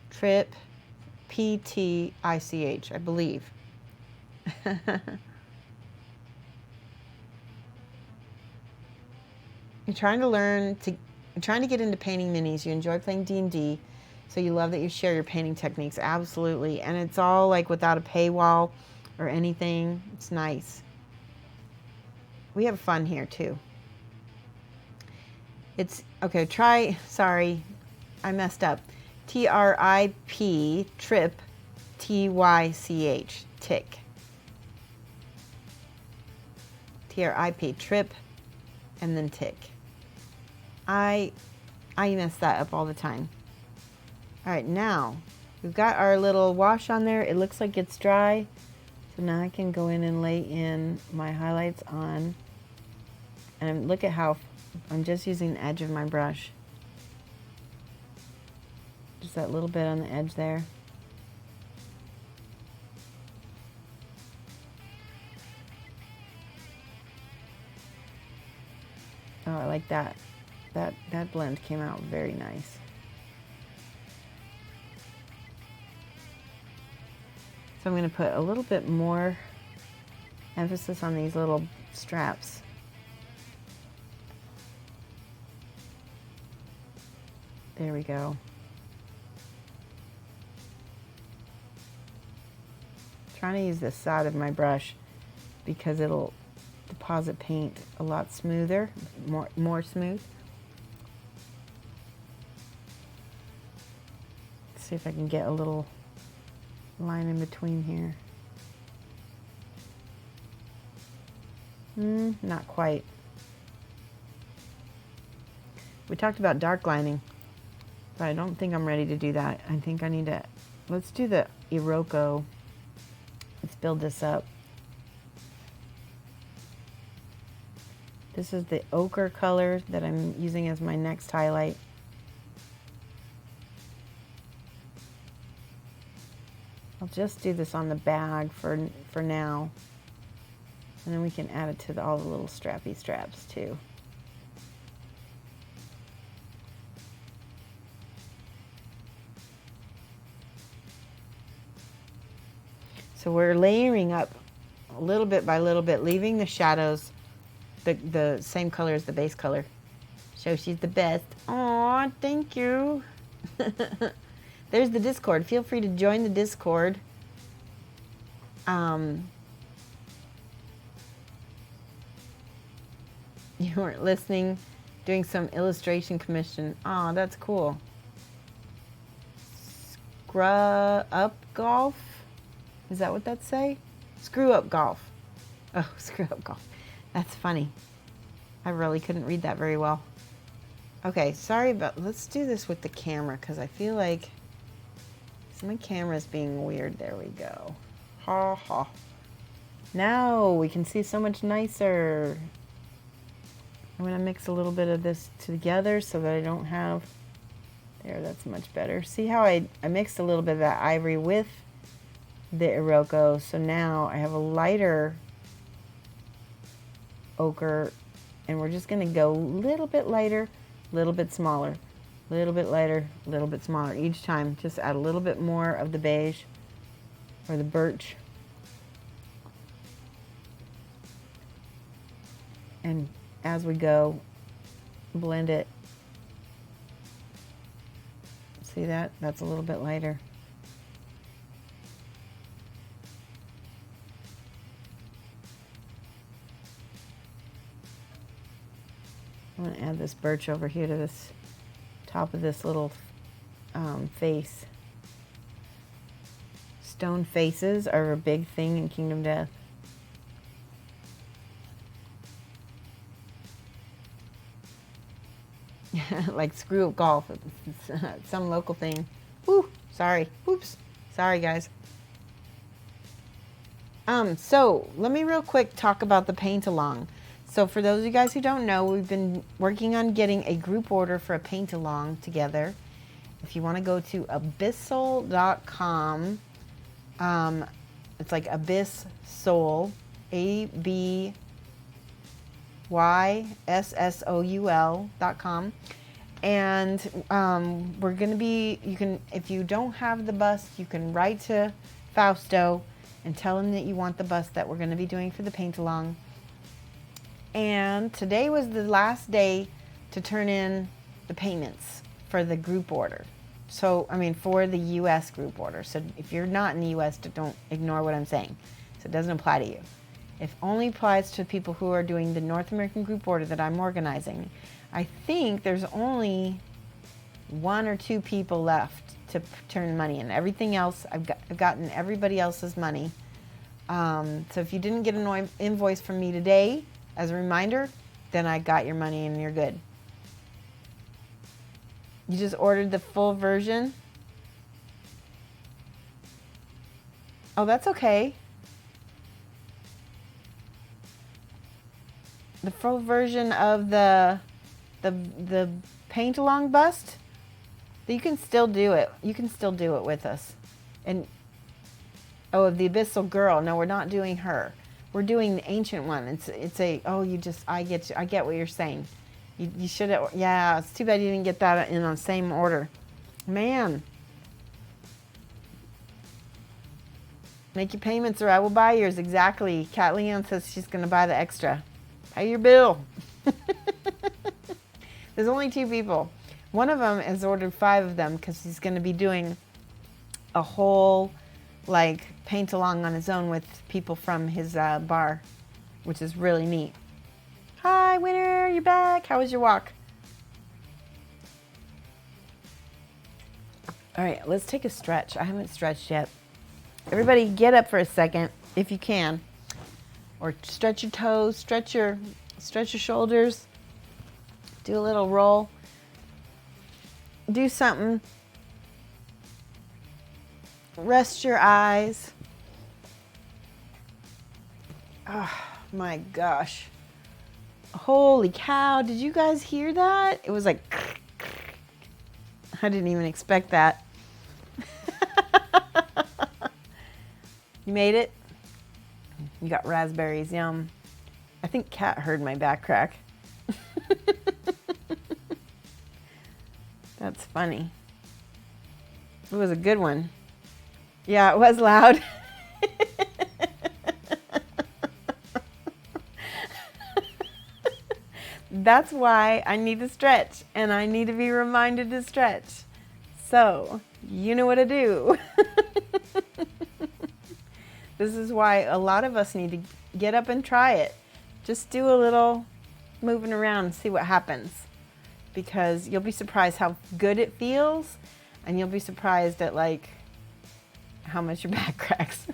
Trip PTICH, I believe. You're trying to get into painting minis. You enjoy playing D&D. So you love that you share your painting techniques. Absolutely. And it's all like without a paywall or anything. It's nice. We have fun here too. It's, okay, sorry, I messed up. TRIP, trip, TYCH, tick. TRIP, trip, and then tick. I mess that up all the time. All right, now we've got our little wash on there. It looks like it's dry. So now I can go in and lay in my highlights on. And look at how I'm just using the edge of my brush. Just that little bit on the edge there. Oh, I like that. That blend came out very nice. So I'm going to put a little bit more emphasis on these little straps. There we go. Trying to use this side of my brush because it'll deposit paint a lot smoother, more smooth. Let's see if I can get a little line in between here. Not quite. We talked about dark lining, but I don't think I'm ready to do that. I think I need to, let's do the Iroko. Let's build this up. This is the ochre color that I'm using as my next highlight. I'll just do this on the bag for now. And then we can add it to all the little strappy straps too. So we're layering up a little bit by little bit, leaving the shadows the same color as the base color. Shoshie's the best. Aw, thank you. There's the Discord. Feel free to join the Discord. You weren't listening, doing some illustration commission. Aw, that's cool. Screw up golf? Is that what that say? Screw up golf. Oh, screw up golf. That's funny. I really couldn't read that very well. Okay, sorry about, let's do this with the camera because I feel like my camera's being weird. There we go. Ha ha. Now we can see so much nicer. I'm gonna mix a little bit of this together so that I don't have, there, that's much better. See how I mixed a little bit of that ivory with the Iroko, so now I have a lighter ochre, and we're just gonna go a little bit lighter, a little bit smaller, a little bit lighter, a little bit smaller each time. Just add a little bit more of the beige or the birch, and as we go, blend it. See that? That's a little bit lighter. I'm going to add this birch over here to this top of this little face. Stone faces are a big thing in Kingdom Death. Like screw up golf. It's some local thing. Woo, sorry. Oops. Sorry, guys. So let me real quick talk about the paint along. So for those of you guys who don't know, we've been working on getting a group order for a paint along together. If you want to go to abyssal.com, it's like Abyss Soul, ABYSSOUL.com. And we're going to be, you can, if you don't have the bust, you can write to Fausto and tell him that you want the bust that we're going to be doing for the paint along. And today was the last day to turn in the payments for the group order. So, I mean, for the U.S. group order. So if you're not in the U.S., don't ignore what I'm saying. So it doesn't apply to you. It only applies to people who are doing the North American group order that I'm organizing. I think there's only 1 or 2 people left to turn money in. Everything else, I've gotten everybody else's money. So if you didn't get an invoice from me today, as a reminder, then I got your money and you're good. You just ordered the full version? Oh, that's okay. The full version of the paint along bust? You can still do it. You can still do it with us. And oh, the Abyssal Girl. No, we're not doing her. We're doing the ancient one. It's a, oh, you just, I get what you're saying. You should have, yeah, it's too bad you didn't get that in the same order. Man. Make your payments or I will buy yours. Exactly. Cat Leon says she's going to buy the extra. Pay your bill. There's only 2 people. One of them has ordered 5 of them because he's going to be doing a whole, like, paint along on his own with people from his bar, which is really neat. Hi, Winner. You're back. How was your walk? All right, let's take a stretch. I haven't stretched yet. Everybody get up for a second if you can. Or stretch your toes, stretch your shoulders. Do a little roll. Do something. Rest your eyes. Oh my gosh. Holy cow, did you guys hear that? It was like I didn't even expect that. You made it? You got raspberries, yum. I think Kat heard my back crack. That's funny. It was a good one. Yeah, it was loud. That's why I need to stretch, and I need to be reminded to stretch. So, you know what to do. This is why a lot of us need to get up and try it. Just do a little moving around and see what happens. Because you'll be surprised how good it feels, and you'll be surprised at like how much your back cracks.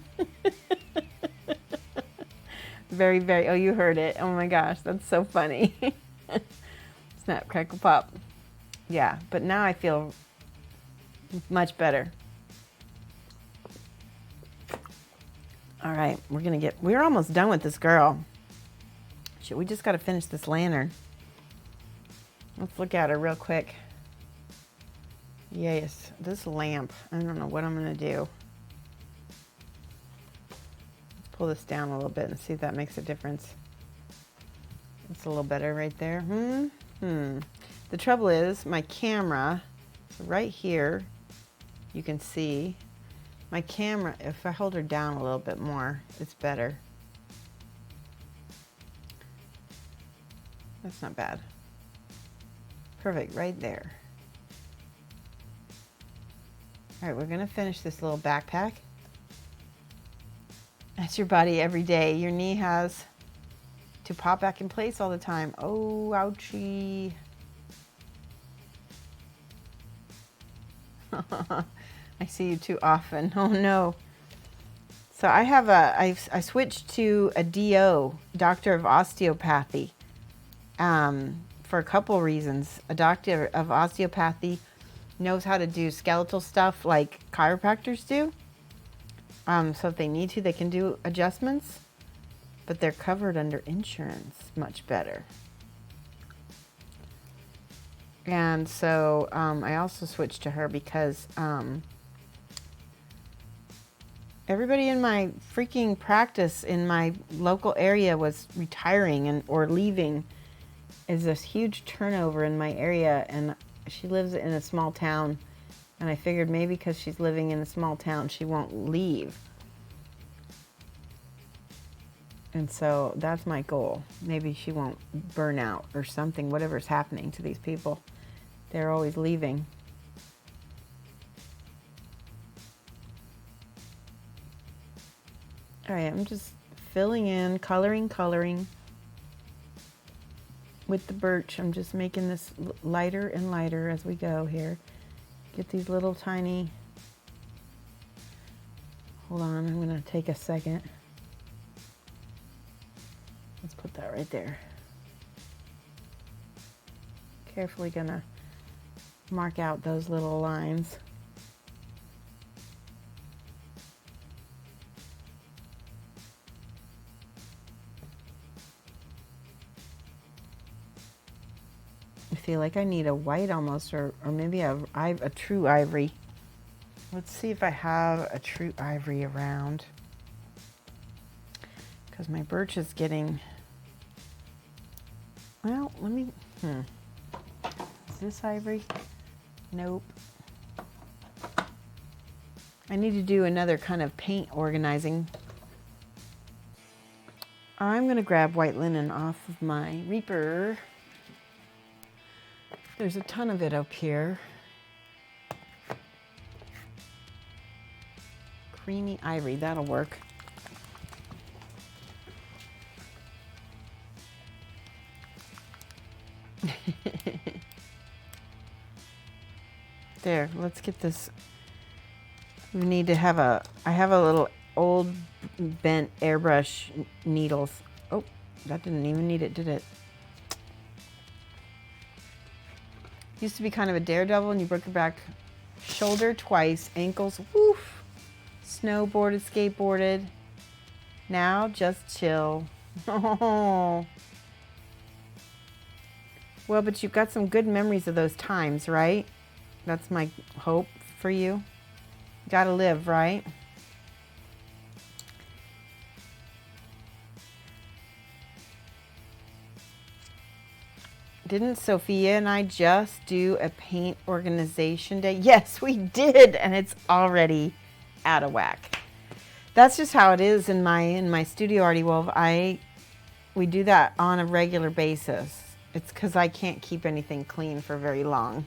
Very, very, oh, you heard it. Oh my gosh, that's so funny. Snap, crackle, pop. Yeah, but now I feel much better. All right, we're almost done with this girl. Shit, we just got to finish this lantern. Let's look at her real quick. Yes, this lamp. I don't know what I'm going to do. Let's pull this down a little bit and see if that makes a difference. It's a little better right there. The trouble is my camera, so right here, you can see my camera, if I hold her down a little bit more, it's better. That's not bad. Perfect, right there. All right, we're gonna finish this little backpack. That's your body every day. Your knee has to pop back in place all the time. Oh, ouchie. I see you too often. Oh no. So I switched to a DO, Doctor of Osteopathy, for a couple reasons. A doctor of osteopathy knows how to do skeletal stuff like chiropractors do. So if they need to, they can do adjustments, but they're covered under insurance much better. And so I also switched to her because everybody in my freaking practice in my local area was retiring or leaving. Is this huge turnover in my area, and she lives in a small town, and I figured maybe because she's living in a small town she won't leave. And so that's my goal. Maybe she won't burn out or something, whatever's happening to these people. They're always leaving. All right, I'm just filling in, coloring with the birch. I'm just making this lighter and lighter as we go here. Get these little tiny, hold on, I'm gonna take a second. Let's put that right there. Carefully gonna mark out those little lines. I feel like I need a white almost, or maybe a true ivory. Let's see if I have a true ivory around, because my birch is getting, well, let me, Is this ivory? Nope. I need to do another kind of paint organizing. I'm going to grab white linen off of my Reaper. There's a ton of it up here. Creamy ivory, that'll work. There, let's get this. We need to have I have a little old bent airbrush needles. Oh, that didn't even need it, did it? Used to be kind of a daredevil and you broke your back, shoulder twice, ankles, woof. Snowboarded, skateboarded. Now just chill. Oh. Well, but you've got some good memories of those times, right? That's my hope for you. Gotta live, right? Didn't Sophia and I just do a paint organization day? Yes, we did, and it's already out of whack. That's just how it is in my studio, Artie Wolf. We do that on a regular basis. It's because I can't keep anything clean for very long.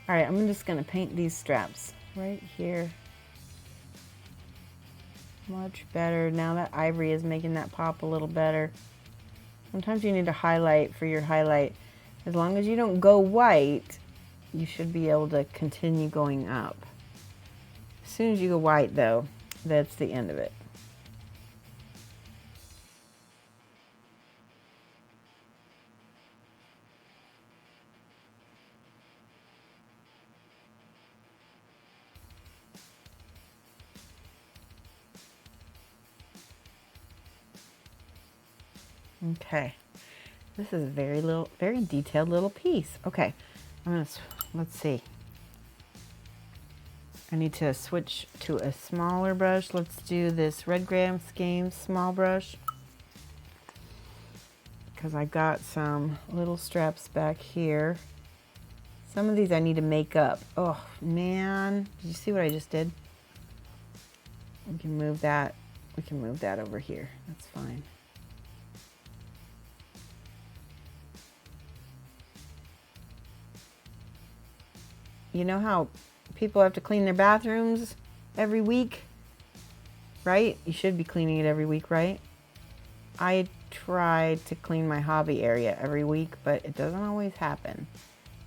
All right, I'm just gonna paint these straps right here. Much better. Now that ivory is making that pop a little better. Sometimes you need to highlight for your highlight. As long as you don't go white, you should be able to continue going up. As soon as you go white though, that's the end of it. Okay, this is a very detailed little piece. Okay, let's see. I need to switch to a smaller brush. Let's do this Red Graham Games small brush because I got some little straps back here. Some of these I need to make up. Oh man, did you see what I just did? We can move that. We can move that over here. That's fine. You know how people have to clean their bathrooms every week, right? You should be cleaning it every week, right? I try to clean my hobby area every week, but it doesn't always happen.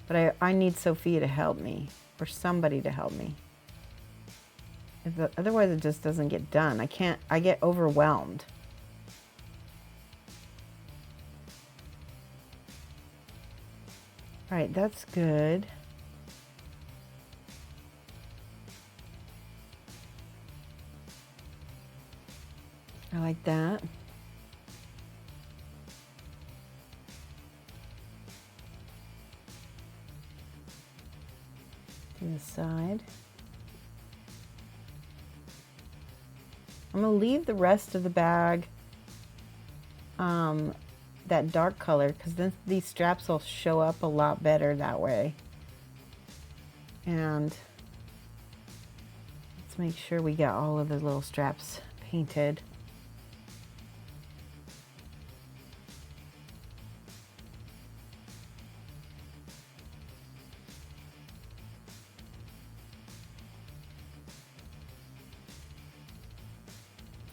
But I need Sophia to help me, or somebody to help me. Otherwise it just doesn't get done. I get overwhelmed. All right, that's good. I like that. To the side. I'm gonna leave the rest of the bag that dark color because then these straps will show up a lot better that way. And let's make sure we get all of the little straps painted.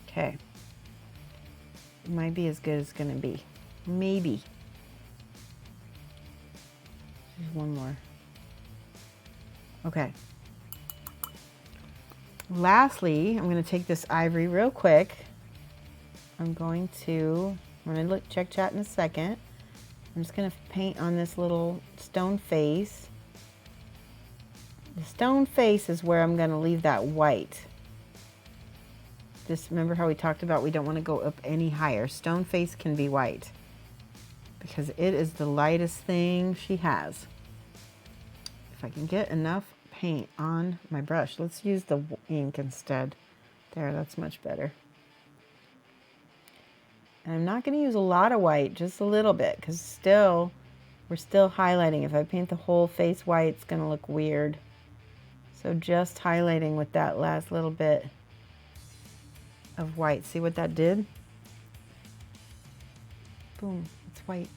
Okay. It might be as good as it's gonna be. Maybe. There's one more. Okay. Lastly, I'm gonna take this ivory real quick. I'm gonna check chat in a second. I'm just gonna paint on this little stone face. The stone face is where I'm gonna leave that white. Just remember how we talked about we don't want to go up any higher. Stone face can be white because it is the lightest thing she has. If I can get enough paint on my brush, let's use the ink instead. There, that's much better. And I'm not going to use a lot of white, just a little bit, because still We're still highlighting. If I paint the whole face white, it's going to look weird. So just highlighting with that last little bit of white. See what that did? Boom, it's white.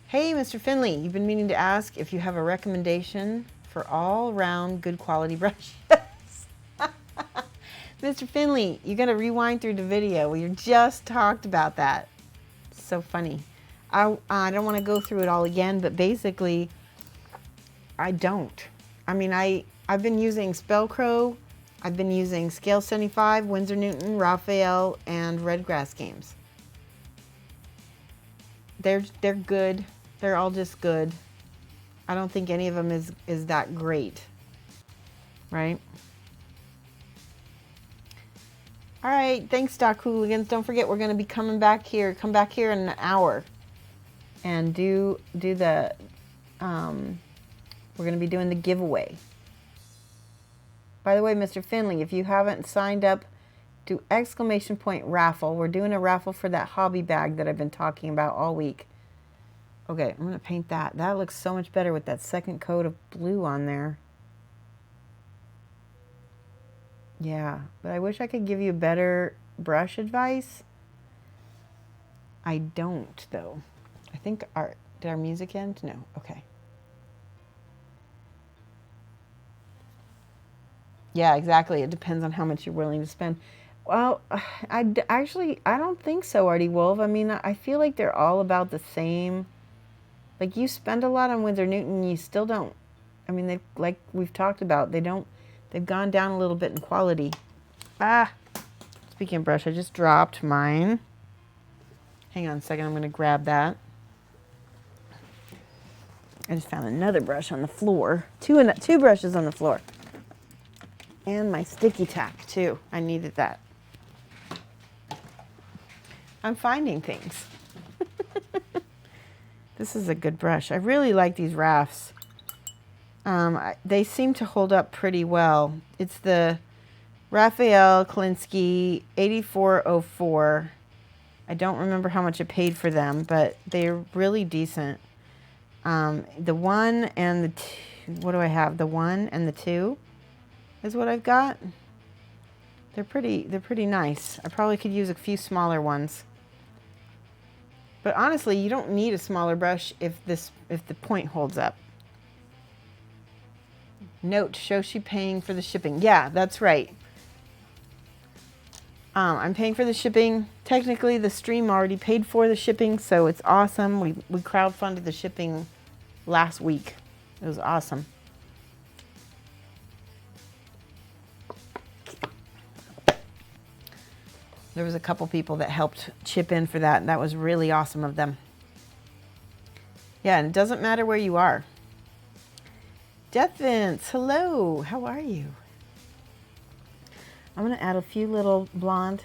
Hey, Mr. Finley, you've been meaning to ask if you have a recommendation for all-round good quality brushes. Mr. Finley, you got to rewind through the video. We just talked about that. So funny. I don't want to go through it all again, but basically, I don't. I mean, I've been using Spellcrow. I've been using Scale 75, Winsor Newton, Raphael, and Redgrass Games. They're good. They're all just good. I don't think any of them is that great, right? All right, thanks, Doc Hooligans. Don't forget, we're going to be coming back here. Come back here in an hour, and do the. We're going to be doing the giveaway. By the way, Mr. Finley, if you haven't signed up, do !raffle. We're doing a raffle for that hobby bag that I've been talking about all week. Okay, I'm going to paint that. That looks so much better with that second coat of blue on there. Yeah, but I wish I could give you better brush advice. I don't, though. I think did our music end? No, okay. Yeah, exactly. It depends on how much you're willing to spend. Well, I don't think so, Artie Wolf. I mean, I feel like they're all about the same. Like, you spend a lot on Winsor Newton, you still don't. I mean, they, like we've talked about, they've gone down a little bit in quality. Speaking of brush, I just dropped mine. Hang on a second, I'm going to grab that. I just found another brush on the floor. Two brushes on the floor. And my sticky tack, too. I needed that. I'm finding things. This is a good brush. I really like these Raffs. They seem to hold up pretty well. It's the Raphael Klinsky 8404. I don't remember how much I paid for them, but they're really decent. The 1 and the 2, what do I have? The 1 and the 2 is what I've got. They're pretty nice. I probably could use a few smaller ones. But honestly, you don't need a smaller brush if the point holds up. Note, Shoshie paying for the shipping. Yeah, that's right. I'm paying for the shipping. Technically, the stream already paid for the shipping, so it's awesome. We crowdfunded the shipping last week. It was awesome. There was a couple people that helped chip in for that, and that was really awesome of them. Yeah, and it doesn't matter where you are. Death Vince, hello, how are you? I'm going to add a few little blonde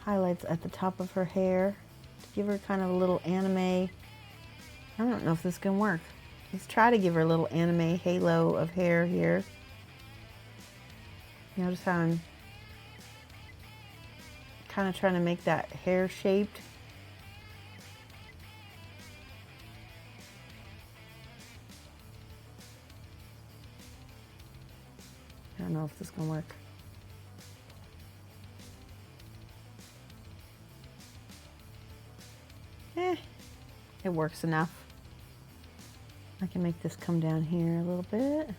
highlights at the top of her hair to give her kind of a little anime. I don't know if this can work. Let's try to give her a little anime halo of hair here. Notice how I'm kind of trying to make that hair shaped. I don't know if this can work. It works enough. I can make this come down here a little bit.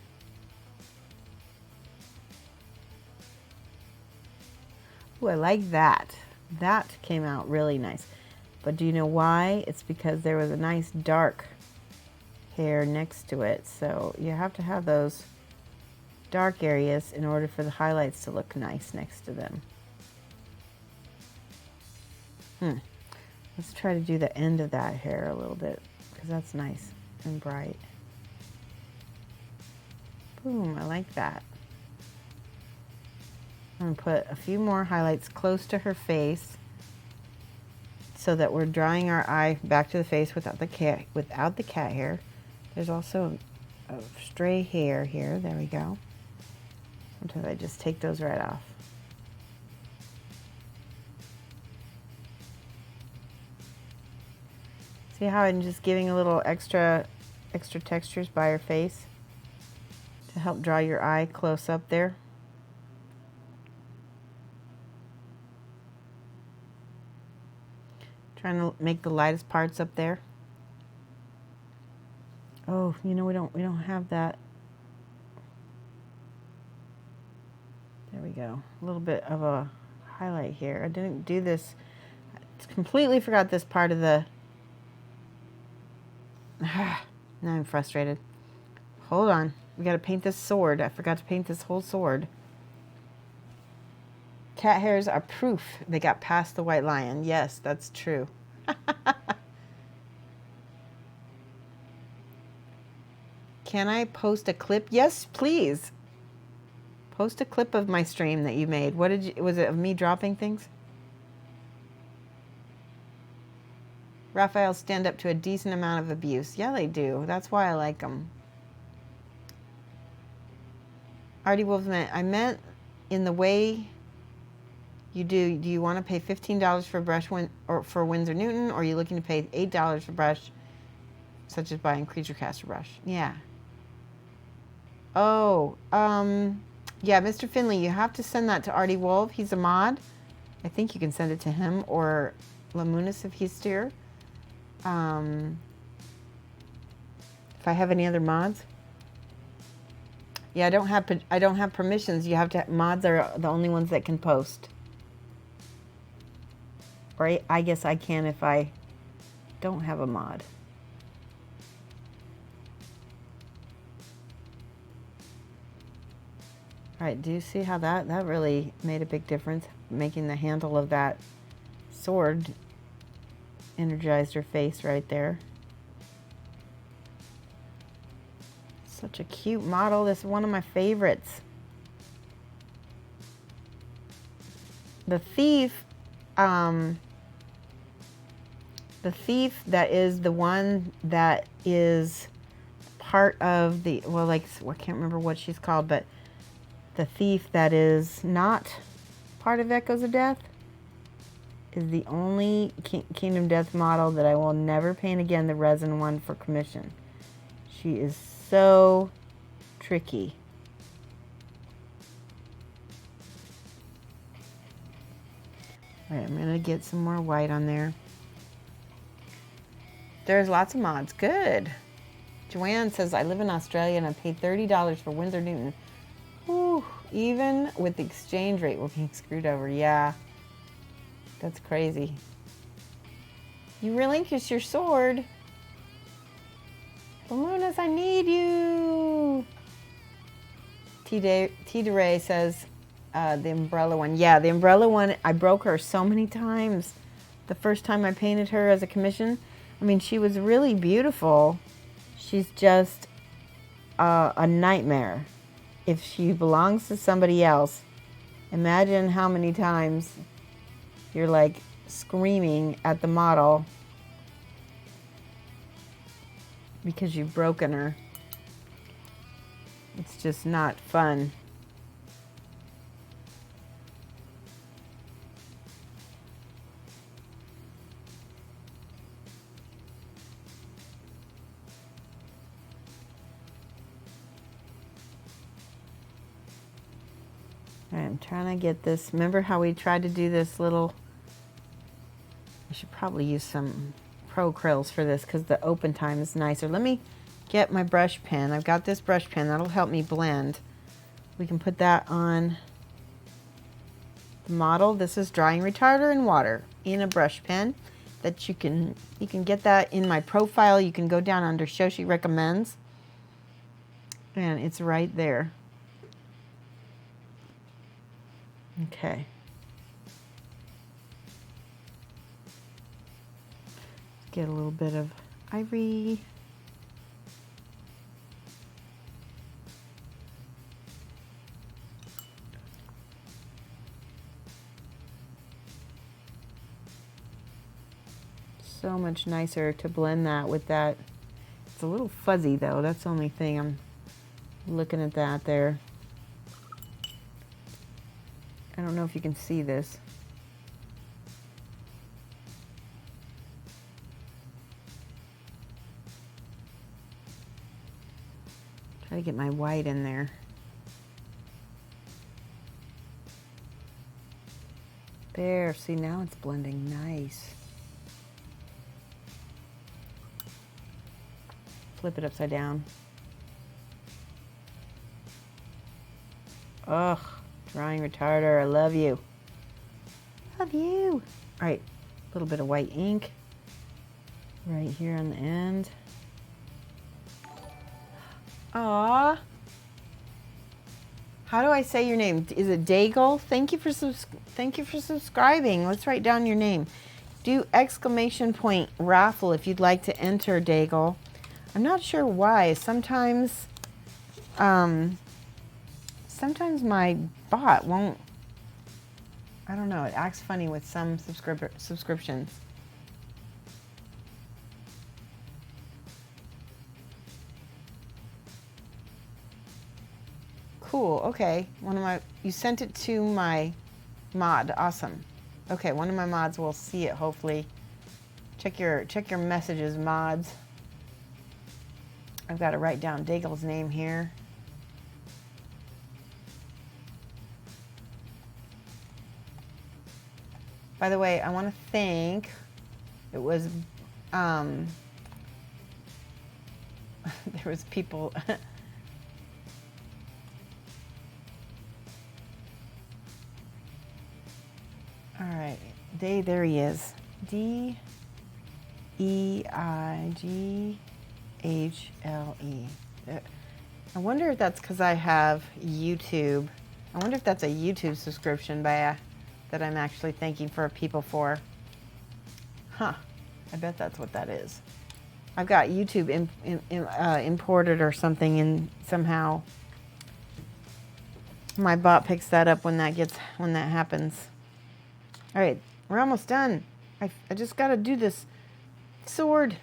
Ooh, I like that. That came out really nice. But do you know why? It's because there was a nice dark hair next to it. So you have to have those dark areas in order for the highlights to look nice next to them. Let's try to do the end of that hair a little bit because that's nice and bright. Boom, I like that. I'm going to put a few more highlights close to her face so that we're drawing our eye back to the face without the cat hair. There's also a stray hair here. There we go. Sometimes I just take those right off. See how I'm just giving a little extra textures by her face to help draw your eye close up there. Trying to make the lightest parts up there. Oh, you know, we don't have that. There we go. A little bit of a highlight here. I didn't do this. I completely forgot this part of the... Now I'm frustrated. Hold on. We got to paint this sword. I forgot to paint this whole sword. Cat hairs are proof they got past the white lion. Yes, that's true. Can I post a clip? Yes, please. Post a clip of my stream that you made. What did you, was it of me dropping things? Raphael stand up to a decent amount of abuse. Yeah, they do. That's why I like them. Artie Wolf meant, I meant in the way you do you want to pay $15 for a brush or for Winsor Newton, or are you looking to pay $8 for a brush, such as buying Creature Caster brush? Yeah. Oh, yeah, Mr. Finley, you have to send that to Artie Wolf. He's a mod. I think you can send it to him, or Lamunis if he's here. If I have any other mods. Yeah, I don't have permissions. You have to, mods are the only ones that can post. Or I guess I can if I don't have a mod. All right, do you see how that really made a big difference? Making the handle of that sword energized her face right there. Such a cute model. This is one of my favorites. The thief that is the one that is part of the, well, like, I can't remember what she's called, but the thief that is not part of Echoes of Death is the only Kingdom Death model that I will never paint again, the resin one, for commission. She is so tricky. All right, I'm gonna get some more white on there. There's lots of mods. Good. Joanne says, I live in Australia and I paid $30 for Winsor Newton. Whew, even with the exchange rate, we're being screwed over. Yeah, that's crazy. You relinquish your sword. Lamunas, I need you. T. DeRay says, the umbrella one. Yeah, the umbrella one, I broke her so many times. The first time I painted her as a commission, I mean, she was really beautiful. She's just a nightmare. If she belongs to somebody else, imagine how many times you're like screaming at the model because you've broken her. It's just not fun. I'm trying to get this. Remember how we tried to do this little... I should probably use some Pro Acryls for this because the open time is nicer. Let me get my brush pen. I've got this brush pen. That'll help me blend. We can put that on the model. This is drying retarder and water in a brush pen. That you can get that in my profile. You can go down under Shoshie Recommends. And it's right there. Okay. Get a little bit of ivory. So much nicer to blend that with that. It's a little fuzzy though. That's the only thing. I'm looking at that there. I don't know if you can see this. Try to get my white in there. There, see, now it's blending nice. Flip it upside down. Ugh, drying retarder, I love you. Love you. All right, a little bit of white ink right here on the end. Aw. How do I say your name? Is it Daigle? Thank you for subscribing. Let's write down your name. Do exclamation point Raffle if you'd like to enter, Daigle. I'm not sure why. Sometimes my bot won't. I don't know. It acts funny with some subscriptions. Cool. Okay. You sent it to my mod. Awesome. Okay. One of my mods will see it. Hopefully. Check your messages, mods. I've got to write down Daigle's name here. By the way, I want to thank. It was there was people. All right, there he is. DEIGHLE. I wonder if that's because I have YouTube. I wonder if that's a YouTube subscription that I'm actually thanking for people for. Huh. I bet that's what that is. I've got YouTube imported or something, and somehow my bot picks that up when that happens. All right, we're almost done. I just got to do this sword.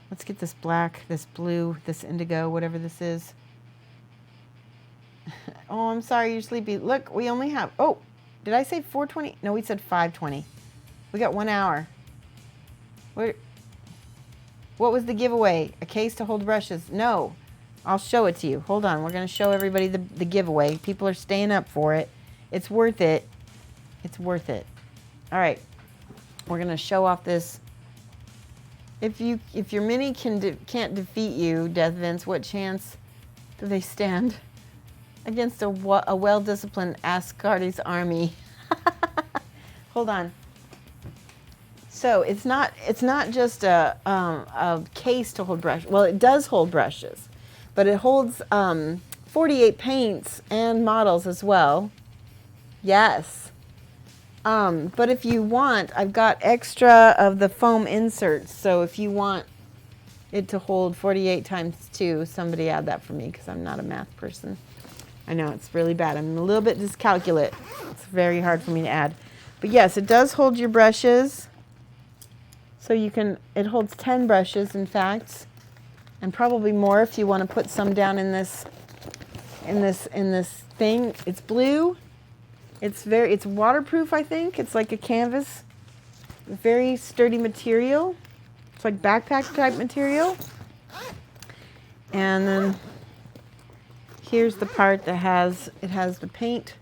Let's get this black, this blue, this indigo, whatever this is. Oh, I'm sorry, you're sleepy. Look, we only have, oh, did I say 4:20? No, we said 5:20. We got 1 hour. What was the giveaway? A case to hold brushes? No, I'll show it to you. Hold on, we're going to show everybody the giveaway. People are staying up for it. It's worth it. It's worth it. All right, we're going to show off this. If your mini can't defeat you, Death Vince, what chance do they stand against a well-disciplined Asgardi's army? Hold on. So it's not just a case to hold brushes. Well, it does hold brushes, but it holds 48 paints and models as well. Yes. But if you want, I've got extra of the foam inserts. So if you want it to hold 48 times 2, somebody add that for me because I'm not a math person. I know it's really bad. I'm a little bit dyscalculate. It's very hard for me to add. But yes, it does hold your brushes. So it holds 10 brushes, in fact, and probably more if you want to put some down in this thing. It's blue. It's waterproof, I think. It's like a canvas, very sturdy material. It's like backpack type material. And then here's the part that has the paint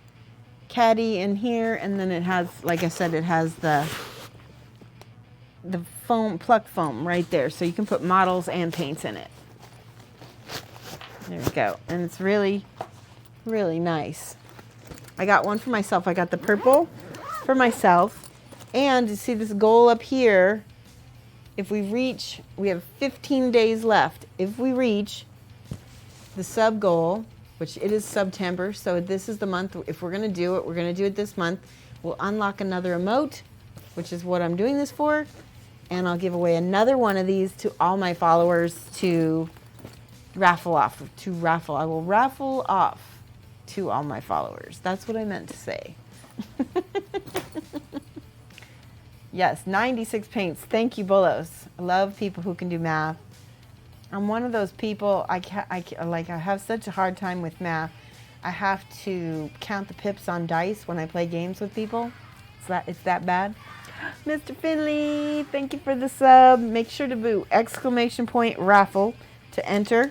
caddy in here, and then it has, like I said, it has the foam, pluck foam right there, so you can put models and paints in it. There we go, and it's really, really nice. I got one for myself. I got the purple for myself, and you see this goal up here. If we reach, we have 15 days left. If we reach the sub goal, which it is September, so this is the month. If we're going to do it, we're going to do it this month. We'll unlock another emote, which is what I'm doing this for, and I'll give away another one of these to all my followers to raffle off. I will raffle off to all my followers. That's what I meant to say. Yes, 96 paints. Thank you, Bolos. I love people who can do math. I'm one of those people, I have such a hard time with math. I have to count the pips on dice when I play games with people. It's that bad. Mr. Finley, thank you for the sub. Make sure to do exclamation point raffle to enter.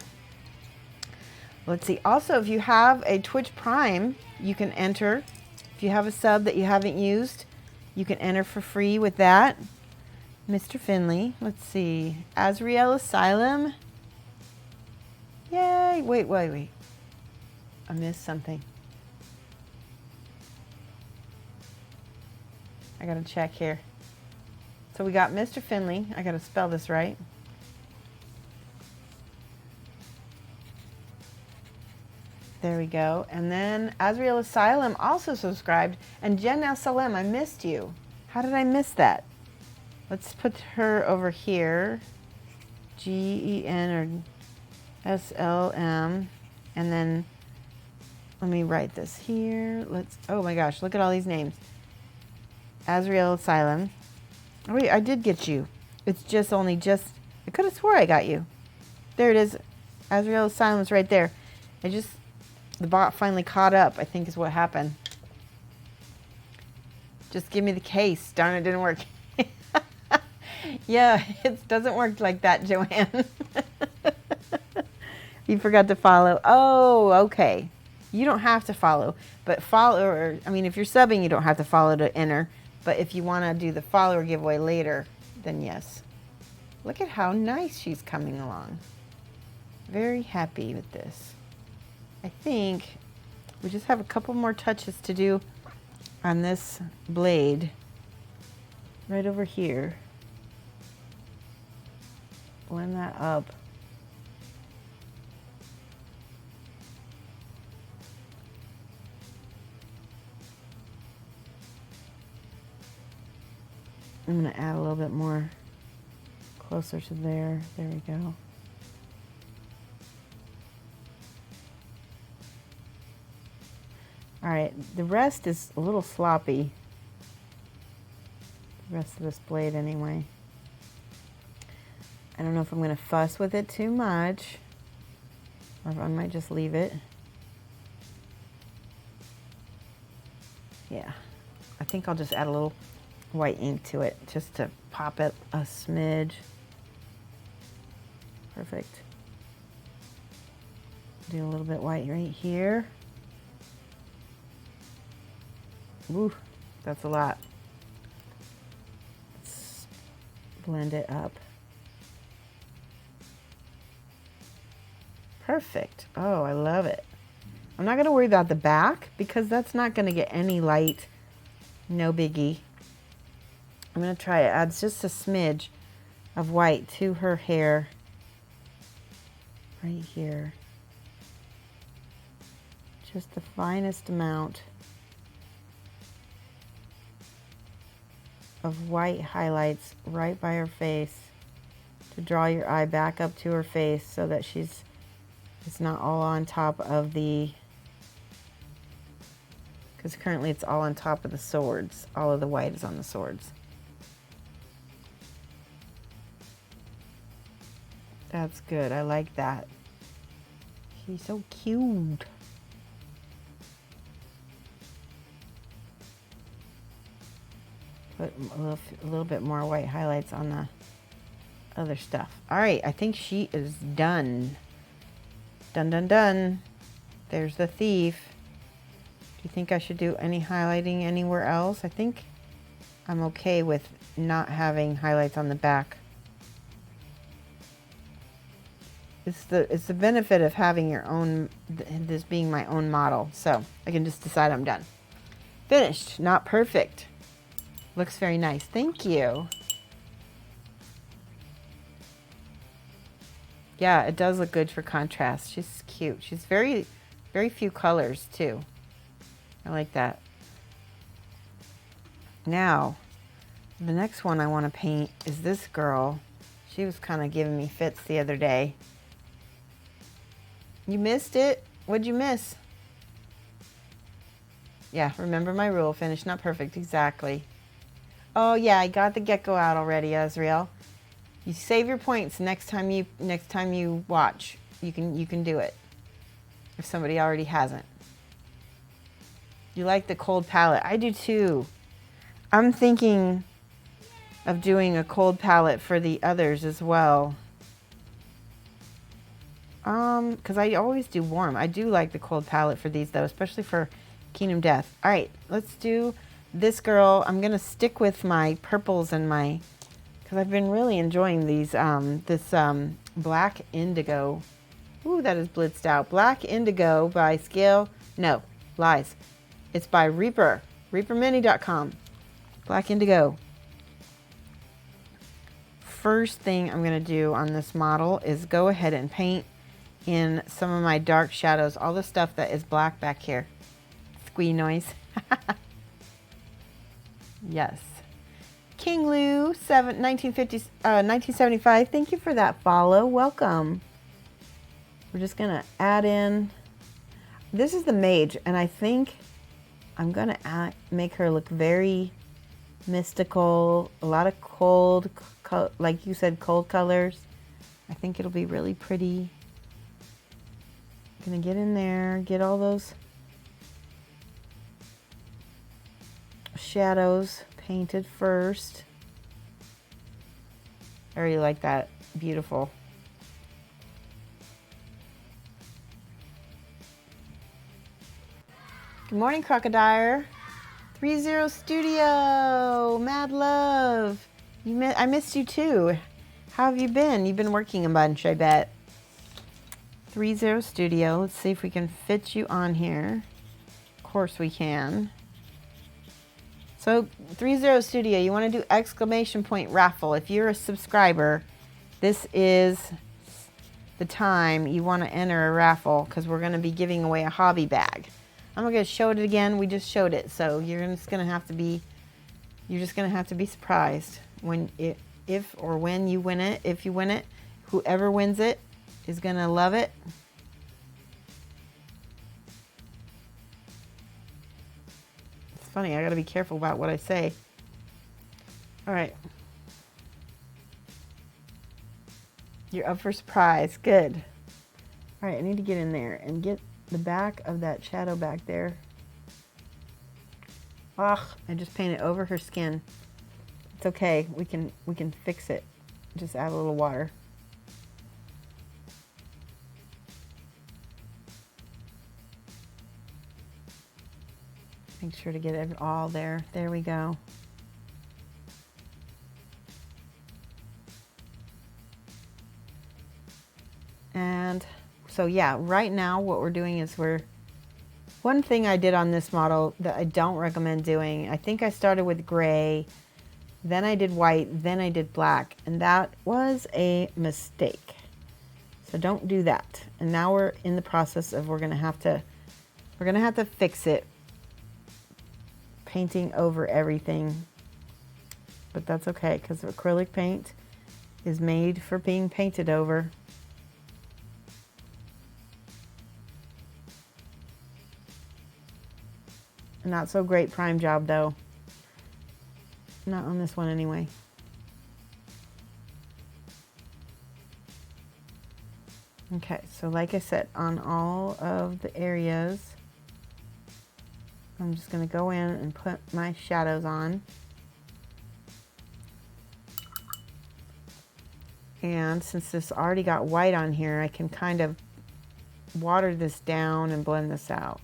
Let's see. Also, if you have a Twitch Prime, you can enter. If you have a sub that you haven't used, you can enter for free with that. Mr. Finley. Let's see. Azrael Asylum. Yay. Wait. I missed something. I gotta check here. So we got Mr. Finley. I gotta spell this right. There we go. And then Azrael Asylum also subscribed. And Jen Al Salem, I missed you. How did I miss that? Let's put her over here. Gen or SLM. And then let me write this here. Oh my gosh, look at all these names. Azrael Asylum. Oh wait, I did get you. It's I could have swore I got you. There it is. Azrael Asylum's right there. The bot finally caught up, I think is what happened. Just give me the case. Darn, it didn't work. Yeah, it doesn't work like that, Joanne. You forgot to follow. Oh, okay. You don't have to follow, but if you're subbing, you don't have to follow to enter. But if you want to do the follower giveaway later, then yes. Look at how nice she's coming along. Very happy with this. I think we just have a couple more touches to do on this blade right over here. Blend that up. I'm going to add a little bit more closer to there. There we go. All right, the rest is a little sloppy. The rest of this blade anyway. I don't know if I'm going to fuss with it too much, or if I might just leave it. Yeah, I think I'll just add a little white ink to it just to pop it a smidge. Perfect. Do a little bit white right here. Ooh, that's a lot. Let's blend it up. Perfect. Oh, I love it. I'm not going to worry about the back because that's not going to get any light. No biggie. I'm going to try it. Adds just a smidge of white to her hair right here. Just the finest amount of white highlights right by her face to draw your eye back up to her face so that it's not all on top of because currently it's all on top of the swords. All of the white is on the swords. That's good. I like that. She's so cute. Put a little bit more white highlights on the other stuff. All right, I think she is done. Done. There's the thief. Do you think I should do any highlighting anywhere else? I think I'm okay with not having highlights on the back. It's the benefit of having your own, this being my own model. So I can just decide I'm done. Finished, not perfect. Looks very nice. Thank you. Yeah, it does look good for contrast. She's cute. She's very few colors too. I like that. Now, the next one I want to paint is this girl. She was kind of giving me fits the other day. You missed it? What'd you miss? Yeah, remember my rule. Finish, not perfect. Exactly. Oh yeah, I got the gecko out already, Azrael. You save your points next time you watch. You can do it. If somebody already hasn't. You like the cold palette. I do too. I'm thinking of doing a cold palette for the others as well. Because I always do warm. I do like the cold palette for these though, especially for Kingdom Death. All right, let's do this girl. I'm gonna stick with my purples and my, because I've been really enjoying these, Black Indigo. Ooh, that is blitzed out. Black Indigo by Scale, no, lies. It's by Reaper, reapermini.com. Black Indigo. First thing I'm gonna do on this model is go ahead and paint in some of my dark shadows, all the stuff that is black back here. Squee noise. Yes. King Lou, 1975. Thank you for that follow. Welcome. We're just going to add in. This is the mage, and I think I'm going to make her look very mystical. A lot of cold, like you said, cold colors. I think it'll be really pretty. Gonna get in there, get all those shadows painted first. I really like that. Beautiful. Good morning, Crocodile. 30 Studio. Mad love. I missed you too. How have you been? You've been working a bunch, I bet. 30 Studio. Let's see if we can fit you on here. Of course we can. So 30 Studio, you want to do exclamation point raffle. If you're a subscriber, this is the time you want to enter a raffle because we're going to be giving away a hobby bag. I'm not going to show it again. We just showed it. So you're just going to have to be surprised when if or when you win it. If you win it, whoever wins it is gonna love it. It's funny, I gotta be careful about what I say. All right. You're up for surprise. Good. All right, I need to get in there and get the back of that shadow back there. Ugh, I just painted over her skin. It's okay. We can fix it. Just add a little water. Make sure to get it all there. There we go. And so yeah, right now what we're doing is one thing I did on this model that I don't recommend doing, I think I started with gray, then I did white, then I did black, and that was a mistake. So don't do that. And now we're in the process of we're gonna have to fix it, painting over everything. But that's okay, because acrylic paint is made for being painted over. Not so great prime job though. Not on this one anyway. Okay, so like I said, on all of the areas, I'm just going to go in and put my shadows on. And since this already got white on here, I can kind of water this down and blend this out.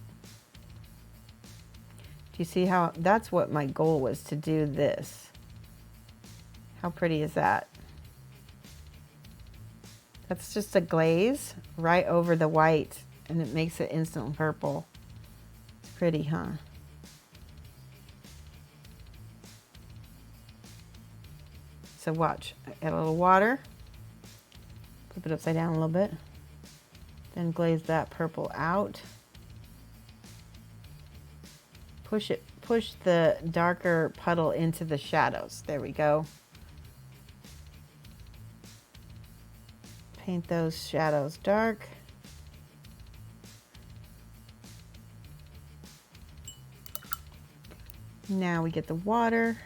Do you see how, that's what my goal was, to do this. How pretty is that? That's just a glaze right over the white, and it makes it instant purple. It's pretty, huh? So watch, add a little water, flip it upside down a little bit, then glaze that purple out. Push the darker puddle into the shadows. There we go. Paint those shadows dark. Now we get the water.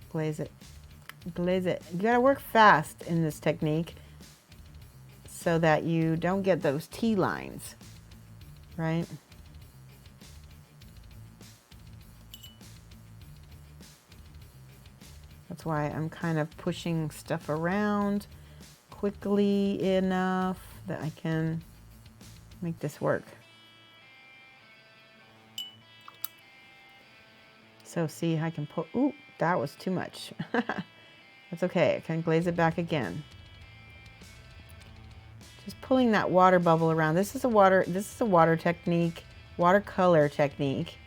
Glaze it. Glaze it. You gotta work fast in this technique so that you don't get those T lines, right? That's why I'm kind of pushing stuff around. Of quickly enough that I can make this work. So see, I can pull, ooh, that was too much. That's okay, I can glaze it back again. Just pulling that water bubble around. This is a water technique, watercolor technique.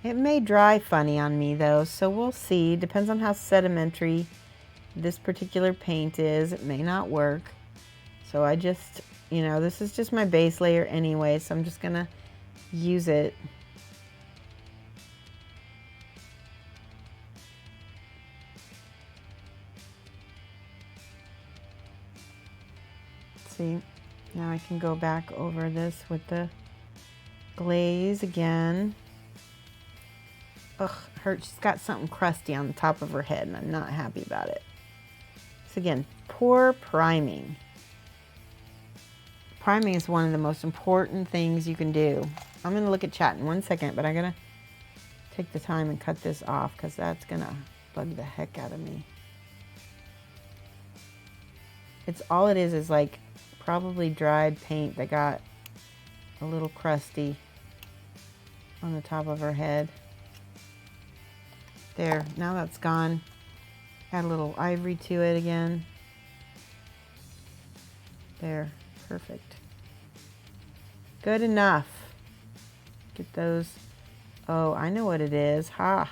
It may dry funny on me though, so we'll see. Depends on how sedimentary this particular paint is. It may not work. So I just, you know, this is just my base layer anyway, so I'm just gonna use it. See, now I can go back over this with the glaze again. Ugh, she's got something crusty on the top of her head and I'm not happy about it. So again, poor priming. Priming is one of the most important things you can do. I'm gonna look at chat in 1 second, but I'm gonna take the time and cut this off because that's gonna bug the heck out of me. It's all it is like probably dried paint that got a little crusty on the top of her head. There, now that's gone. Add a little ivory to it again. There, perfect. Good enough. Get those, oh, I know what it is. Ha!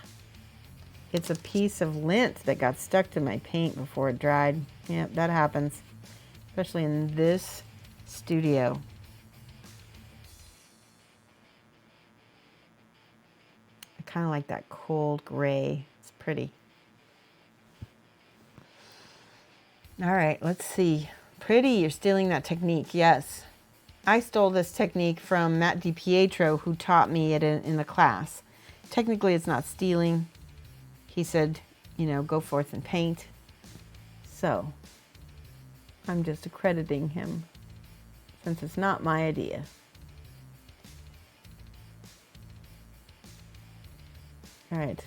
It's a piece of lint that got stuck to my paint before it dried. Yep, that happens. Especially in this studio. I kind of like that cold gray. It's pretty. All right, let's see. Pretty, you're stealing that technique. Yes. I stole this technique from Matt DiPietro, who taught me it in the class. Technically, it's not stealing. He said, you know, go forth and paint. So, I'm just accrediting him since it's not my idea. All right,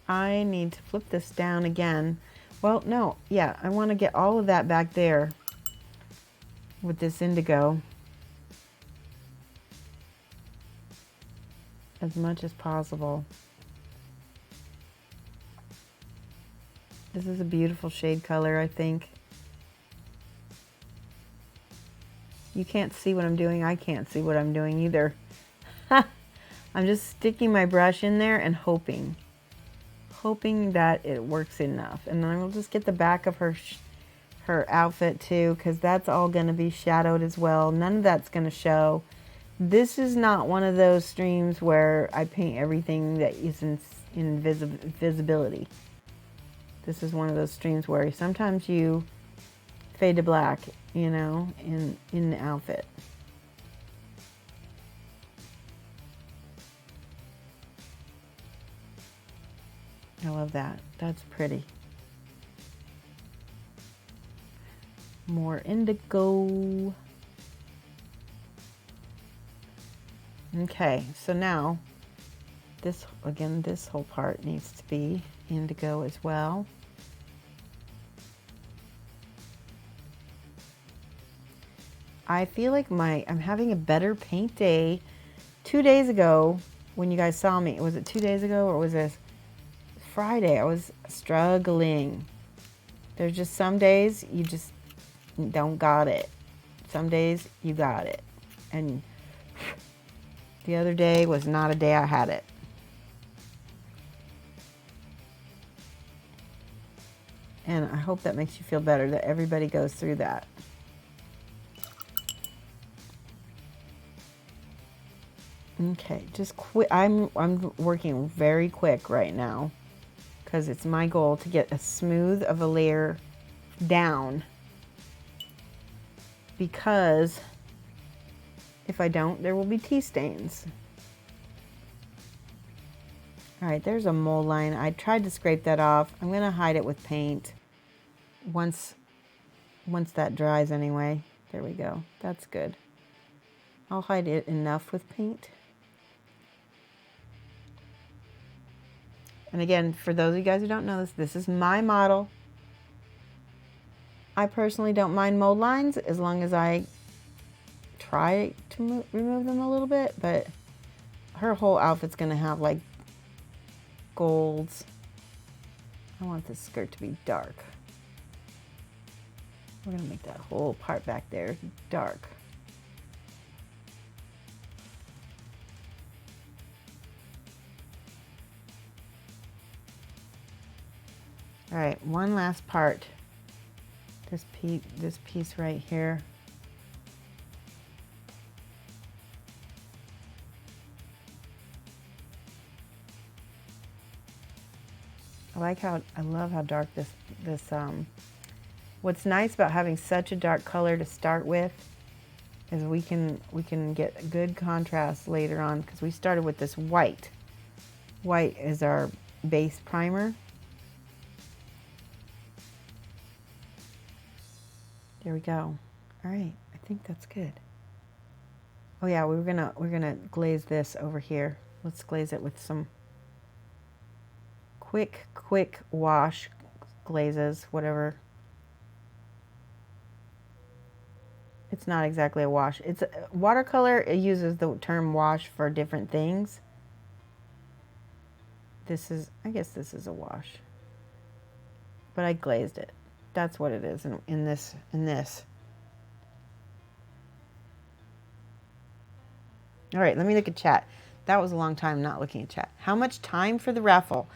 I need to flip this down again. Well, no, yeah, I want to get all of that back there with this indigo as much as possible. This is a beautiful shade color, I think. You can't see what I'm doing. I can't see what I'm doing either. I'm just sticking my brush in there and hoping that it works enough. And then I will just get the back of her outfit too, because that's all going to be shadowed as well. None of that's going to show. This is not one of those streams where I paint everything that is in visibility. This is one of those streams where sometimes you fade to black, you know, in the outfit. I love that. That's pretty. More indigo. Okay, so now this, again, this whole part needs to be indigo as well. I feel like I'm having a better paint day. 2 days ago, when you guys saw me, was it 2 days ago or was it Friday? I was struggling. There's just some days you just don't got it. Some days you got it. And the other day was not a day I had it. And I hope that makes you feel better, that everybody goes through that. Okay, just quick. I'm working very quick right now because it's my goal to get as smooth of a layer down, because if I don't, there will be tea stains. All right, there's a mole line. I tried to scrape that off. I'm gonna hide it with paint once that dries anyway. There we go. That's good. I'll hide it enough with paint. And again, for those of you guys who don't know this, this is my model. I personally don't mind mold lines as long as I try to remove them a little bit, but her whole outfit's gonna have like golds. I want this skirt to be dark. We're gonna make that whole part back there dark. All right, one last part. This piece right here. I love how dark this what's nice about having such a dark color to start with is we can get good contrast later on, because we started with this white. White is our base primer. There we go. All right, I think that's good. Oh yeah, we're gonna glaze this over here. Let's glaze it with some quick wash glazes, whatever. It's not exactly a wash. It's a watercolor. It uses the term wash for different things. I guess this is a wash, but I glazed it. That's what it is in this. All right, let me look at chat. That was a long time not looking at chat. How much time for the raffle?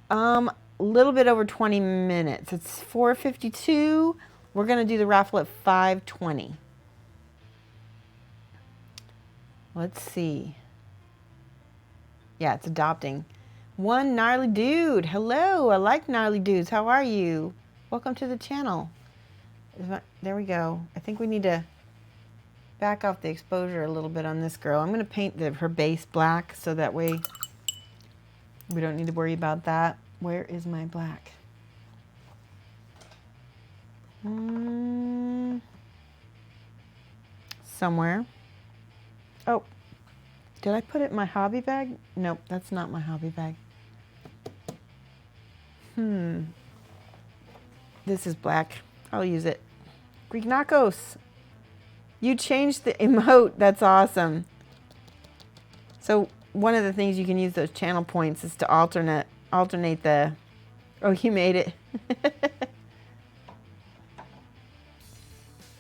A little bit over 20 minutes. It's 4:52. We're gonna do the raffle at 5:20. Let's see. Yeah, it's adopting. One gnarly dude. Hello, I like gnarly dudes. How are you? Welcome to the channel. There we go. I think we need to back off the exposure a little bit on this girl. I'm going to paint her base black so that way we don't need to worry about that. Where is my black? Somewhere. Oh, did I put it in my hobby bag? Nope, that's not my hobby bag. This is black. I'll use it. Greek Knocos. You changed the emote. That's awesome. So one of the things you can use those channel points is to alternate the... Oh, you made it.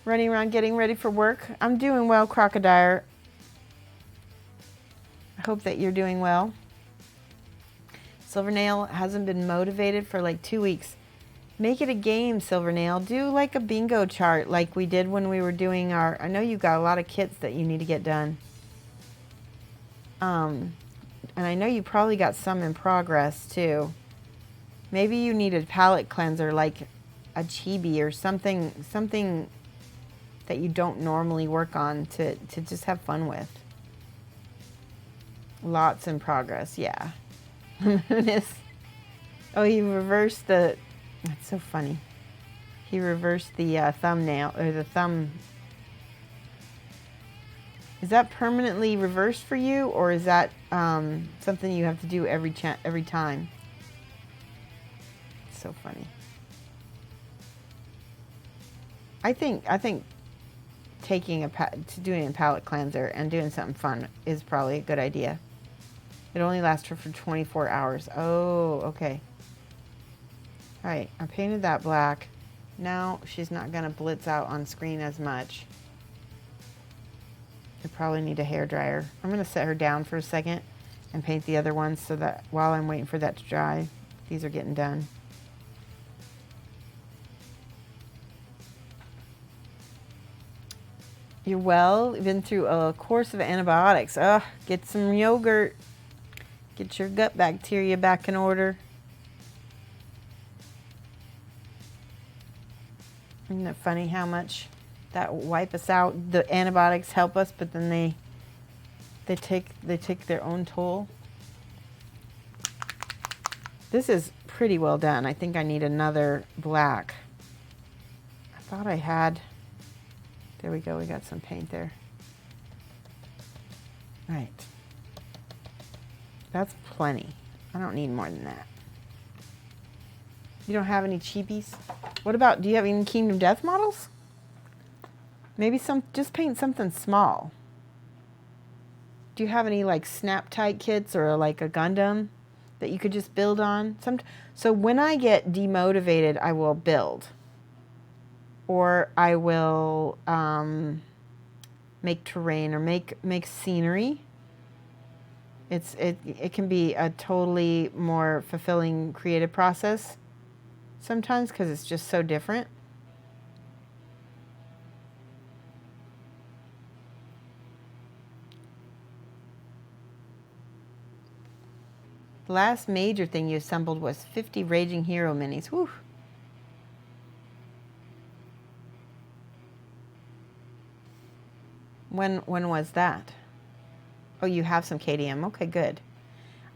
Running around getting ready for work. I'm doing well, Crocodile. I hope that you're doing well. Silvernail hasn't been motivated for like 2 weeks. Make it a game, Silvernail. Do like a bingo chart like we did when we were doing our... I know you've got a lot of kits that you need to get done. And I know you probably got some in progress too. Maybe you need a palette cleanser like a chibi or something that you don't normally work on to just have fun with. Lots in progress, yeah. Oh, he reversed the... That's so funny. He reversed the thumbnail, or the thumb. Is that permanently reversed for you, or is that something you have to do every time? It's so funny. I think doing a palette cleanser and doing something fun is probably a good idea. It only lasts for 24 hours. Oh, okay. All right, I painted that black. Now she's not gonna blitz out on screen as much. I probably need a hairdryer. I'm gonna set her down for a second and paint the other ones so that while I'm waiting for that to dry, these are getting done. You're well. You've been through a course of antibiotics. Ugh, get some yogurt. Get your gut bacteria back in order. Isn't it funny how much that wipe us out? The antibiotics help us, but then they take their own toll. This is pretty well done. I think I need another black. I thought I had... There we go. We got some paint there. Right. That's plenty. I don't need more than that. You don't have any cheapies? What about, do you have any Kingdom Death models? Maybe just paint something small. Do you have any like snap tight kits or like a Gundam that you could just build on? So when I get demotivated, I will build. Or I will make terrain or make scenery. It can be a totally more fulfilling creative process sometimes because it's just so different. The last major thing you assembled was 50 Raging Hero minis. Whew. When was that? Oh, you have some KDM. Okay, good.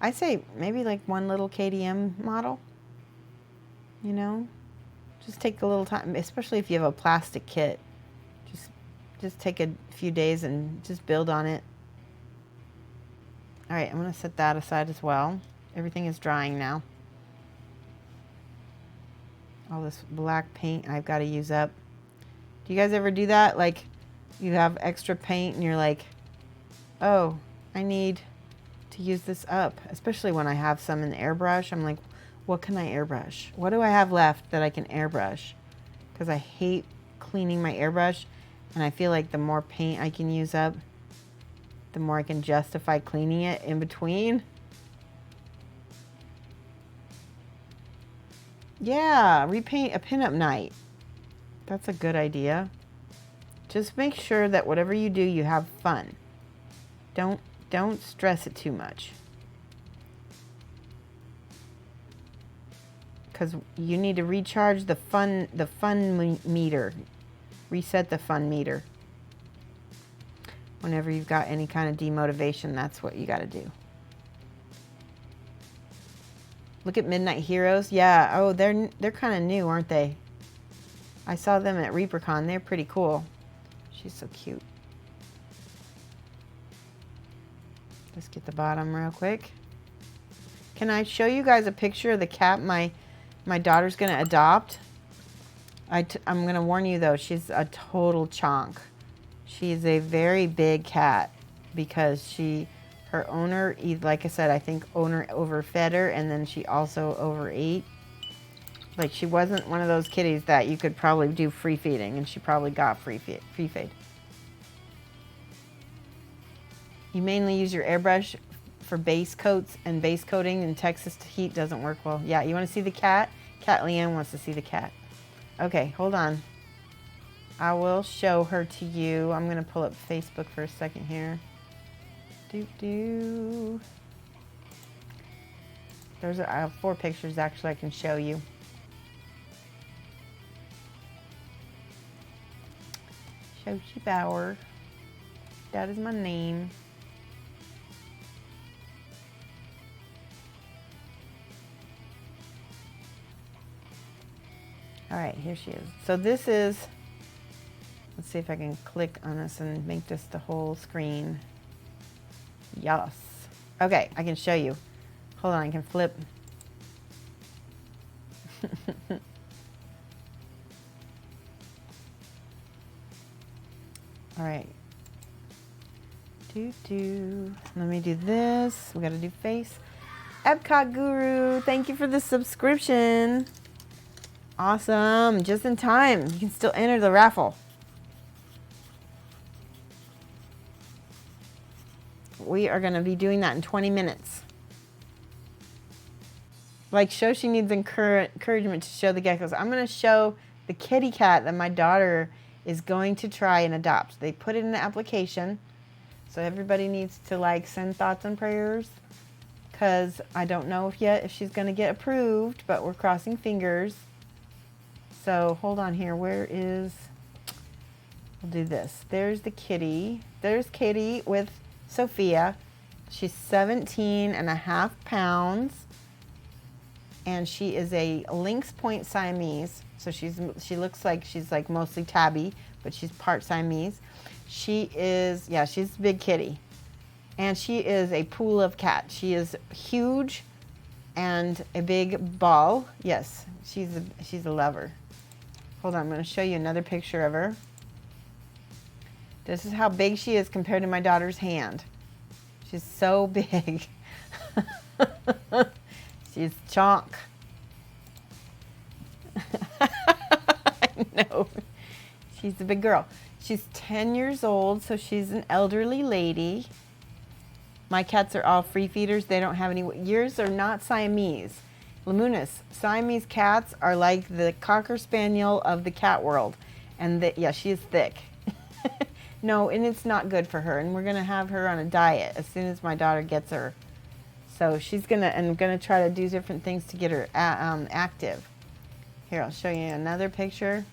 I say maybe like one little KDM model. You know? Just take a little time, especially if you have a plastic kit. Just take a few days and just build on it. All right, I'm going to set that aside as well. Everything is drying now. All this black paint I've got to use up. Do you guys ever do that? Like, you have extra paint and you're like, oh, I need to use this up. Especially when I have some in the airbrush. I'm like, what can I airbrush? What do I have left that I can airbrush? Because I hate cleaning my airbrush. And I feel like the more paint I can use up, the more I can justify cleaning it in between. Yeah, repaint a pinup night. That's a good idea. Just make sure that whatever you do, you have fun. Don't stress it too much. Because you need to recharge the fun meter. Reset the fun meter. Whenever you've got any kind of demotivation, that's what you got to do. Look at Midnight Heroes. Yeah, oh, they're kind of new, aren't they? I saw them at ReaperCon. They're pretty cool. She's so cute. Let's get the bottom real quick. Can I show you guys a picture of the cat my daughter's going to adopt? I'm going to warn you, though. She's a total chonk. She's a very big cat because her owner, like I said, I think owner overfed her, and then she also overate. Like, she wasn't one of those kitties that you could probably do free feeding, and she probably got free feed. You mainly use your airbrush for base coats, and base coating in Texas heat doesn't work well. Yeah, you want to see the cat? Cat Leanne wants to see the cat. Okay, hold on. I will show her to you. I'm going to pull up Facebook for a second here. I have 4 pictures actually I can show you. Shoshie Bauer. That is my name. All right, here she is. So this is, let's see if I can click on this and make this the whole screen. Yes. Okay, I can show you. Hold on, I can flip. All right. Let me do this. We got to do face. Epcot Guru, thank you for the subscription. Awesome, just in time. You can still enter the raffle. We are going to be doing that in 20 minutes. Like, Shoshie needs encouragement to show the geckos. I'm going to show the kitty cat that my daughter is going to try and adopt. They put it in the application. So everybody needs to, like, send thoughts and prayers. Because I don't know yet if she's going to get approved. But we're crossing fingers. So hold on here. Where is... We'll do this. There's the kitty. There's Kitty with Sophia. She's 17.5 pounds. And she is a Lynx Point Siamese. So she looks like she's like mostly tabby, but she's part Siamese. She is, yeah, she's a big kitty. And she is a pool of cat. She is huge and a big ball. Yes, she's a lover. Hold on, I'm going to show you another picture of her. This is how big she is compared to my daughter's hand. She's so big. She's chonk. I know. She's a big girl. She's 10 years old, so she's an elderly lady. My cats are all free feeders. They don't have any. Yours are not Siamese. Lamunas, Siamese cats are like the Cocker Spaniel of the cat world. And yeah, she is thick. No, and it's not good for her. And we're going to have her on a diet as soon as my daughter gets her. So she's going to, and I'm going to try to do different things to get her active. Here, I'll show you another picture.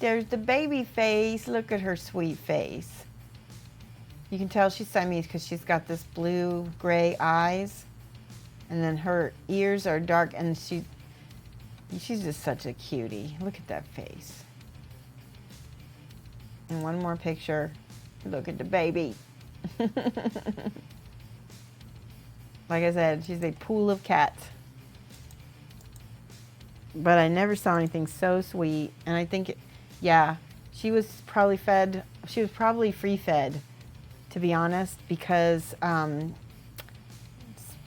There's the baby face. Look at her sweet face. You can tell she's Siamese because she's got this blue-gray eyes. And then her ears are dark, and she's just such a cutie. Look at that face. And one more picture. Look at the baby. Like I said, she's a pool of cats. But I never saw anything so sweet. And I think, yeah, she was probably free-fed, to be honest, because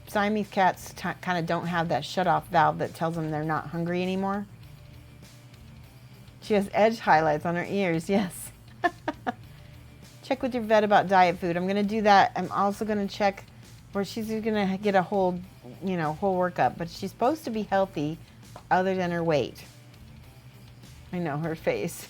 Siamese cats kind of don't have that shut-off valve that tells them they're not hungry anymore. She has edge highlights on her ears, yes. Check with your vet about diet food. I'm going to do that. I'm also going to check where she's going to get a whole workup. But she's supposed to be healthy other than her weight. I know, her face.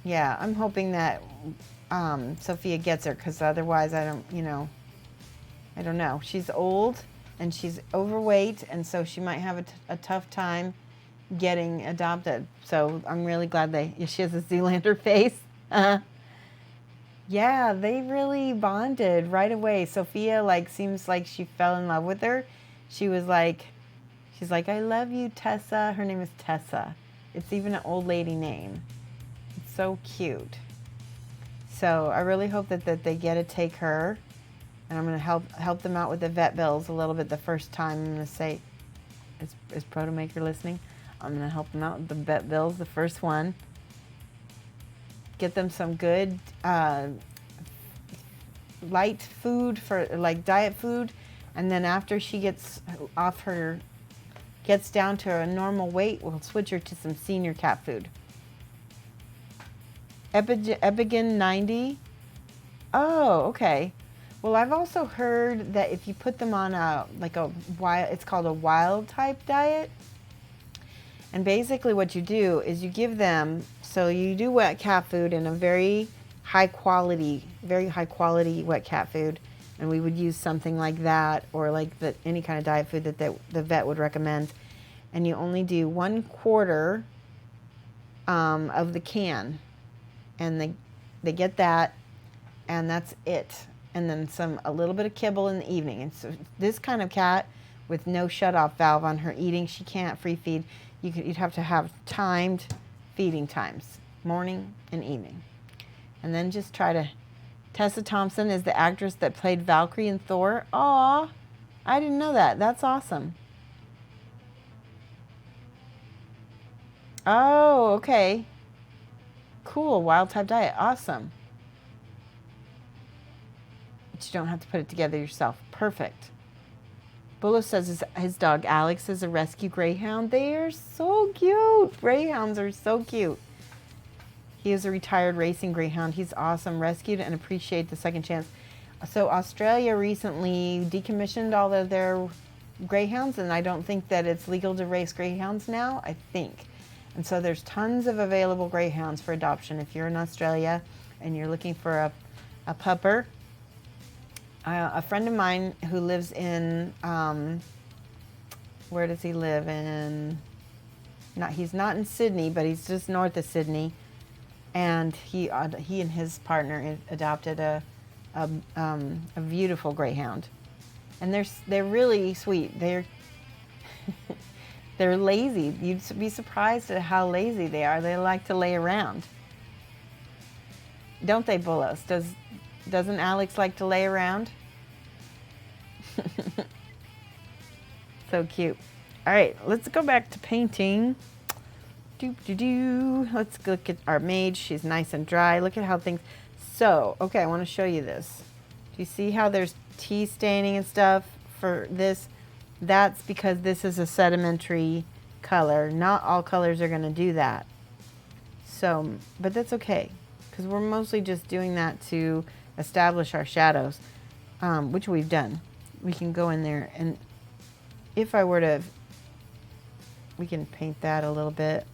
Yeah, I'm hoping that Sophia gets her, because otherwise I don't know. She's old and she's overweight, and so she might have a tough time getting adopted. So I'm really glad she has a Zoolander face. Yeah, they really bonded right away. Sophia seems like she fell in love with her. She's like, I love you, Tessa. Her name is Tessa. It's even an old lady name. It's so cute. So I really hope that they get to take her. And I'm going to help them out with the vet bills a little bit the first time. I'm going to say, is Protomaker listening? I'm going to help them out with the vet bills, the first one. Get them some good light food, for diet food. And then after she gets down to a normal weight, we'll switch her to some senior cat food. Epigen 90. Oh, okay. Well, I've also heard that if you put them on it's called a wild type diet. And basically what you do is you give them, so you do wet cat food in a very high quality wet cat food. And we would use something like that, or any kind of diet food that the vet would recommend. And you only do 1/4 of the can. And they get that, and that's it. And then a little bit of kibble in the evening. And so this kind of cat with no shut-off valve on her eating, she can't free feed. You'd have to have timed feeding times, morning and evening. And then just try to... Tessa Thompson is the actress that played Valkyrie in Thor. Aw, I didn't know that. That's awesome. Oh, okay. Cool, wild type diet. Awesome. But you don't have to put it together yourself. Perfect. Bullo says his dog Alex is a rescue greyhound. They are so cute. Greyhounds are so cute. He is a retired racing greyhound. He's awesome. Rescued and appreciate the second chance. So Australia recently decommissioned all of their greyhounds, and I don't think that it's legal to race greyhounds now, I think. And so there's tons of available greyhounds for adoption. If you're in Australia and you're looking for a pupper, a friend of mine who lives in, where does he live in? He's not in Sydney, but he's just north of Sydney. And he and his partner adopted a beautiful greyhound, and they're really sweet. They're lazy. You'd be surprised at how lazy they are. They like to lay around. Don't they, Bullos? Doesn't Alex like to lay around? So cute. All right, let's go back to painting. Let's look at our mage. She's nice and dry. Look at how things... So, okay, I want to show you this. Do you see how there's tea staining and stuff for this? That's because this is a sedimentary color. Not all colors are going to do that. So, but that's okay, because we're mostly just doing that to establish our shadows, which we've done. We can go in there, and if I were to... We can paint that a little bit.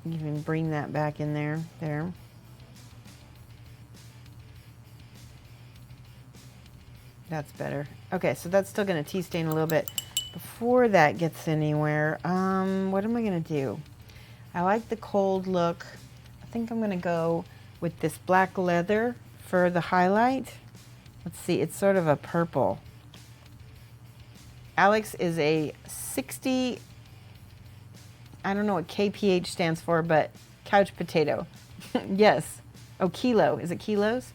You can bring that back in there. There. That's better. Okay, so that's still going to tea stain a little bit. Before that gets anywhere, what am I going to do? I like the cold look. I think I'm going to go with this black leather for the highlight. Let's see, it's sort of a purple. Alex is a 60... I don't know what kph stands for, but couch potato. Yes. Oh, kilo. Is it kilos?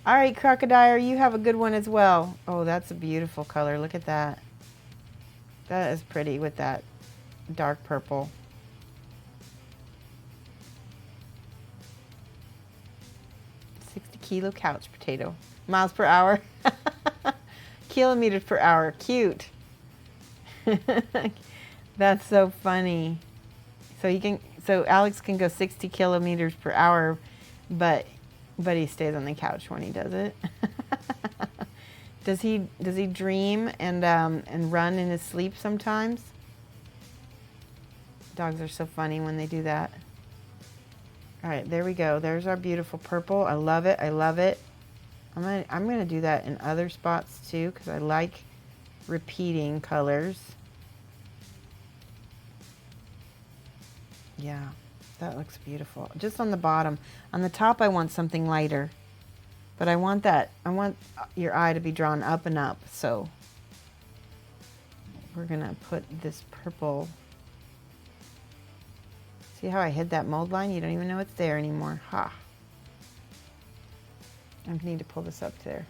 All right, Crocodile, you have a good one as well. Oh, that's a beautiful color. Look at that. That is pretty with that dark purple. Kilo couch potato. Miles per hour. Kilometers per hour. Cute. That's so funny. So Alex can go 60 kilometers per hour, but he stays on the couch when he does it. Does he dream and run in his sleep sometimes? Dogs are so funny when they do that. All right, there we go. There's our beautiful purple. I love it. I love it. I'm gonna do that in other spots too, because I like repeating colors. Yeah, that looks beautiful. Just on the bottom. On the top, I want something lighter, but I want your eye to be drawn up and up. So we're gonna put this purple. See how I hid that mold line? You don't even know it's there anymore. Ha. I need to pull this up there.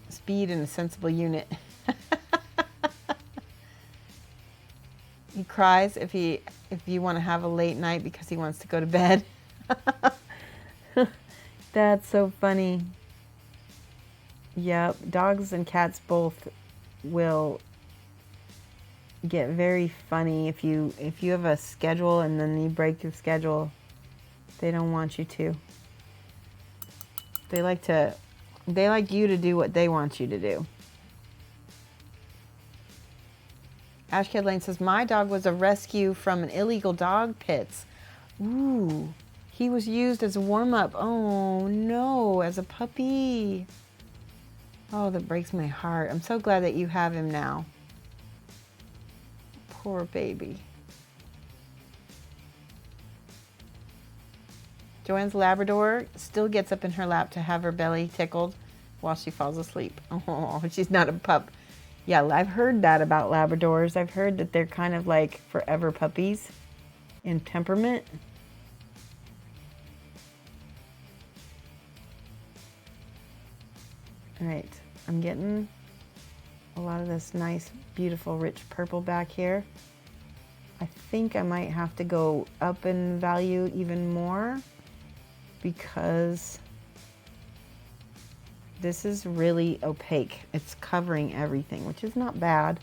Speed in a sensible unit. He cries if you want to have a late night because he wants to go to bed. That's so funny. Yep, dogs and cats both will get very funny if you have a schedule and then you break your schedule. They don't want you to. They like you to do what they want you to do. Ashkid Lane says, my dog was a rescue from an illegal dog pits. Ooh, he was used as a warm-up. Oh no, as a puppy. Oh, that breaks my heart. I'm so glad that you have him now. Poor baby. Joanne's Labrador still gets up in her lap to have her belly tickled while she falls asleep. Oh, she's not a pup. Yeah, I've heard that about Labradors. I've heard that they're kind of like forever puppies in temperament. All right, I'm getting a lot of this nice, beautiful, rich purple back here. I think I might have to go up in value even more because this is really opaque. It's covering everything, which is not bad.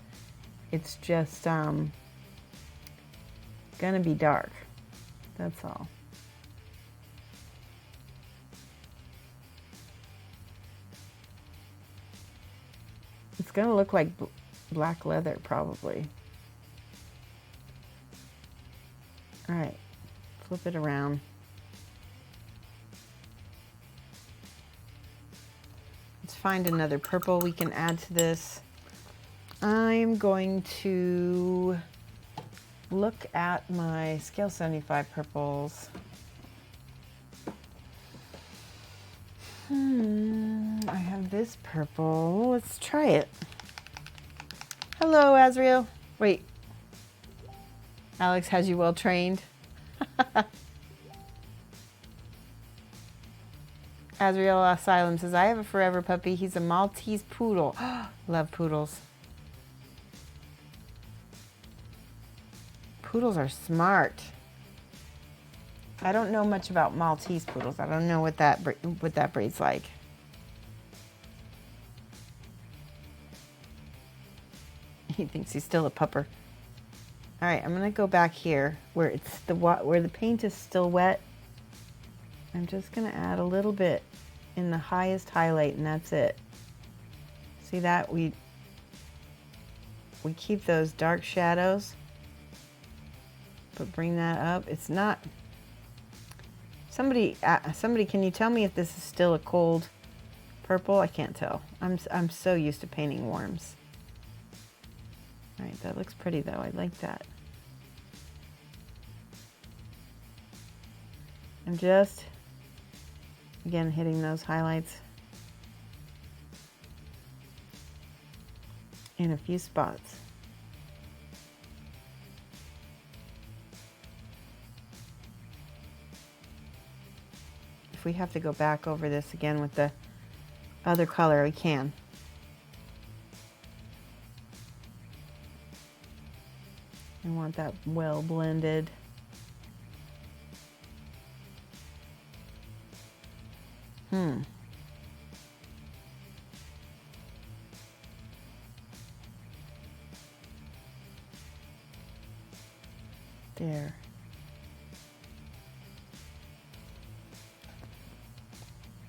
It's just gonna be dark. That's all. It's gonna look like black leather probably. All right, flip it around. Let's find another purple we can add to this. I'm going to look at my Scale 75 purples. I have this purple. Let's try it. Hello, Azriel. Wait. Alex has you well trained. Azrael Asylum says, I have a forever puppy. He's a Maltese poodle. Love poodles. Poodles are smart. I don't know much about Maltese poodles. I don't know what that breed's like. He thinks he's still a pupper. All right, I'm gonna go back here where it's where the paint is still wet. I'm just gonna add a little bit in the highest highlight, and that's it. See that? We keep those dark shadows, but bring that up. It's not. Somebody, can you tell me if this is still a cold purple? I can't tell. I'm so used to painting warms. All right, that looks pretty though. I like that. I'm just, again, hitting those highlights in a few spots. If we have to go back over this again with the other color, we can. I want that well blended. There.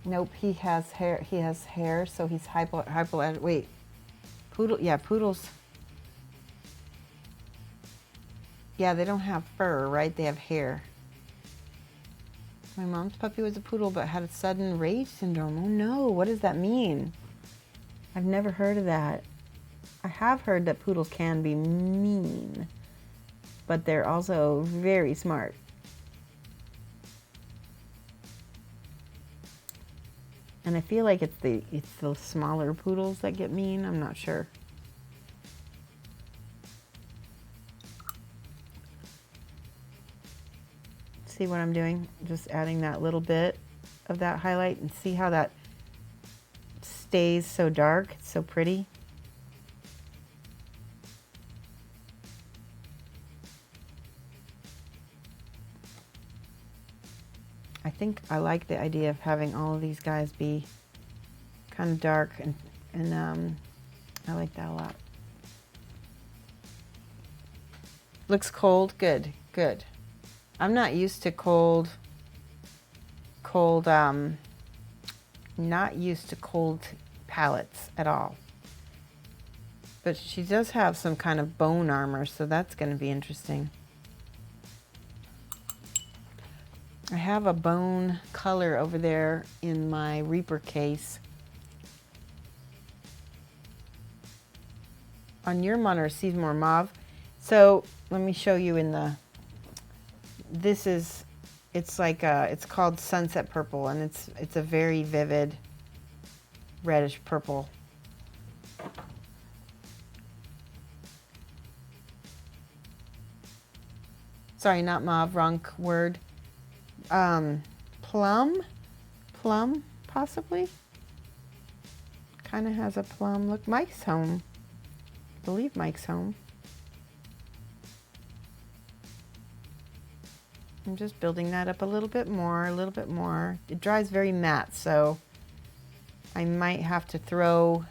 Nope, he has hair. He has hair, so he's hypo. Wait, poodle. Yeah, poodles. Yeah, they don't have fur, right? They have hair. My mom's puppy was a poodle, but had a sudden rage syndrome. Oh no, what does that mean? I've never heard of that. I have heard that poodles can be mean, but they're also very smart. And I feel like it's the smaller poodles that get mean. I'm not sure. See what I'm doing? Just adding that little bit of that highlight, and see how that stays so dark. It's so pretty. I think I like the idea of having all of these guys be kind of dark, and I like that a lot. Looks cold. Good, good. I'm not used to cold, not used to cold palettes at all. But she does have some kind of bone armor, so that's going to be interesting. I have a bone color over there in my Reaper case. On your monitor, sees more mauve. So let me show you in the. This is, it's like it's called Sunset Purple, and it's a very vivid reddish purple. Sorry, not mauve, wrong word. Plum, possibly. Kind of has a plum look. Mike's home. I believe Mike's home. I'm just building that up a little bit more, a little bit more. It dries very matte, so I might have to throw,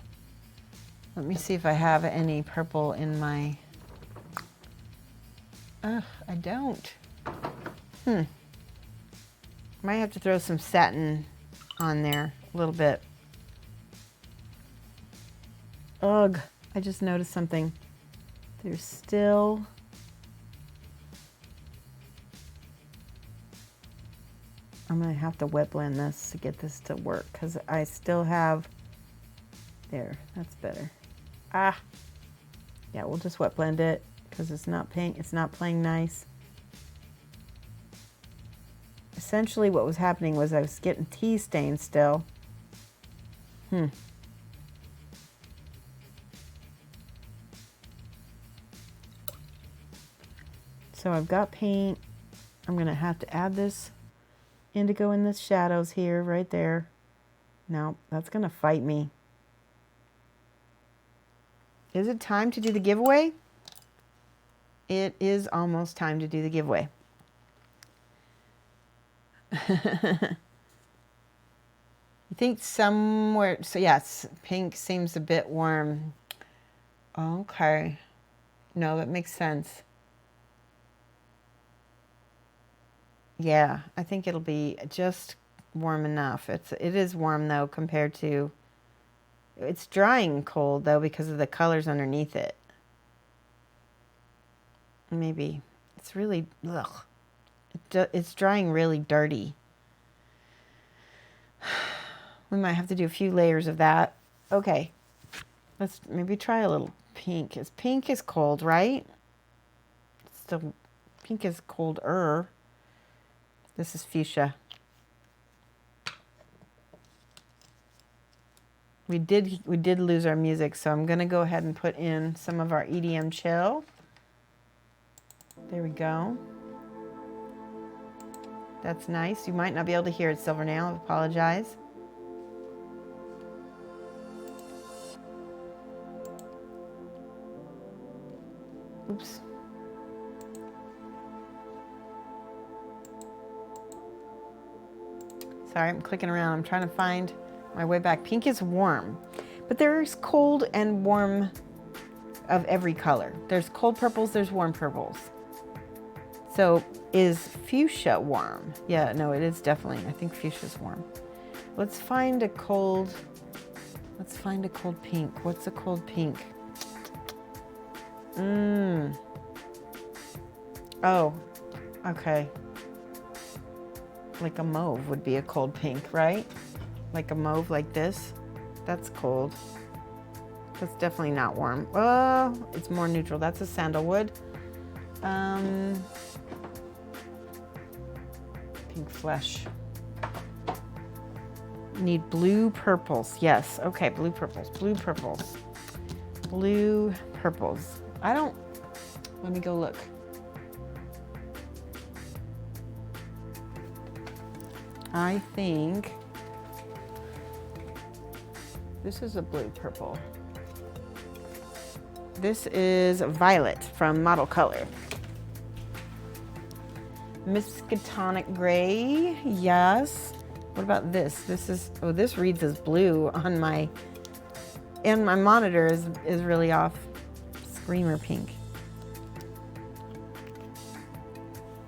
let me see if I have any purple in my, I don't. Might have to throw some satin on there a little bit. Ugh, I just noticed something. There's still, I'm gonna have to wet blend this to get this to work, because I still have, there, that's better. Ah, yeah, we'll just wet blend it because it's not playing nice. Essentially what was happening was I was getting tea stains still. So I've got paint. I'm going to have to add this indigo in the shadows here, right there. No, that's going to fight me. Is it time to do the giveaway? It is almost time to do the giveaway. You think somewhere, so yes, pink seems a bit warm. Okay. No, that makes sense. Yeah, I think it'll be just warm enough. It is warm though compared to, it's drying cold though because of the colors underneath it. Maybe it's really, ugh. It's drying really dirty. We might have to do a few layers of that. Okay, let's maybe try a little pink. Pink is cold, right? Still, pink is colder. This is fuchsia. We did lose our music, so I'm gonna go ahead and put in some of our EDM chill. There we go. That's nice. You might not be able to hear it, Silvernail. I apologize. Oops. Sorry, I'm clicking around. I'm trying to find my way back. Pink is warm, but there's cold and warm of every color. There's cold purples, there's warm purples. So is fuchsia warm? Yeah, no, it is definitely. I think fuchsia's warm. Let's find a cold pink. What's a cold pink? Oh, okay. Like a mauve would be a cold pink, right? Like a mauve like this. That's cold. That's definitely not warm. Oh, it's more neutral. That's a sandalwood. Pink flesh. Need blue purples. Yes. Okay, blue purples. Blue purples. Blue purples. Let me go look. I think this is a blue purple. This is violet from Model Color. Miskatonic gray, yes. What about this? This reads as blue on my, and my monitor is really off. Screamer pink.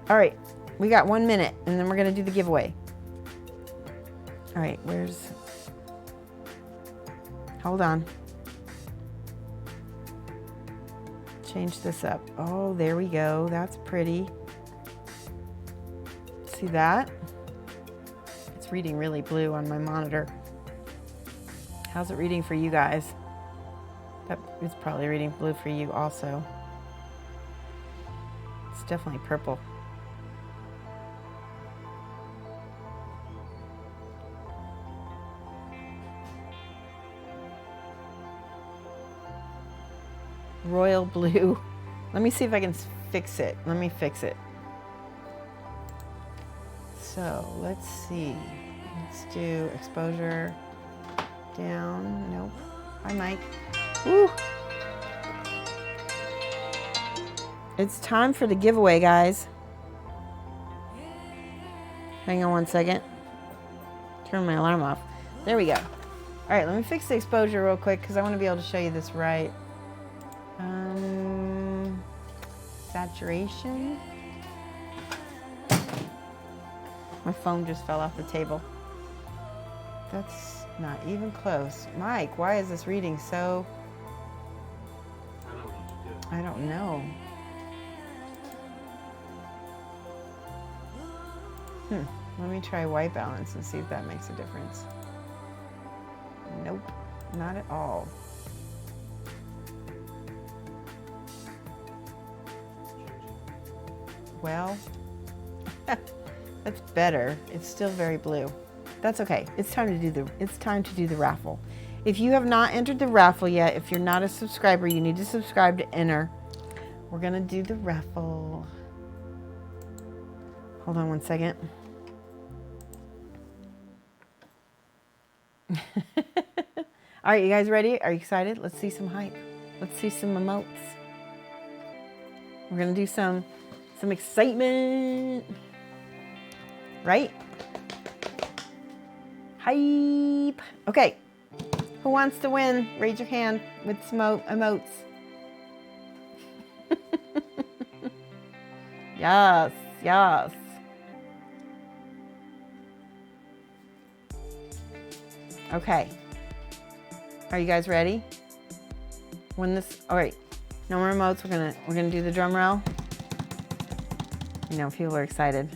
All right, we got 1 minute and then we're gonna do the giveaway. All right, hold on. Change this up. Oh, there we go. That's pretty. See that? It's reading really blue on my monitor. How's it reading for you guys? It's probably reading blue for you also. It's definitely purple. Royal blue. Let me see if I can fix it. Let me fix it. So let's see. Let's do exposure down. Nope. Hi, Mike. Woo. It's time for the giveaway, guys. Hang on 1 second. Turn my alarm off. There we go. All right, let me fix the exposure real quick because I want to be able to show you this right. Saturation. My phone just fell off the table. That's not even close. Mike, why is this reading so? I don't know. Let me try white balance and see if that makes a difference. Nope, not at all. Well, that's better. It's still very blue. That's okay. It's time to do the raffle. If you have not entered the raffle yet, if you're not a subscriber, you need to subscribe to enter. We're gonna do the raffle. Hold on one second. All right, you guys ready? Are you excited? Let's see some hype. Let's see some emotes. We're gonna do some excitement, right? Hype. Okay, who wants to win? Raise your hand with some emotes. Yes, yes. Okay. Are you guys ready? When this, all right, no more emotes. We're gonna do the drum roll. You know, people are excited.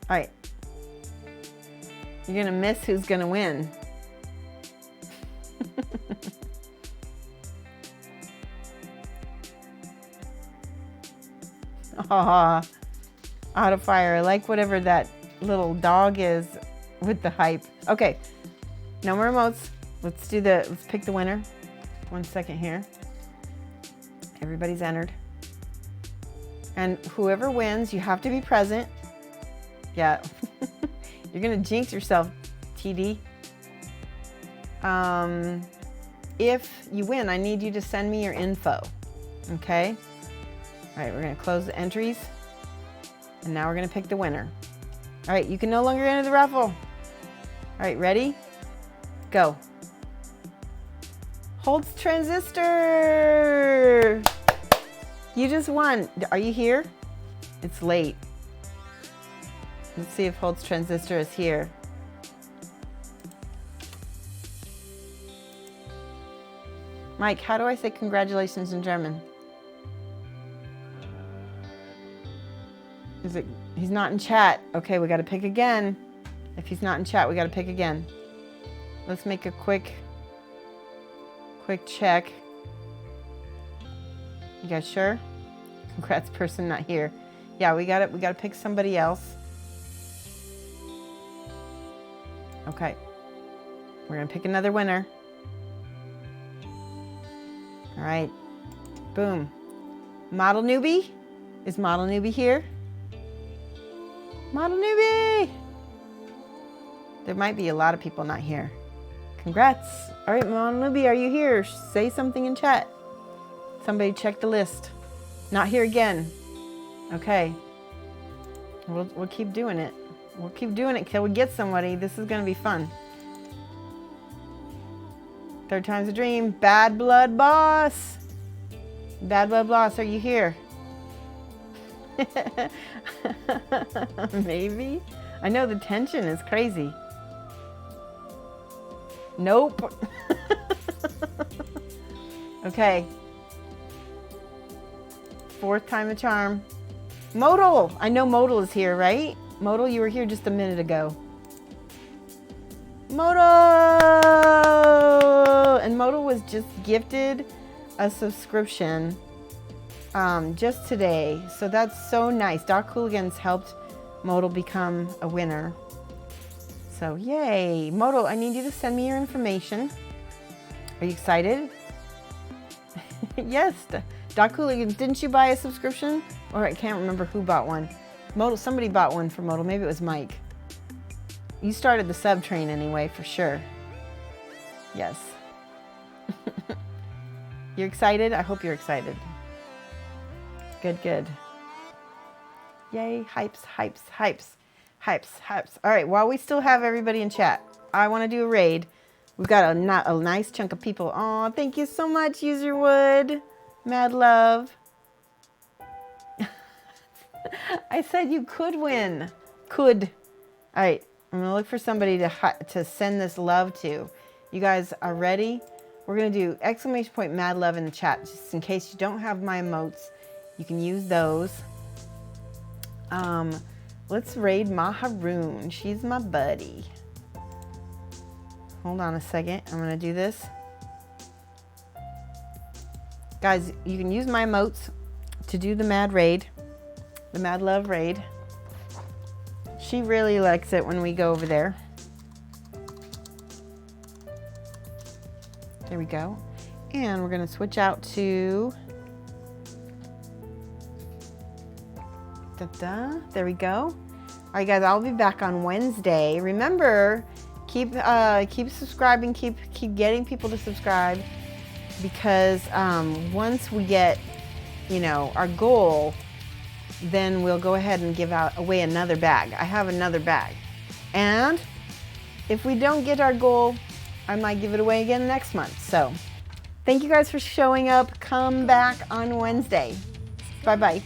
All right. You're gonna miss who's gonna win. Aw, out of fire. I like whatever that little dog is with the hype. Okay, no more emotes. Let's pick the winner. 1 second here. Everybody's entered. And whoever wins, you have to be present. Yeah. You're gonna jinx yourself, TD. If you win, I need you to send me your info. Okay? All right, we're gonna close the entries. And now we're gonna pick the winner. All right, you can no longer enter the raffle. All right, ready? Go. Holtz Transistor! You just won. Are you here? It's late. Let's see if Holtz Transistor is here. Mike, how do I say congratulations in German? He's not in chat. Okay, we gotta pick again. If he's not in chat, we gotta pick again. Let's make a quick check. You guys sure? Congrats, person not here. Yeah, we gotta pick somebody else. Okay. We're gonna pick another winner. All right. Boom. Model Newbie? Is Model Newbie here? Model Newbie! There might be a lot of people not here. Congrats. All right, Model Newbie, are you here? Say something in chat. Somebody check the list. Not here again. Okay. We'll keep doing it. We'll keep doing it till we get somebody. This is gonna be fun. Third time's a dream. Bad Blood Boss. Bad Blood Boss, are you here? Maybe. I know the tension is crazy. Nope. Okay. Fourth time a charm. Modal. I know Modal is here, right? Modal, you were here just a minute ago. Modal! And Modal was just gifted a subscription just today. So that's so nice. Doc Hooligans helped Modal become a winner. So yay. Modal, I need you to send me your information. Are you excited? Yes. Doc Hooligans, didn't you buy a subscription? Or I can't remember who bought one. Modal, somebody bought one for Modal. Maybe it was Mike. You started the sub train anyway, for sure. Yes. You're excited? I hope you're excited. Good, good. Yay, hypes, hypes, hypes, hypes, hypes. All right, while we still have everybody in chat, I want to do a raid. We've got a nice chunk of people. Oh, thank you so much, Userwood. Mad love. I said you could win. Could. All right, I'm going to look for somebody to send this love to. You guys are ready? We're going to do exclamation point mad love in the chat, just in case you don't have my emotes. You can use those. Let's raid Maharoon. She's my buddy. Hold on a second. I'm going to do this. Guys, you can use my emotes to do the mad raid. The mad love raid. She really likes it when we go over there. There we go. And we're going to switch out to... There we go. All right, guys, I'll be back on Wednesday. Remember, keep subscribing, keep getting people to subscribe, because once we get, our goal, then we'll go ahead and give away another bag. I have another bag. And if we don't get our goal, I might give it away again next month. So thank you guys for showing up. Come back on Wednesday. Bye-bye.